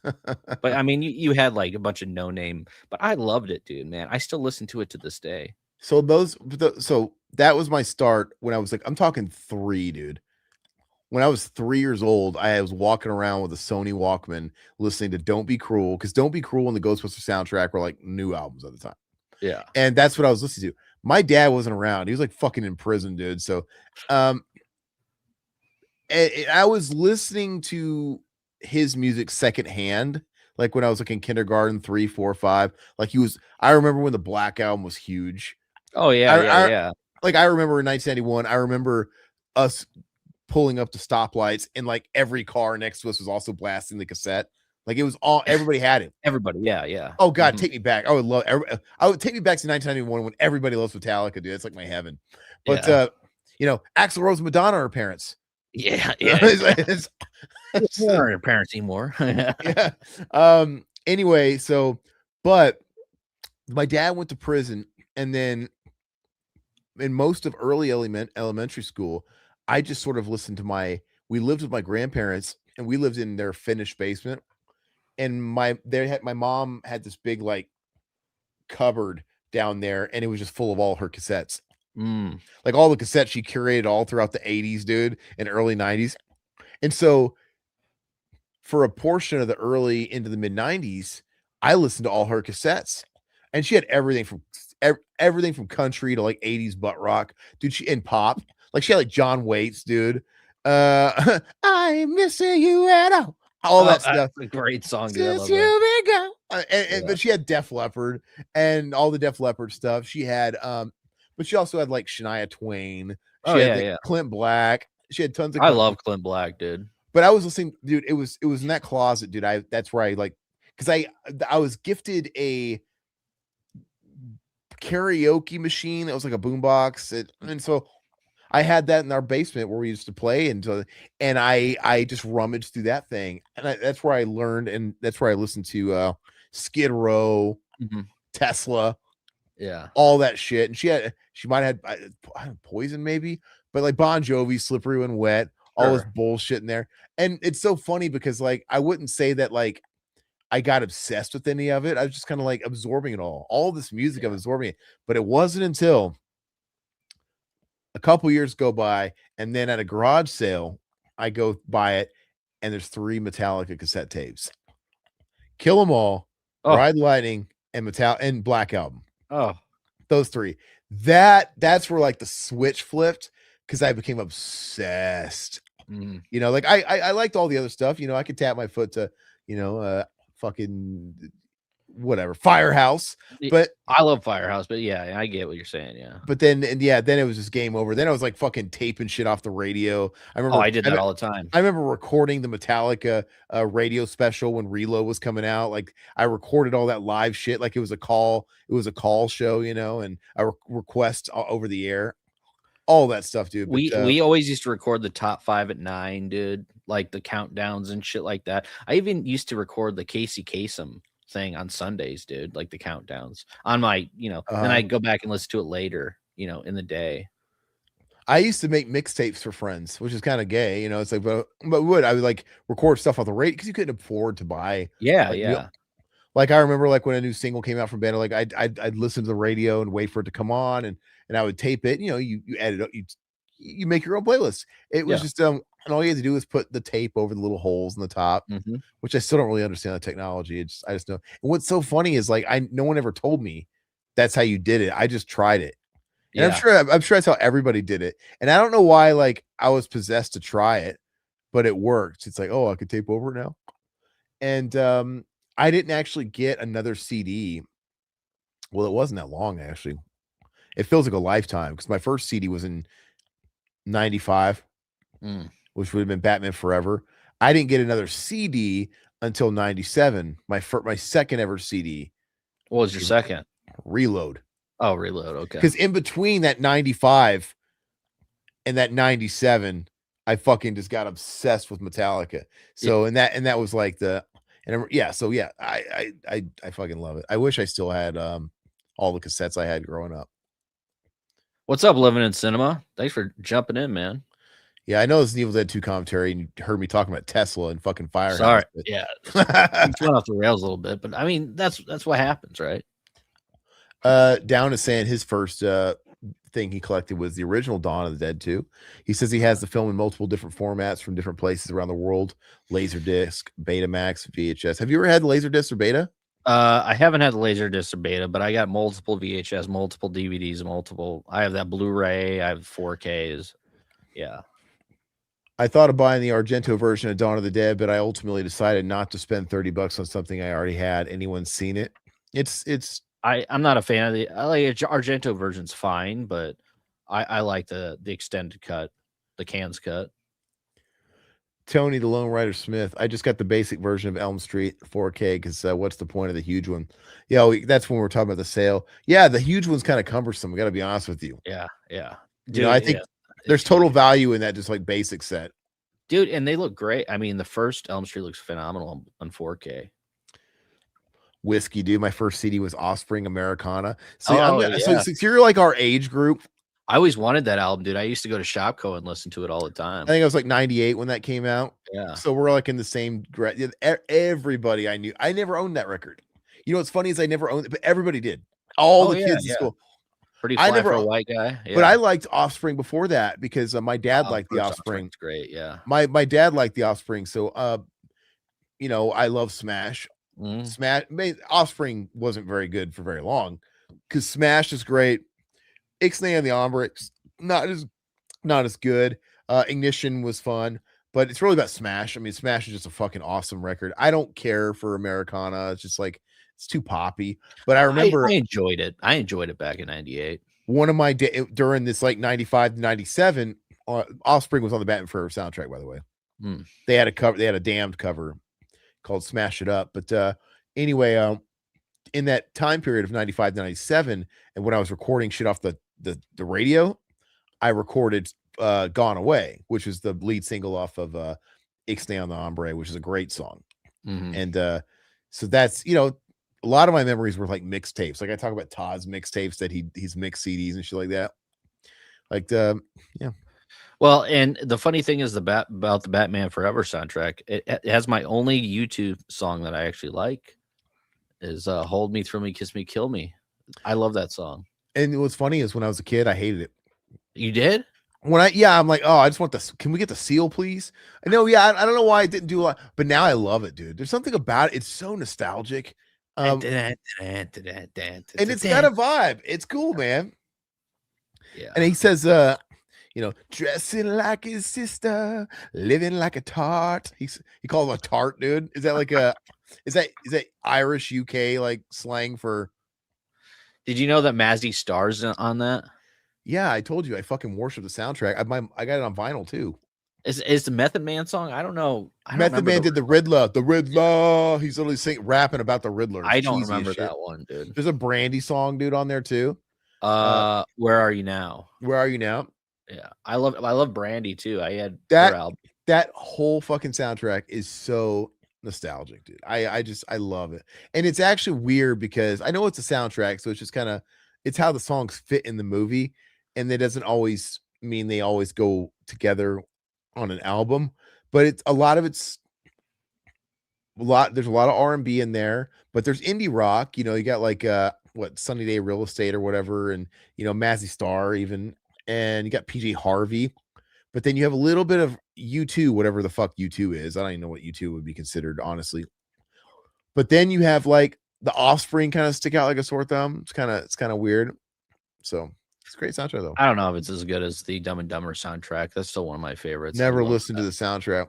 But I mean, you had like a bunch of no name, but I loved it, dude. Man, I still listen to it to this day. So that was my start when I was like, I'm talking 3, dude. When I was 3 years old, I was walking around with a Sony Walkman listening to Don't Be Cruel, because Don't Be Cruel and the Ghostbusters soundtrack were like new albums at the time. Yeah. And that's what I was listening to. My dad wasn't around. He was like fucking in prison, dude. So I was listening to his music secondhand, like when I was like in kindergarten, 3, 4, 5. Like I remember when the Black Album was huge. Oh yeah, yeah. Like I remember in 1991, I remember us pulling up to stoplights and like every car next to us was also blasting the cassette. Like it was all, everybody had it. Everybody, yeah. Oh God, take me back. I would take me back to 1991 when everybody loves Metallica, dude. It's like my heaven. But Axl Rose and Madonna are parents. Yeah. It's not her parents anymore. Yeah. Anyway, but my dad went to prison, and then in most of early elementary school, I just sort of listened to we lived with my grandparents, and we lived in their finished basement. And my mom had this big like cupboard down there, and it was just full of all her cassettes. Like all the cassettes she curated all throughout the 80s, dude, and early 90s. And so for a portion of the early into the mid 90s, I listened to all her cassettes, and she had everything from country to like 80s butt rock, dude. And pop. Like she had like John Waits, dude. I'm missing you at all that stuff. That's a great song, dude. Since you've been gone. But she had Def Leppard and all the Def Leppard stuff. She had but she also had like Shania Twain. She had Clint Black. She had tons of I love Clint Black, dude. But I was listening, dude. It was in that closet, dude. That's where I like, because I was gifted a karaoke machine that was like a boombox, and so I had that in our basement where we used to play, and I just rummaged through that thing, and that's where I learned, and that's where I listened to Skid Row, Tesla, all that shit. And she might have had Poison maybe, but like Bon Jovi, Slippery When Wet, all this bullshit in there. And it's so funny because like I wouldn't say that like I got obsessed with any of it. I was just kind of like absorbing it all this music. I'm absorbing it, but it wasn't until a couple years go by, and then at a garage sale, I go buy it, and there's 3 Metallica cassette tapes: Kill 'Em All, Ride Lightning, and Black Album. Oh, those 3. That's where like the switch flipped, because I became obsessed. Like I liked all the other stuff. I could tap my foot to fucking whatever, Firehouse. But I love Firehouse, but yeah, I get what you're saying. Yeah. But then it was just game over. Then I was like fucking taping shit off the radio. I remember I did that all the time. I remember recording the Metallica radio special when Reload was coming out. Like I recorded all that live shit like it was a call show, and a request over the air. All that stuff, dude. We always used to record the top 5 at 9, dude, like the countdowns and shit like that. I even used to record the Casey Kasem thing on Sundays, dude, like the countdowns on my, then I go back and listen to it later, in the day. I used to make mixtapes for friends, which is kind of gay, it's like, but I would like record stuff on the radio because you couldn't afford to buy. Like I remember like when a new single came out from band, like I'd listen to the radio and wait for it to come on, and I would tape it. You edit it, you make your own playlist. It was just and all you had to do was put the tape over the little holes in the top, which I still don't really understand the technology. I just know. And what's so funny is like no one ever told me that's how you did it. I just tried it. And I'm sure that's how everybody did it. And I don't know why like I was possessed to try it, but it worked. It's like, oh, I could tape over it now. And I didn't actually get another CD. Well, it wasn't that long, actually. It feels like a lifetime because my first CD was in 95, which would have been Batman Forever. I didn't get another CD until 97. My second ever CD. What was your second? Reload. Oh, Reload. Okay. Because in between that 95 and that 97, I fucking just got obsessed with Metallica. So and that was like I fucking love it. I wish I still had all the cassettes I had growing up. What's up, Living in Cinema? Thanks for jumping in, man. Yeah, I know this is Evil Dead 2 commentary, and you heard me talking about Tesla and fucking Firehouse. Sorry, yeah, it's went off the rails a little bit, but I mean that's what happens, right? Down is saying his first thing he collected was the original Dawn of the Dead 2. He says he has the film in multiple different formats from different places around the world: Laserdisc, Betamax, VHS. Have you ever had Laserdisc or Beta? I haven't had the Laserdisc or Beta, but I got multiple VHS, multiple DVDs, I have that Blu-ray, I have 4Ks. Yeah. I thought of buying the Argento version of Dawn of the Dead, but I ultimately decided not to spend $30 on something I already had. Anyone seen it? I'm not a fan of the Argento version's fine, but I like the extended cut, the cans cut. Tony the Lone Rider Smith. I just got the basic version of Elm Street 4K because what's the point of the huge one? Yeah, that's when we're talking about the sale. Yeah, the huge one's kind of cumbersome. I got to be honest with you. Yeah. Dude, I think there's total value in that, just like basic set. Dude, and they look great. I mean, the first Elm Street looks phenomenal on 4K. Whiskey, dude. My first CD was Offspring Americana. So you're like our age group. I always wanted that album, dude. I used to go to Shopko and listen to it all the time. I think I was like 98 when that came out. Yeah. So we're like in the same. Everybody I knew. I never owned that record. You know what's funny is I never owned it, but everybody did. All the kids in school. Pretty fly for a white guy. Yeah. But I liked Offspring before that because my dad liked the Offspring. It's great, yeah. My dad liked the Offspring, so I love Smash. Smash. Offspring wasn't very good for very long because Smash is great. Ixnay on the Ombre, not as good. Ignition was fun, but it's really about Smash. I mean, Smash is just a fucking awesome record. I don't care for Americana. It's just like it's too poppy. But I remember I enjoyed it. I enjoyed it back in '98. One of my during this like 95 to 97, Offspring was on the Batman Forever soundtrack, by the way. They had a cover, they had a Damned cover called Smash It Up. But anyway, in that time period of 95 to 97, and when I was recording shit off the radio, I recorded Gone Away, which is the lead single off of Ixnay on the Ombre, which is a great song. And so that's, a lot of my memories were like mixtapes. Like I talk about Todd's mixtapes that he's mixed CDs and shit like that. Like yeah. Well, and the funny thing is about the Batman Forever soundtrack, it has my only YouTube song that I actually like is Hold Me, Thrill Me, Kiss Me, Kill Me. I love that song. And what's funny is when I was a kid, I hated it. You did? I'm like, oh, I just want this. Can we get the seal, please? I know, yeah, I don't know why I didn't do a lot, but now I love it, dude. There's something about it. It's so nostalgic. And it's got a vibe. It's cool, man. Yeah. And he says, dressing like his sister, living like a tart. He called him a tart, dude. Is that like a Is that Irish UK like slang for? Did you know that Mazzy stars on that? Yeah, I told you I fucking worship the soundtrack. I got it on vinyl too. Is the Method Man song? I don't know. I don't Method remember Man did the Riddler. The Riddler. He's literally rapping about the Riddler. It's I don't cheesy as remember shit. that one, dude. There's a Brandy song, dude, on there too. Where Are You Now? Where Are You Now? Yeah, I love Brandy too. I had That her album. that whole fucking soundtrack is so nostalgic, dude. I love it. And it's actually weird because I know it's a soundtrack, so it's just kind of it's how the songs fit in the movie, and that doesn't always mean they always go together on an album, but it's a lot of it's there's a lot of R&B in there, but there's indie rock, you know, you got like what Sunny Day Real Estate or whatever, and you know, Mazzy Star even, and you got PJ Harvey. But then you have a little bit of U2, whatever the fuck U2 is. I don't even know what U2 would be considered, honestly. But then you have like the Offspring kind of stick out like a sore thumb. It's kind of weird. So it's a great soundtrack though. I don't know if it's as good as the Dumb and Dumber soundtrack. That's still one of my favorites. Never listened to the soundtrack.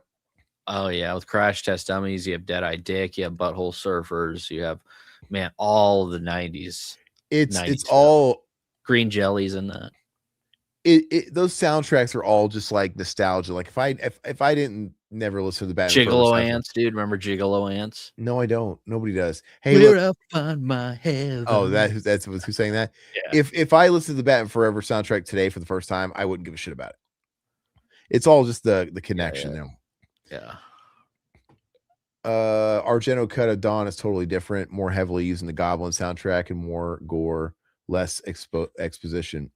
Oh yeah, with Crash Test Dummies, you have Deadite Dick, you have Butthole Surfers, you have all the 90s. It's all Green Jellies in that. Those soundtracks are all just like nostalgia. Like if I didn't never listen to the Batman Gigolo Ants, dude. Remember Gigolo Ants? No, I don't. Nobody does. Hey, where I find my heaven. Oh, that's who's saying that. Yeah. If I listened to the Batman Forever soundtrack today for the first time, I wouldn't give a shit about it. It's all just the connection now. Yeah. Argento Cut of Dawn is totally different, more heavily using the Goblin soundtrack and more gore, less exposition.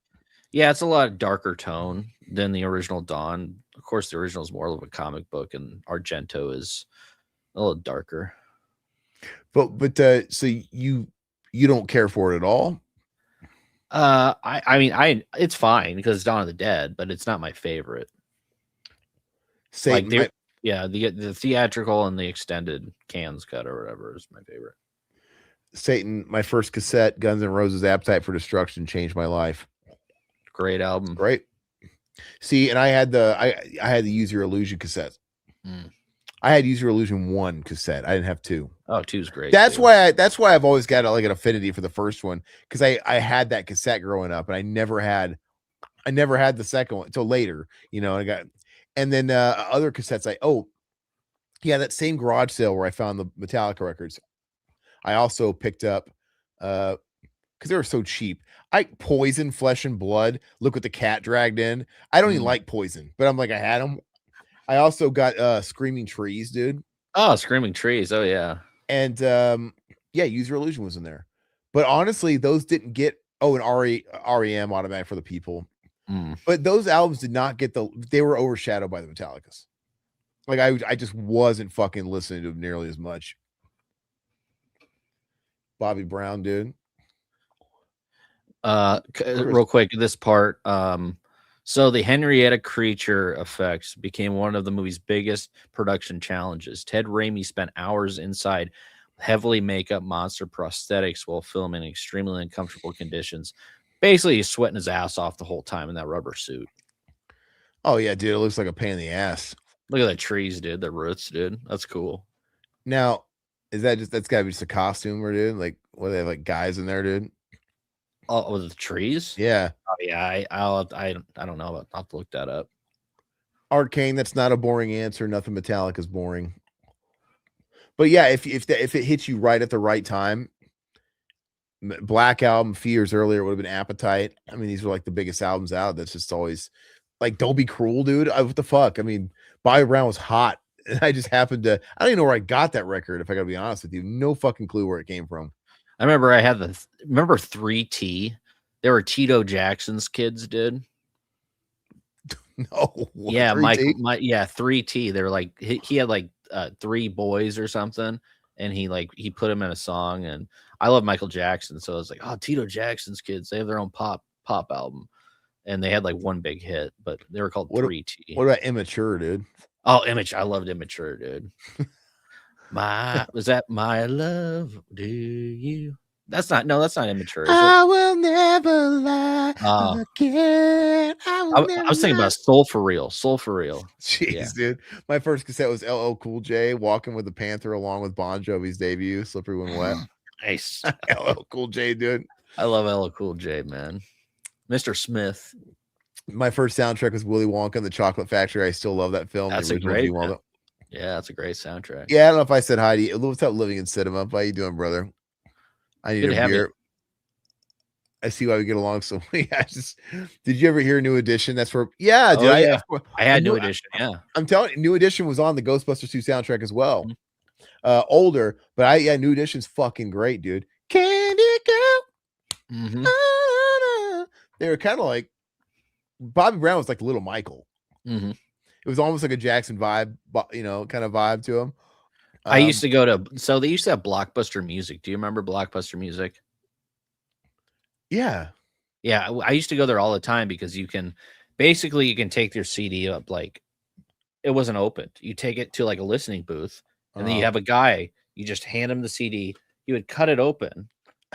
Yeah, it's a lot darker tone than the original Dawn. Of course, the original is more of a comic book, and Argento is a little darker. But so you don't care for it at all? I mean, it's fine because it's Dawn of the Dead, but it's not my favorite. Satan, like the theatrical and the extended cans cut or whatever is my favorite. Satan, my first cassette, Guns N' Roses' Appetite for Destruction, changed my life. Great album. Great. See, and I had the Use Your Illusion cassette. I had Use Your Illusion 1 cassette. I didn't have 2. Oh, 2's great. That's why I've always got like an affinity for the first one, because I had that cassette growing up, and I never had the second one until later, you know. And then other cassettes that same garage sale where I found the Metallica records, I also picked up because they were so cheap. Poison, Flesh and Blood. Look what the cat dragged in. I don't even like Poison, but I'm like, I had them. I also got Screaming Trees, dude. Oh, Screaming Trees. Oh yeah. And Use Your Illusion was in there. But honestly, those didn't get an REM Automatic for the People. But those albums did not get they were overshadowed by the Metallicas. Like I just wasn't fucking listening to them nearly as much. Bobby Brown, dude. Real quick, this part. So the Henrietta creature effects became one of the movie's biggest production challenges. Ted Raimi spent hours inside heavily makeup monster prosthetics while filming in extremely uncomfortable conditions. Basically, he's sweating his ass off the whole time in that rubber suit. Oh yeah, dude, it looks like a pain in the ass. Look at the trees, dude. The roots, dude. That's cool. Now, that's gotta be just a costume, or dude? Like, what, they have like guys in there, dude? Oh, with the trees? Yeah. Oh yeah. I don't know. I'll have to look that up. Arcane, that's not a boring answer. Nothing Metallica is boring. But yeah, if it hits you right at the right time, Black Album, a few years earlier, would have been Appetite. I mean, these were like the biggest albums out. That's just always like, Don't Be Cruel, dude. What the fuck? I mean, Bobby Brown was hot. And I just happened to, I don't even know where I got that record, if I gotta be honest with you. No fucking clue where it came from. I remember I had remember 3T? They were Tito Jackson's kids, dude. No. Yeah, 3T? 3T. They were like, he had like 3 boys or something, and he put them in a song. And I love Michael Jackson, so I was like, oh, Tito Jackson's kids, they have their own pop album, and they had like one big hit, but they were called 3T. What about Immature, dude? Oh, I loved Immature, dude. Was that My Love? Do you That's not immature, is it? I will never lie again. I was thinking about Soul for Real. Soul for Real. Jeez, Yeah. dude. My first cassette was LL Cool J walking with the Panther along with Bon Jovi's debut, Slippery When Wet. Nice. LL Cool J, dude. I love LL Cool J, man. Mr. Smith. My first soundtrack was Willy Wonka and the Chocolate Factory. I still love that film. That's the a original great, Willy Wonka. yeah, that's a great soundtrack. Yeah, I don't know if I said hi to you. What's up, Living in Cinema? How you doing, brother? I need Good to a have beer. you. I see why we get along so. Yeah, did you ever hear New Edition? That's where, yeah, dude. Oh, yeah. I had knew- New Edition. Yeah, I'm telling you, New Edition was on the Ghostbusters 2 soundtrack as well. Older, but New Edition's fucking great, dude. Candy Girl. They were kind of like Bobby Brown was like Little Michael. It was almost like a Jackson vibe, kind of vibe to him. I used to go to, so they used to have Blockbuster Music. Do you remember Blockbuster Music? Yeah. Yeah, I used to go there all the time because you can take your CD up, like it wasn't opened. You take it to like a listening booth, and then you have a guy, you just hand him the CD, he would cut it open,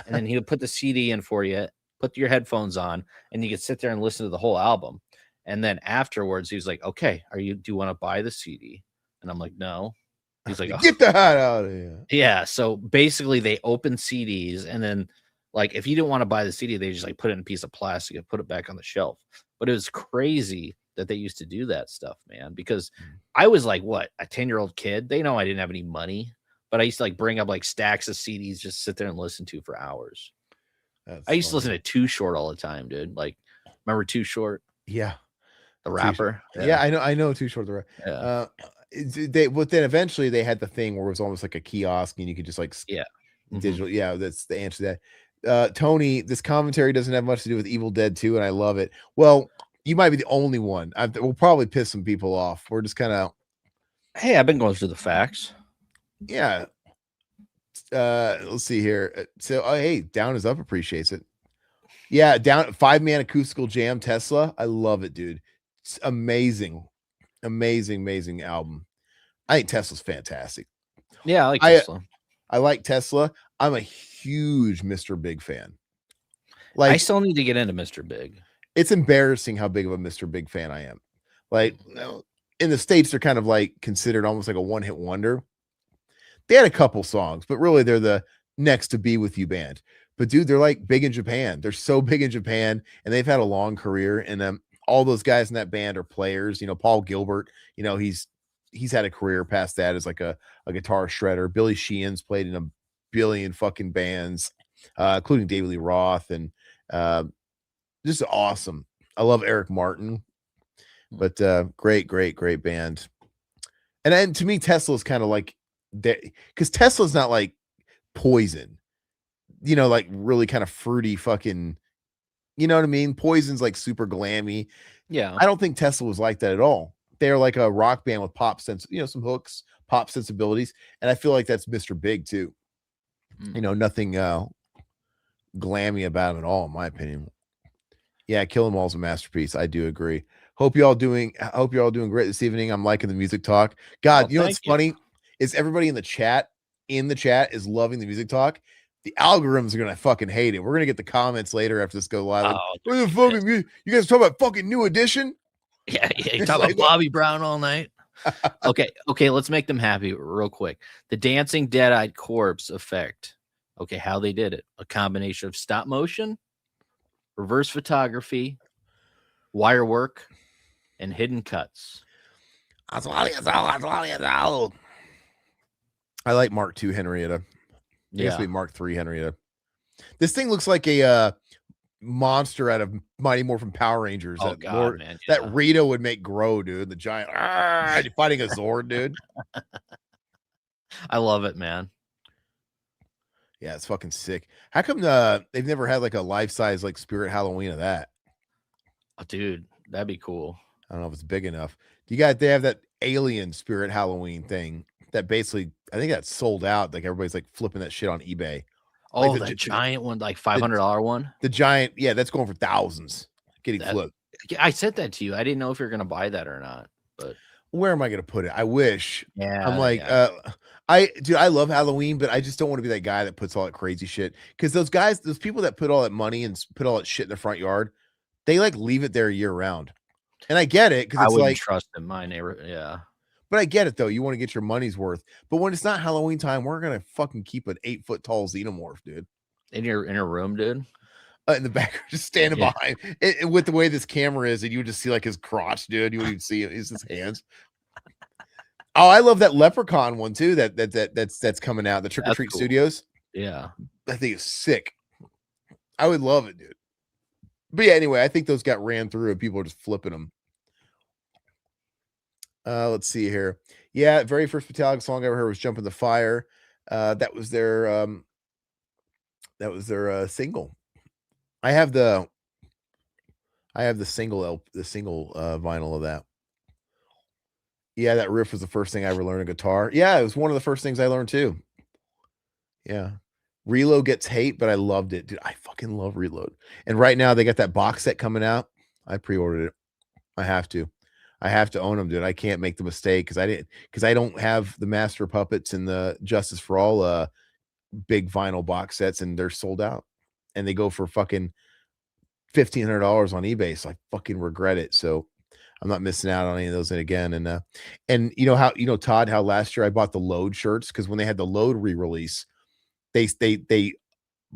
and then he would put the CD in for you, put your headphones on, and you could sit there and listen to the whole album. And then afterwards, he was like, okay, do you want to buy the CD? And I'm like, no. He's like, get the hell out of here. Yeah. So basically they open CDs, and then like if you didn't want to buy the CD, they just like put it in a piece of plastic and put it back on the shelf. But it was crazy that they used to do that stuff, man, because I was like, what, a 10-year-old kid? They know I didn't have any money, but I used to like bring up like stacks of CDs, just sit there and listen to for hours. I used to listen to Too Short all the time, dude. Like, remember Too Short? Yeah. The rapper. Yeah, I know Too Short the rapper. Yeah. But then eventually they had the thing where it was almost like a kiosk and you could just like digital. Yeah, that's the answer to that. Tony, this commentary doesn't have much to do with Evil Dead 2, and I love it. Well, you might be the only one. We'll probably piss some people off. We're just kind of, hey, I've been going through the facts. Yeah. Let's see here. So, hey, Down is Up appreciates it. Yeah, Down 5-man acoustical jam Tesla. I love it, dude. It's amazing album. I think Tesla's fantastic. Yeah, I like Tesla. I like Tesla. I'm a huge Mr. Big fan. Like, I still need to get into Mr. Big. It's embarrassing how big of a Mr. Big fan I am. Like, in the States, they're kind of like considered almost like a one-hit wonder. They had a couple songs, but really they're the next to Be With You band. But dude, they're like big in Japan. They're so big in Japan, and they've had a long career. And all those guys in that band are players. Paul Gilbert, he's had a career past that as like a guitar shredder. Billy Sheehan's played in a billion fucking bands, including David Lee Roth, and just awesome. I love Eric Martin, but great band. And then to me, Tesla's kind of like that, because Tesla's not like Poison, like really kind of fruity fucking, you know what I mean? Poison's like super glammy. Yeah. I don't think Tesla was like that at all. They're like a rock band with pop sense, some hooks, pop sensibilities. And I feel like that's Mr. Big too. Nothing glammy about it at all, in my opinion. Yeah, Kill 'Em All's a masterpiece. I do agree. Hope you're all doing great this evening. I'm liking the music talk. God, what's funny is everybody in the chat is loving the music talk. The algorithms are gonna fucking hate it. We're gonna get the comments later after this go live. Like, what the fucking you guys talking about fucking New Edition? Yeah, you talk about Bobby Brown all night. Okay, let's make them happy real quick. The dancing dead-eyed corpse effect. Okay, how they did it. A combination of stop motion, reverse photography, wire work, and hidden cuts. I like Mark II Henrietta. I guess we Mark III Henrietta. This thing looks like a monster out of Mighty Morphin Power Rangers. Oh, God, man. That Rita would make grow, dude. The giant fighting a Zord, dude. I love it, man. Yeah, it's fucking sick. How come they've never had like a life-size like Spirit Halloween of that? Oh, dude, that'd be cool. I don't know if it's big enough. They have that Alien Spirit Halloween thing that basically, I think that's sold out. Like everybody's like flipping that shit on eBay. Oh, like the giant one, like $500 one. The giant, yeah, that's going for thousands. Getting flipped. I said that to you. I didn't know if you're gonna buy that or not, but where am I gonna put it? I wish. I'm like, Yeah. I love Halloween, but I just don't want to be that guy that puts all that crazy shit. Because those people that put all that money and put all that shit in the front yard, they like leave it there year round. And I get it because I it's wouldn't like, trust in my neighborhood. Yeah. but I get it though. You want to get your money's worth. But when it's not Halloween time, we're gonna fucking keep an 8-foot tall xenomorph, dude. In your room, dude. In the back, just standing Yeah. behind it, with the way this camera is, and you would just see like his crotch, dude. You wouldn't even see it. It's his hands. Oh, I love that Leprechaun one too. That's coming out. The Trick or Treat cool. Studios. Yeah. I think it's sick. I would love it, dude. But yeah, anyway, I think those got ran through and people are just flipping them. Let's see here. Yeah, very first Metallica song I ever heard was "Jump in the Fire." That was their single. I have the single vinyl of that. Yeah, that riff was the first thing I ever learned on guitar. Yeah, it was one of the first things I learned too. Yeah. Reload gets hate, but I loved it. Dude, I fucking love Reload. And right now they got that box set coming out. I pre-ordered it. I have to. I have to own them, dude. I can't make the mistake because I don't have the Master of Puppets and the Justice for All big vinyl box sets, and they're sold out. And they go for fucking $1,500 on eBay. So I fucking regret it. So I'm not missing out on any of those again. And you know how, Todd, how last year I bought the Load shirts because when they had the Load re-release, they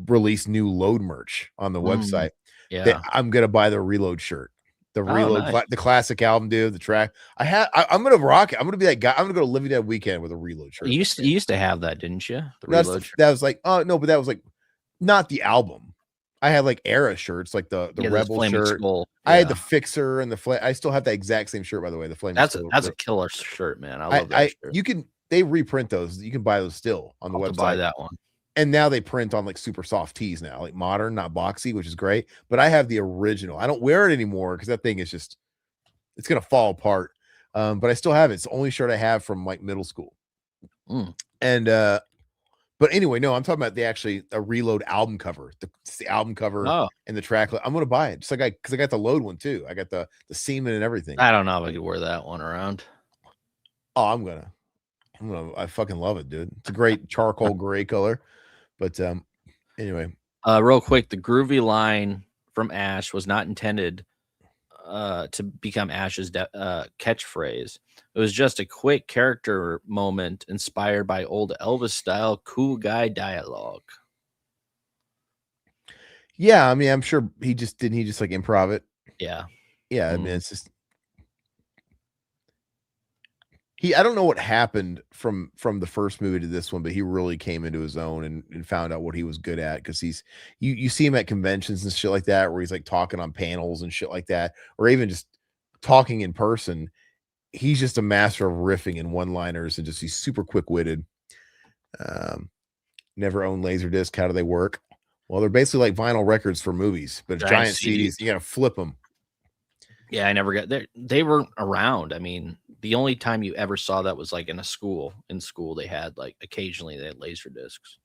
released new Load merch on the website. Yeah. I'm gonna buy the Reload shirt, the Reload, nice. the classic album, dude. The track I'm gonna rock it. I'm gonna be that guy. I'm gonna go to Living Dead Weekend with a Reload shirt. You used to have that, didn't you? The Reload shirt. That was like, oh no, but that was like not the album. I had like era shirts, like the Rebel shirt. Skull. Yeah. I had the Fixer and the I still have that exact same shirt, by the way. The Flaming Skull. That's a killer shirt, man. I love that shirt. They reprint those. You can buy those still on the website. Buy that one. And now they print on like super soft tees now, like modern, not boxy, which is great. But I have the original. I don't wear it anymore because that thing is just, it's gonna fall apart. But I still have it. It's the only shirt I have from like middle school. And but anyway, no, I'm talking about a Reload album cover. It's the album cover and the track. I'm gonna buy it. Just like because I got the Load one too. I got the Seaman and everything. I don't know if I could wear that one around. Oh, I fucking love it, dude. It's a great charcoal gray color. But anyway. Real quick, the groovy line from Ash was not intended to become Ash's catchphrase. It was just a quick character moment inspired by old Elvis style cool guy dialogue. Yeah, I mean, I'm sure he just like improv it. Yeah. Yeah, I mean, it's just I don't know what happened from the first movie to this one, but he really came into his own and found out what he was good at, because you see him at conventions and shit like that where he's like talking on panels and shit like that, or even just talking in person. He's just a master of riffing and one-liners, and he's super quick-witted. Never owned Laserdisc. How do they work? Well, they're basically like vinyl records for movies, but giant CDs. You got to flip them. Yeah, I never got there. They weren't around. I mean, the only time you ever saw that was like in school. In school, they had like occasionally they had laser discs.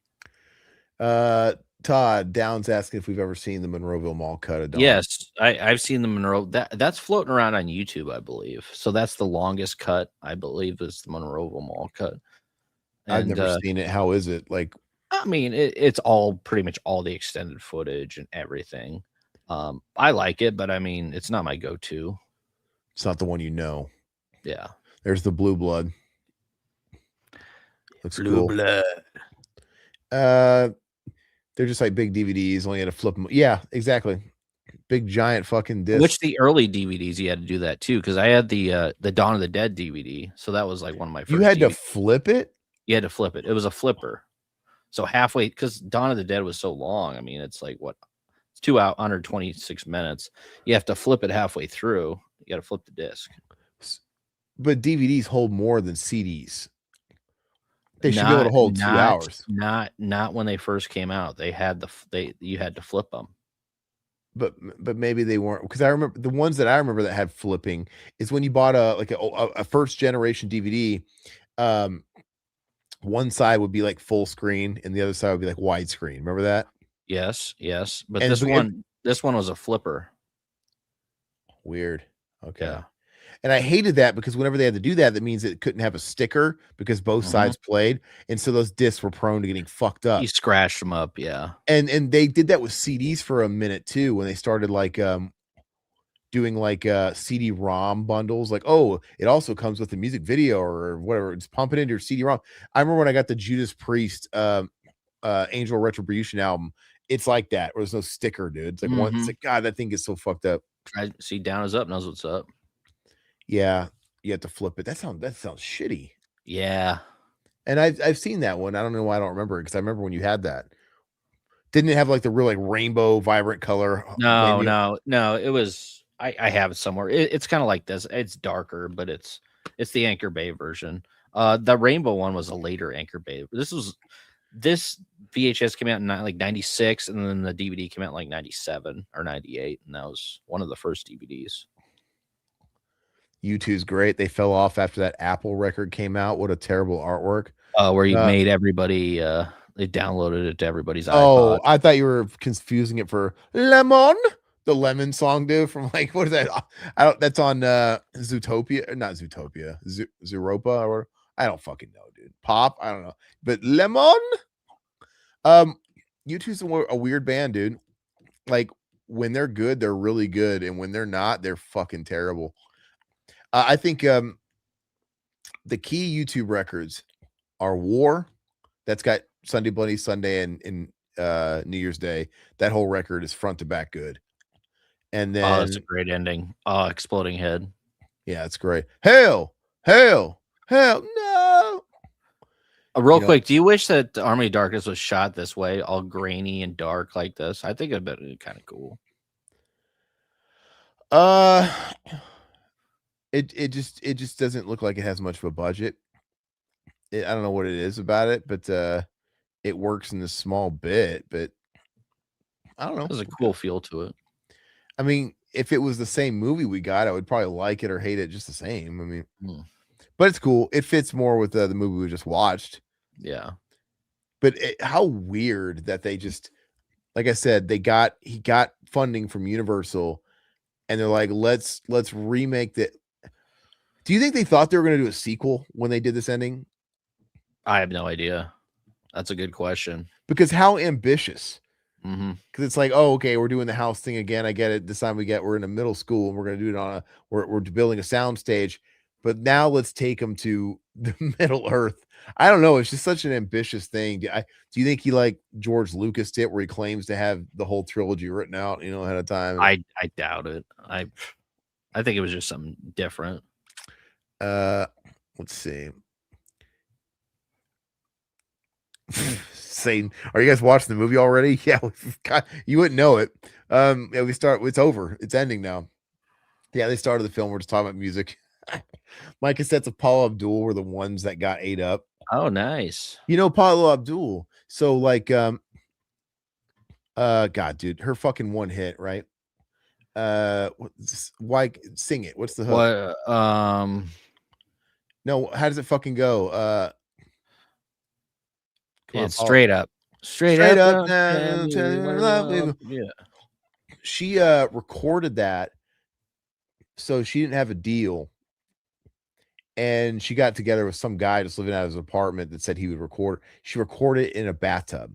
Todd Downs asking if we've ever seen the Monroeville Mall cut of Dawn. Yes, I've seen the Monroe. That's floating around on YouTube, I believe. So that's the longest cut, I believe, is the Monroeville Mall cut. And, I've never seen it. How is it? Like, I mean, it's all pretty much all the extended footage and everything. I like it, but I mean, it's not my go-to. It's not the one you know. Yeah. There's the Blue Blood. Looks Blue cool. Blood. They're just like big DVDs. Only had to flip them. Yeah, exactly. Big giant fucking disc. Which the early DVDs you had to do that too, because I had the Dawn of the Dead DVD, so that was like one of my first. You had to flip it. You had to flip it. It was a flipper. So halfway, because Dawn of the Dead was so long. I mean, it's like what? It's 2 hours, 126 minutes. You have to flip it halfway through. You got to flip the disc. But DVDs hold more than CDs. They should be able to hold 2 hours. Not when they first came out. You had to flip them. But maybe they weren't, because I remember the ones that I remember that had flipping is when you bought a first generation DVD. One side would be like full screen and the other side would be like widescreen. Remember that? Yes. But this one was a flipper. Weird. Okay. Yeah. And I hated that because whenever they had to do that, that means it couldn't have a sticker because both sides played. And so those discs were prone to getting fucked up. You scratched them up, yeah. And they did that with CDs for a minute too, when they started like doing like CD-ROM bundles. Like, oh, it also comes with a music video or whatever. Just pump it into your CD-ROM. I remember when I got the Judas Priest Angel Retribution album. It's like that. There's no sticker, dude. It's like one. It's like, God, that thing gets so fucked up. I see, down is up, knows what's up. Yeah, you have to flip it. That sounds shitty. Yeah, and I've seen that one. I don't know why I don't remember it, because I remember when you had that. Didn't it have like the real like rainbow vibrant color? No. It was. I have it somewhere. It's kind of like this. It's darker, but it's the Anchor Bay version. The rainbow one was a later Anchor Bay. This VHS came out in like 96, and then the DVD came out in like 97 or 98, and that was one of the first DVDs. U2's great. They fell off after that Apple record came out. What a terrible artwork. Where you made everybody they downloaded it to everybody's iPod. Oh, I thought you were confusing it for Lemon, the Lemon song, dude, from like, what is that? That's on Zootopia, not Zootopia, Zeropa, or I don't fucking know, dude. Pop, I don't know. But Lemon, U2's a weird band, dude. Like, when they're good, they're really good, and when they're not, they're fucking terrible. I think the key YouTube records are War. That's got Sunday Bloody Sunday and New Year's Day. That whole record is front to back good. And then that's a great ending. Exploding Head. Yeah, it's great. Hail, no. Real quick, do you wish that Army of Darkness was shot this way, all grainy and dark like this? I think it'd be kind of cool. It just doesn't look like it has much of a budget. I don't know what it is about it, but it works in this small bit. But I don't know. There's a cool feel to it. I mean, if it was the same movie we got, I would probably like it or hate it just the same. I mean, but it's cool. It fits more with the movie we just watched. Yeah. But how weird that they just, like I said, he got funding from Universal, and they're like, let's remake that. Do you think they thought they were going to do a sequel when they did this ending? I have no idea. That's a good question. Because how ambitious? Because it's like, oh, okay, we're doing the house thing again. I get it. This time we're in a middle school, and we're going to do it on we're building a sound stage, but now let's take them to the Middle Earth. I don't know. It's just such an ambitious thing. Do you think he like George Lucas did, where he claims to have the whole trilogy written out, ahead of time? I doubt it. I think it was just something different. Let's see. Saying, are you guys watching the movie already? Yeah, you wouldn't know it. Yeah, it's over. It's ending now. Yeah, they started the film. We're just talking about music. My cassettes of Paula Abdul were the ones that got ate up. Oh, nice. Paula Abdul. So like, God, dude, her fucking one hit, right? Why sing it? What's the hook? What? No, how does it fucking go? It's straight up. Straight up. Yeah. She recorded that, so she didn't have a deal, and she got together with some guy just living out of his apartment that said he would record. She recorded it in a bathtub.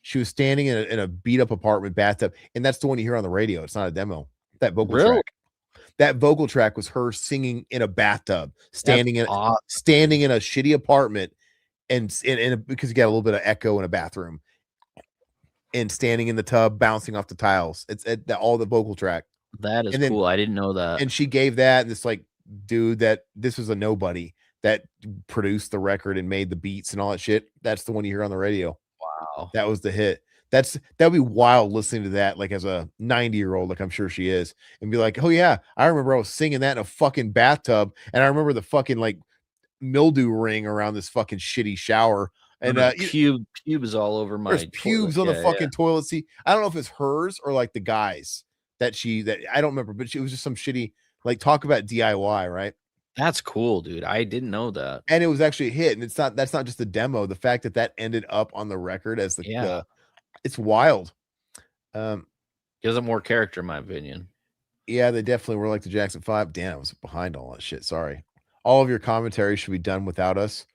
She was standing in a beat up apartment bathtub, and that's the one you hear on the radio. It's not a demo. That vocal track. That vocal track was her singing in a bathtub, standing in a shitty apartment, and because you got a little bit of echo in a bathroom, and standing in the tub, bouncing off the tiles. It's all the vocal track. That is cool. I didn't know that. And she gave that, and this like dude that this was a nobody that produced the record and made the beats and all that shit. That's the one you hear on the radio. Wow, that was the hit. That'd be wild listening to that, like as a 90-year-old, like I'm sure she is, and be like, oh yeah, I remember I was singing that in a fucking bathtub, and I remember the fucking like mildew ring around this fucking shitty shower, and pubes all over my there's pubes on the fucking toilet seat. I don't know if it's hers or like the guys that I don't remember, but it was just some shitty, like, talk about DIY, right? That's cool, dude. I didn't know that. And it was actually a hit, and that's not just a demo. The fact that ended up on the record as it's wild. Gives it more character, in my opinion. Yeah, they definitely were like the Jackson 5. Damn, I was behind all that shit. Sorry. All of your commentary should be done without us.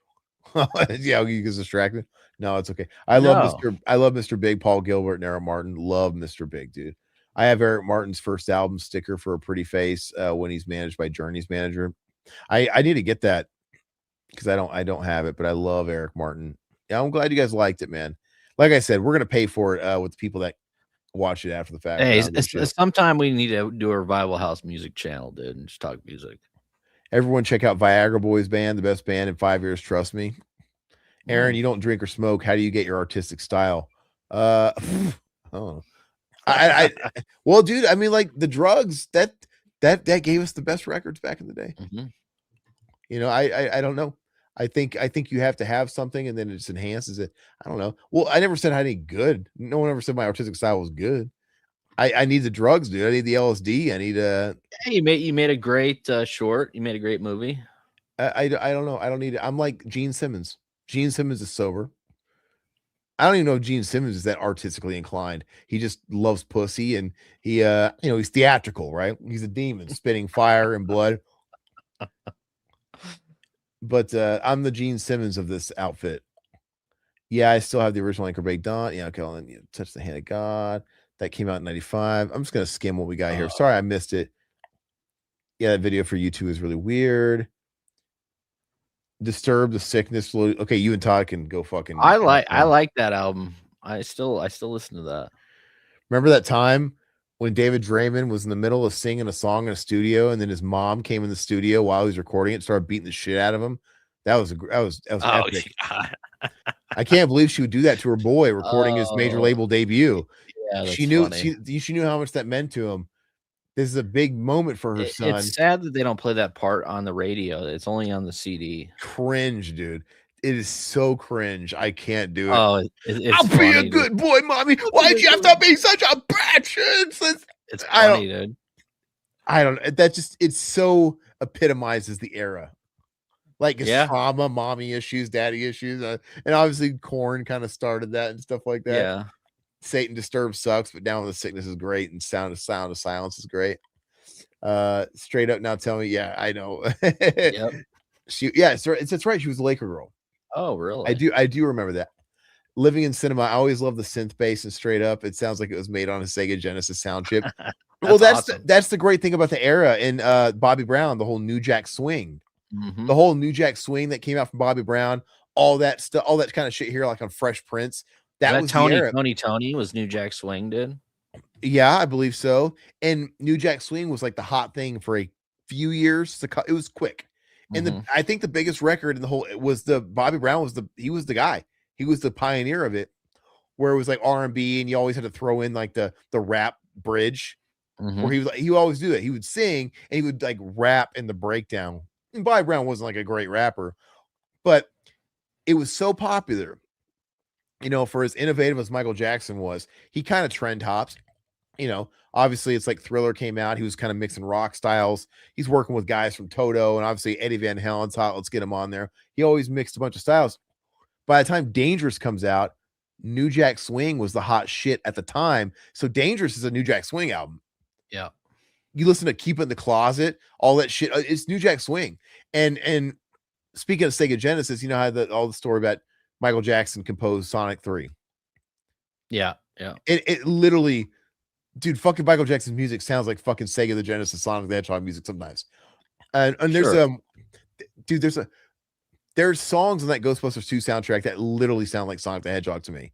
Yeah, you get distracted. No, it's okay. I love No. Mr. Big, Paul Gilbert, and Eric Martin. Love Mr. Big, dude. I have Eric Martin's first album sticker for A Pretty Face when he's managed by Journey's manager. I need to get that because I don't have it, but I love Eric Martin. Yeah, I'm glad you guys liked it, man. Like I said, we're gonna pay for it with the people that watch it after the fact. Hey, I don't give a shit. sometime we need to do a revival house music channel, dude, and just talk music. Everyone check out Viagra Boys Band, the best band in 5 years. Trust me. Aaron, you don't drink or smoke. How do you get your artistic style? Oh, well, dude, I mean, like the drugs that gave us the best records back in the day. You know, I don't know. I think you have to have something and then it just enhances it. I don't know. Well, I never said I had any good. No one ever said my artistic style was good. I need the drugs, dude. I need the LSD. I need Hey, you made a great short. You made a great movie. I don't know. I don't need it. I'm like Gene Simmons. Gene Simmons is sober. I don't even know if Gene Simmons is that artistically inclined. He just loves pussy and he he's theatrical, right? He's a demon spitting fire and blood. But I'm the Gene Simmons of this outfit. Yeah, I still have the original Anchor Bay Dawn. Yeah, okay, well, then Touch the Hand of God. That came out in 95. I'm just gonna skim what we got here. Sorry, I missed it. Yeah, that video for YouTube is really weird. Disturb the Sickness. Okay, you and Todd can go fucking. I like that album. I still listen to that. Remember that time when David Draymond was in the middle of singing a song in a studio, and then his mom came in the studio while he was recording it, started beating the shit out of him. That was epic. I can't believe she would do that to her boy recording his major label debut. Yeah, she knew how much that meant to him. This is a big moment for her son. It's sad that they don't play that part on the radio. It's only on the CD. Cringe, dude. It is so cringe. I can't do it. Oh, I'll be a good boy, mommy. Why'd you have to be such a bitch? It's funny, dude. I don't. It so epitomizes the era. Like trauma, mommy issues, daddy issues, and obviously Korn kind of started that and stuff like that. Yeah. Satan Disturbed sucks, but Down with the Sickness is great, and Sound of Silence is great. Straight Up Now Tell Me, yeah, I know. Yep. It's right. She was a Laker girl. Oh, really? I do remember that. Living in Cinema, I always love the synth bass and Straight Up. It sounds like it was made on a Sega Genesis sound chip. That's the great thing about the era in Bobby Brown, the whole New Jack Swing. The whole New Jack Swing that came out from Bobby Brown, all that stuff, all that kind of shit here, like on Fresh Prince. That was Tony was New Jack Swing, dude. Yeah, I believe so. And New Jack Swing was like the hot thing for a few years. It was quick. And I think the biggest record in the whole was the Bobby Brown was the guy. He was the pioneer of it, where it was like R&B and you always had to throw in like the rap bridge where he would always do that. He would sing and he would like rap in the breakdown. And Bobby Brown wasn't like a great rapper, but it was so popular, for as innovative as Michael Jackson was. He kind of trend hops, obviously it's like Thriller came out. He was kind of mixing rock styles. He's working with guys from Toto and obviously Eddie Van Halen's hot. Let's get him on there. He always mixed a bunch of styles. By the time Dangerous comes out, New Jack Swing was the hot shit at the time. So Dangerous is a New Jack Swing album. Yeah. You listen to Keep It in the Closet, all that shit. It's New Jack Swing. And speaking of Sega Genesis, you know how all the story about Michael Jackson composed Sonic 3. Yeah, yeah. It literally, dude, fucking Michael Jackson's music sounds like fucking Sega the Genesis Sonic the Hedgehog music sometimes. And there's songs on that Ghostbusters 2 soundtrack that literally sound like Sonic the Hedgehog to me.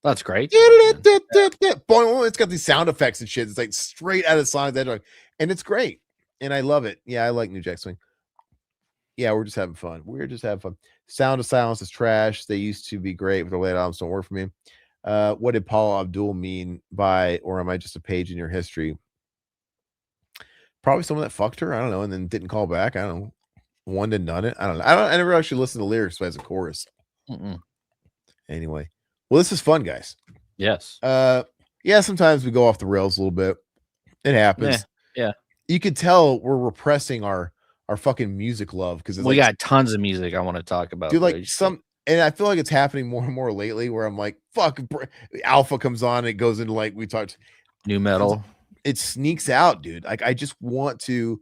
That's great. It's got these sound effects and shit. It's like straight out of Sonic the Hedgehog. And it's great. And I love it. Yeah, I like New Jack Swing. Yeah, we're just having fun. Sound of Silence is trash. They used to be great, but the late albums don't work for me. What did Paula Abdul mean by, or am I just a page in your history? Probably someone that fucked her. I don't know. And then didn't call back. I don't know. One to none it. I don't know. I never actually listened to the lyrics as a chorus. Anyway. Well, this is fun, guys. Yes. Yeah, sometimes we go off the rails a little bit. It happens. Yeah. You could tell we're repressing our fucking music love because we got tons of music I want to talk about. Dude, and I feel like it's happening more and more lately where I'm like, fuck, Alpha comes on and it goes into like we talked new metal. it sneaks out, dude. Like I just want to.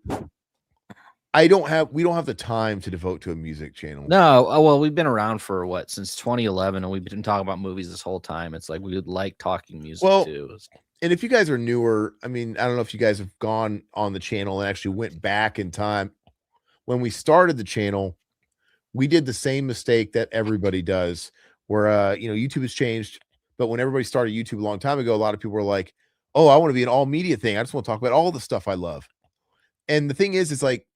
We don't have the time to devote to a music channel. No, well, we've been around for what, since 2011, and we've been talking about movies this whole time. It's like we would like talking music too. And if you guys are newer, I mean, I don't know if you guys have gone on the channel and actually went back in time. When we started the channel, we did the same mistake that everybody does, where YouTube has changed. But when everybody started YouTube a long time ago, a lot of people were like, "Oh, I want to be an all media thing. I just want to talk about all the stuff I love." And the thing is, it's like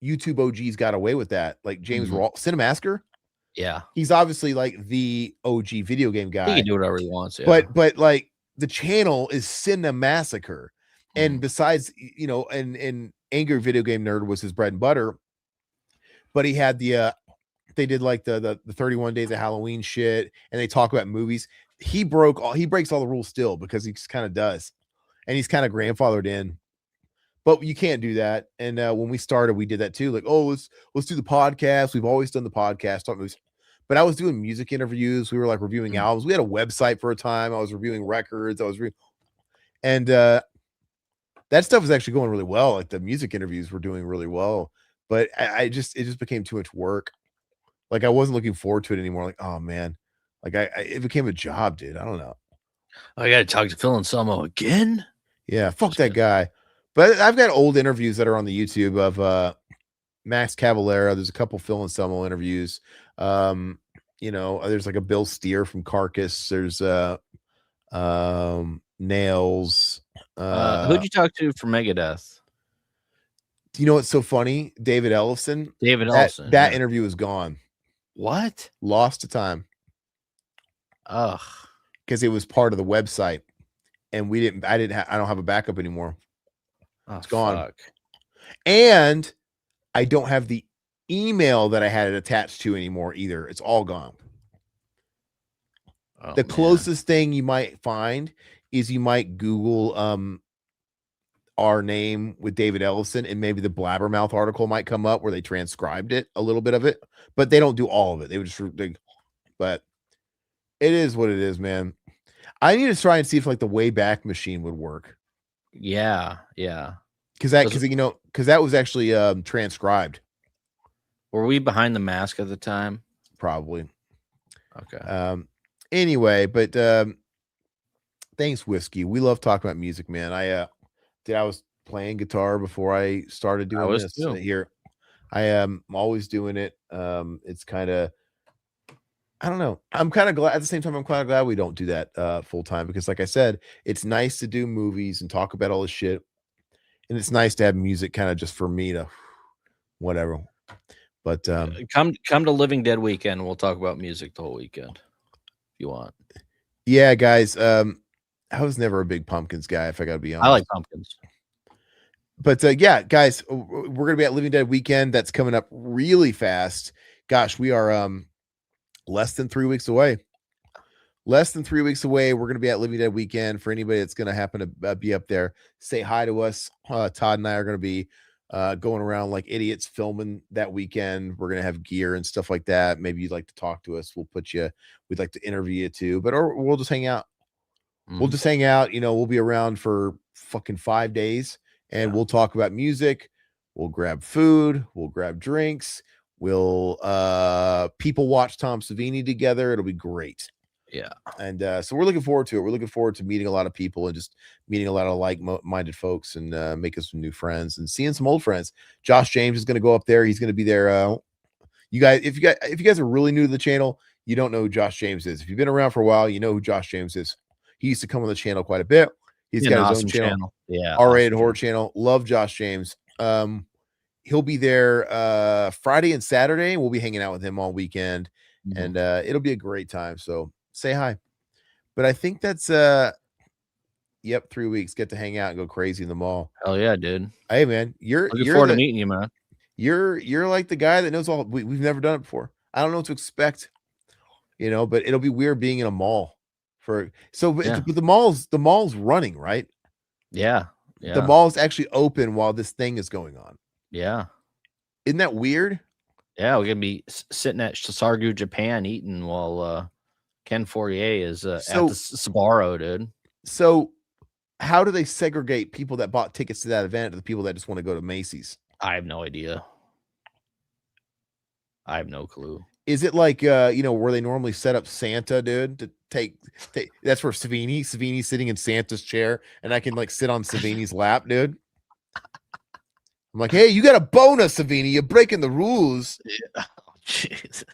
YouTube OGs got away with that. Like James Cinemasker. Yeah, he's obviously like the OG video game guy. He can do whatever he wants. Yeah. But like the channel is Cinemassacre. And besides, and Angry Video Game Nerd was his bread and butter. But he had they did like the 31 Days of Halloween shit, and they talk about movies. He breaks all the rules still because he just kind of does. And he's kind of grandfathered in. But you can't do that. And when we started, we did that too. Like, oh, let's do the podcast. We've always done the podcast. But I was doing music interviews. We were like reviewing albums. We had a website for a time. I was reviewing records. And that stuff was actually going really well. Like the music interviews were doing really well. But it just became too much work. Like I wasn't looking forward to it anymore. Like, oh man, like it became a job, dude. I don't know. I got to talk to Phil Anselmo again. Yeah, fuck that guy. But I've got old interviews that are on the YouTube of Max Cavalera. There's a couple Phil Anselmo interviews. There's like a Bill Steer from Carcass. There's Nails. Who'd you talk to for Megadeth? Do you know what's so funny? David Ellison. That interview is gone. What? Lost to time. Ugh. Because it was part of the website, and I don't have a backup anymore. It's gone. Fuck. And I don't have the email that I had it attached to anymore either. It's all gone. The closest thing you might find is you might Google our name with David Ellison, and maybe the Blabbermouth article might come up where they transcribed it, a little bit of it, but they don't do all of it. They would just but it is what it is, man. I need to try and see if like the Wayback Machine would work. Yeah. Because that was actually transcribed. Were we behind the mask at the time? Probably. Okay. Anyway, but thanks, Whiskey. We love talking about music, man. I was playing guitar before I started doing this here. I am always doing it. It's kind of, I don't know. I'm kind of glad at the same time. I'm kind of glad we don't do that full time because, like I said, it's nice to do movies and talk about all this shit, and it's nice to have music kind of just for me to whatever. But come to Living Dead weekend. We'll talk about music the whole weekend if you want. Yeah, guys. I was never a big Pumpkins guy, if I got to be honest. I like Pumpkins. But yeah, guys, we're gonna be at Living Dead weekend. That's coming up really fast. Gosh, we are less than 3 weeks away. We're going to be at Living Dead weekend. For anybody that's going to happen to be up there, say hi to us. Todd and I are going to be going around like idiots filming that weekend. We're going to have gear and stuff like that. Maybe you'd like to talk to us. We'd like to interview you too, or we'll just hang out. We'll just hang out. We'll be around for fucking 5 days and we'll talk about music. We'll grab food. We'll grab drinks. We'll people watch Tom Savini together. It'll be great. Yeah. And so we're looking forward to it. We're looking forward to meeting a lot of people and just meeting a lot of like-minded folks and making some new friends and seeing some old friends. Josh James is going to go up there. He's going to be there. You guys, if you guys are really new to the channel, you don't know who Josh James is. If you've been around for a while, you know who Josh James is. He used to come on the channel quite a bit. He's got his own channel. Yeah. R-rated horror channel. Love Josh James. He'll be there Friday and Saturday. We'll be hanging out with him all weekend, and it'll be a great time. So say hi. But I think that's 3 weeks. Get to hang out and go crazy in the mall. Hell yeah, dude. Hey man, you're looking forward to meeting you, man. You're like the guy that knows all. We've never done it before. I don't know what to expect, but it'll be weird being in a mall but the mall's running, right? Yeah. The mall's actually open while this thing is going on. Yeah. Isn't that weird? Yeah, we're gonna be sitting at Sasargu, Japan, eating while Ken Fourier is at the Sbarro, dude. So how do they segregate people that bought tickets to that event to the people that just want to go to Macy's? I have no idea. I have no clue. Is it like where they normally set up Santa, dude, to take that's where Savini's sitting in Santa's chair, and I can like sit on Savini's lap, dude. I'm like, hey, you got a bonus, Savini. You're breaking the rules. Yeah. Oh, jeez.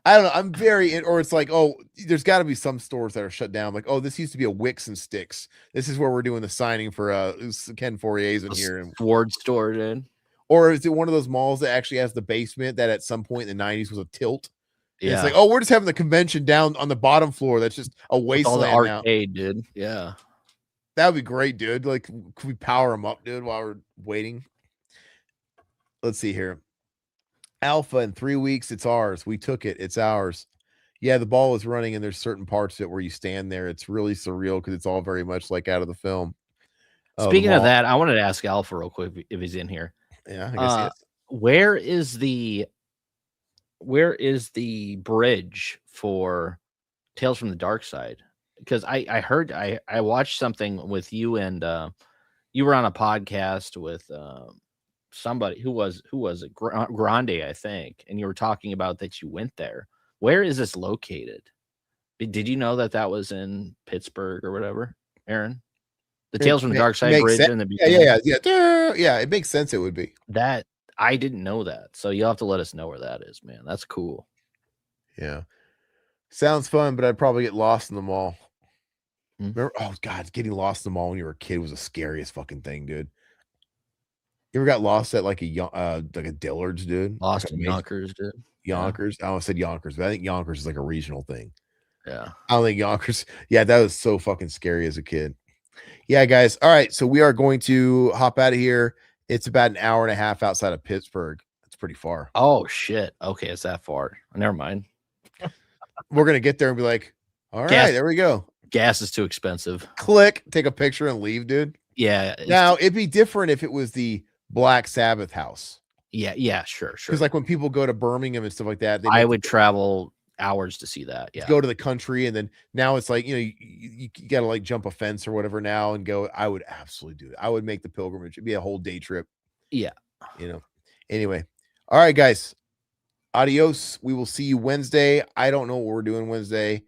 I don't know. I'm or it's like, oh, there's got to be some stores that are shut down. Like, oh, this used to be a Wicks and Sticks. This is where we're doing the signing for Ken Fourier's in here. And Sword store, dude. Or is it one of those malls that actually has the basement that at some point in the 90s was a tilt? And Yeah. it's like, oh, we're just having the convention down on the bottom floor. That's just a wasteland all the now. arcade, dude. Yeah. That would be great, dude. Like, could we power them up, dude, while we're waiting? Let's see here. Alpha in 3 weeks, it's ours. We took it. It's ours. Yeah, the ball is running, and there's certain parts of it where you stand there. It's really surreal because it's all very much like out of the film. Speaking of that, I wanted to ask Alpha real quick if he's in here. Yeah, I guess he is. Where is the bridge for Tales from the Dark Side? Because I watched something with you, and you were on a podcast with somebody who was it Grande, I think, and you were talking about that you went there. Where is this located? Did you know that was in Pittsburgh or whatever, Aaron? The Tales from the Dark Side bridge in the beginning. Yeah. It makes sense. It would be that. I didn't know that, so you'll have to let us know where that is, man. That's cool. Yeah, sounds fun, but I'd probably get lost in the mall. Remember? Oh God, getting lost in the mall when you were a kid was the scariest fucking thing, dude. You ever got lost at like a Dillard's, dude? Lost like in Yonkers, dude. Yonkers. Yeah. I almost said Yonkers, but I think Yonkers is like a regional thing. Yeah. I don't think Yonkers. Yeah, that was so fucking scary as a kid. Yeah, guys. All right, so we are going to hop out of here. It's about an hour and a half outside of Pittsburgh. It's pretty far. Oh shit. Okay, it's that far. Never mind. We're gonna get there and be like, all right, there we go. Gas is too expensive. Click, take a picture and leave, dude. Yeah. Now it'd be different if it was the Black Sabbath house. Yeah, sure. Because like when people go to Birmingham and stuff like that, I would travel hours to see that. Yeah. Go to the country, and then now it's like, you gotta like jump a fence or whatever now and go. I would absolutely do it. I would make the pilgrimage. It'd be a whole day trip. Yeah. Anyway. All right, guys. Adios. We will see you Wednesday. I don't know what we're doing Wednesday.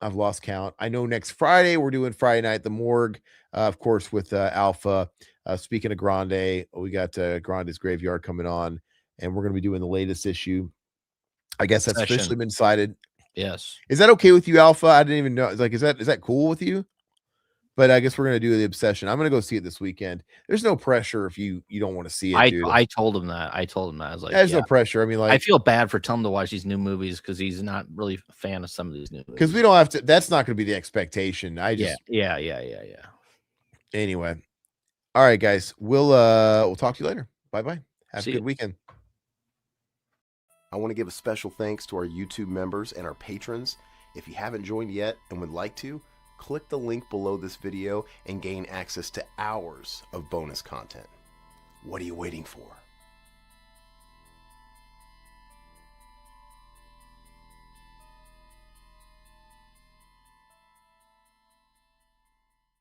I've lost count. I know next Friday we're doing Friday Night the Morgue, of course, with Alpha. Speaking of Grande, we got Grande's Graveyard coming on, and we're going to be doing the latest issue. I guess that's officially been decided. Yes. Is that okay with you, Alpha? I didn't even know. Like, is that cool with you? But I guess we're going to do the Obsession. I'm going to go see it this weekend. There's no pressure if you don't want to see it, dude. I told him that. I was like, there's no pressure. I mean, like, I feel bad for telling him to watch these new movies because he's not really a fan of some of these new movies. Because we don't have to. That's not going to be the expectation. Yeah. Anyway. All right, guys. We'll talk to you later. Bye-bye. Have a good weekend. I want to give a special thanks to our YouTube members and our patrons. If you haven't joined yet and would like to, click the link below this video and gain access to hours of bonus content. What are you waiting for?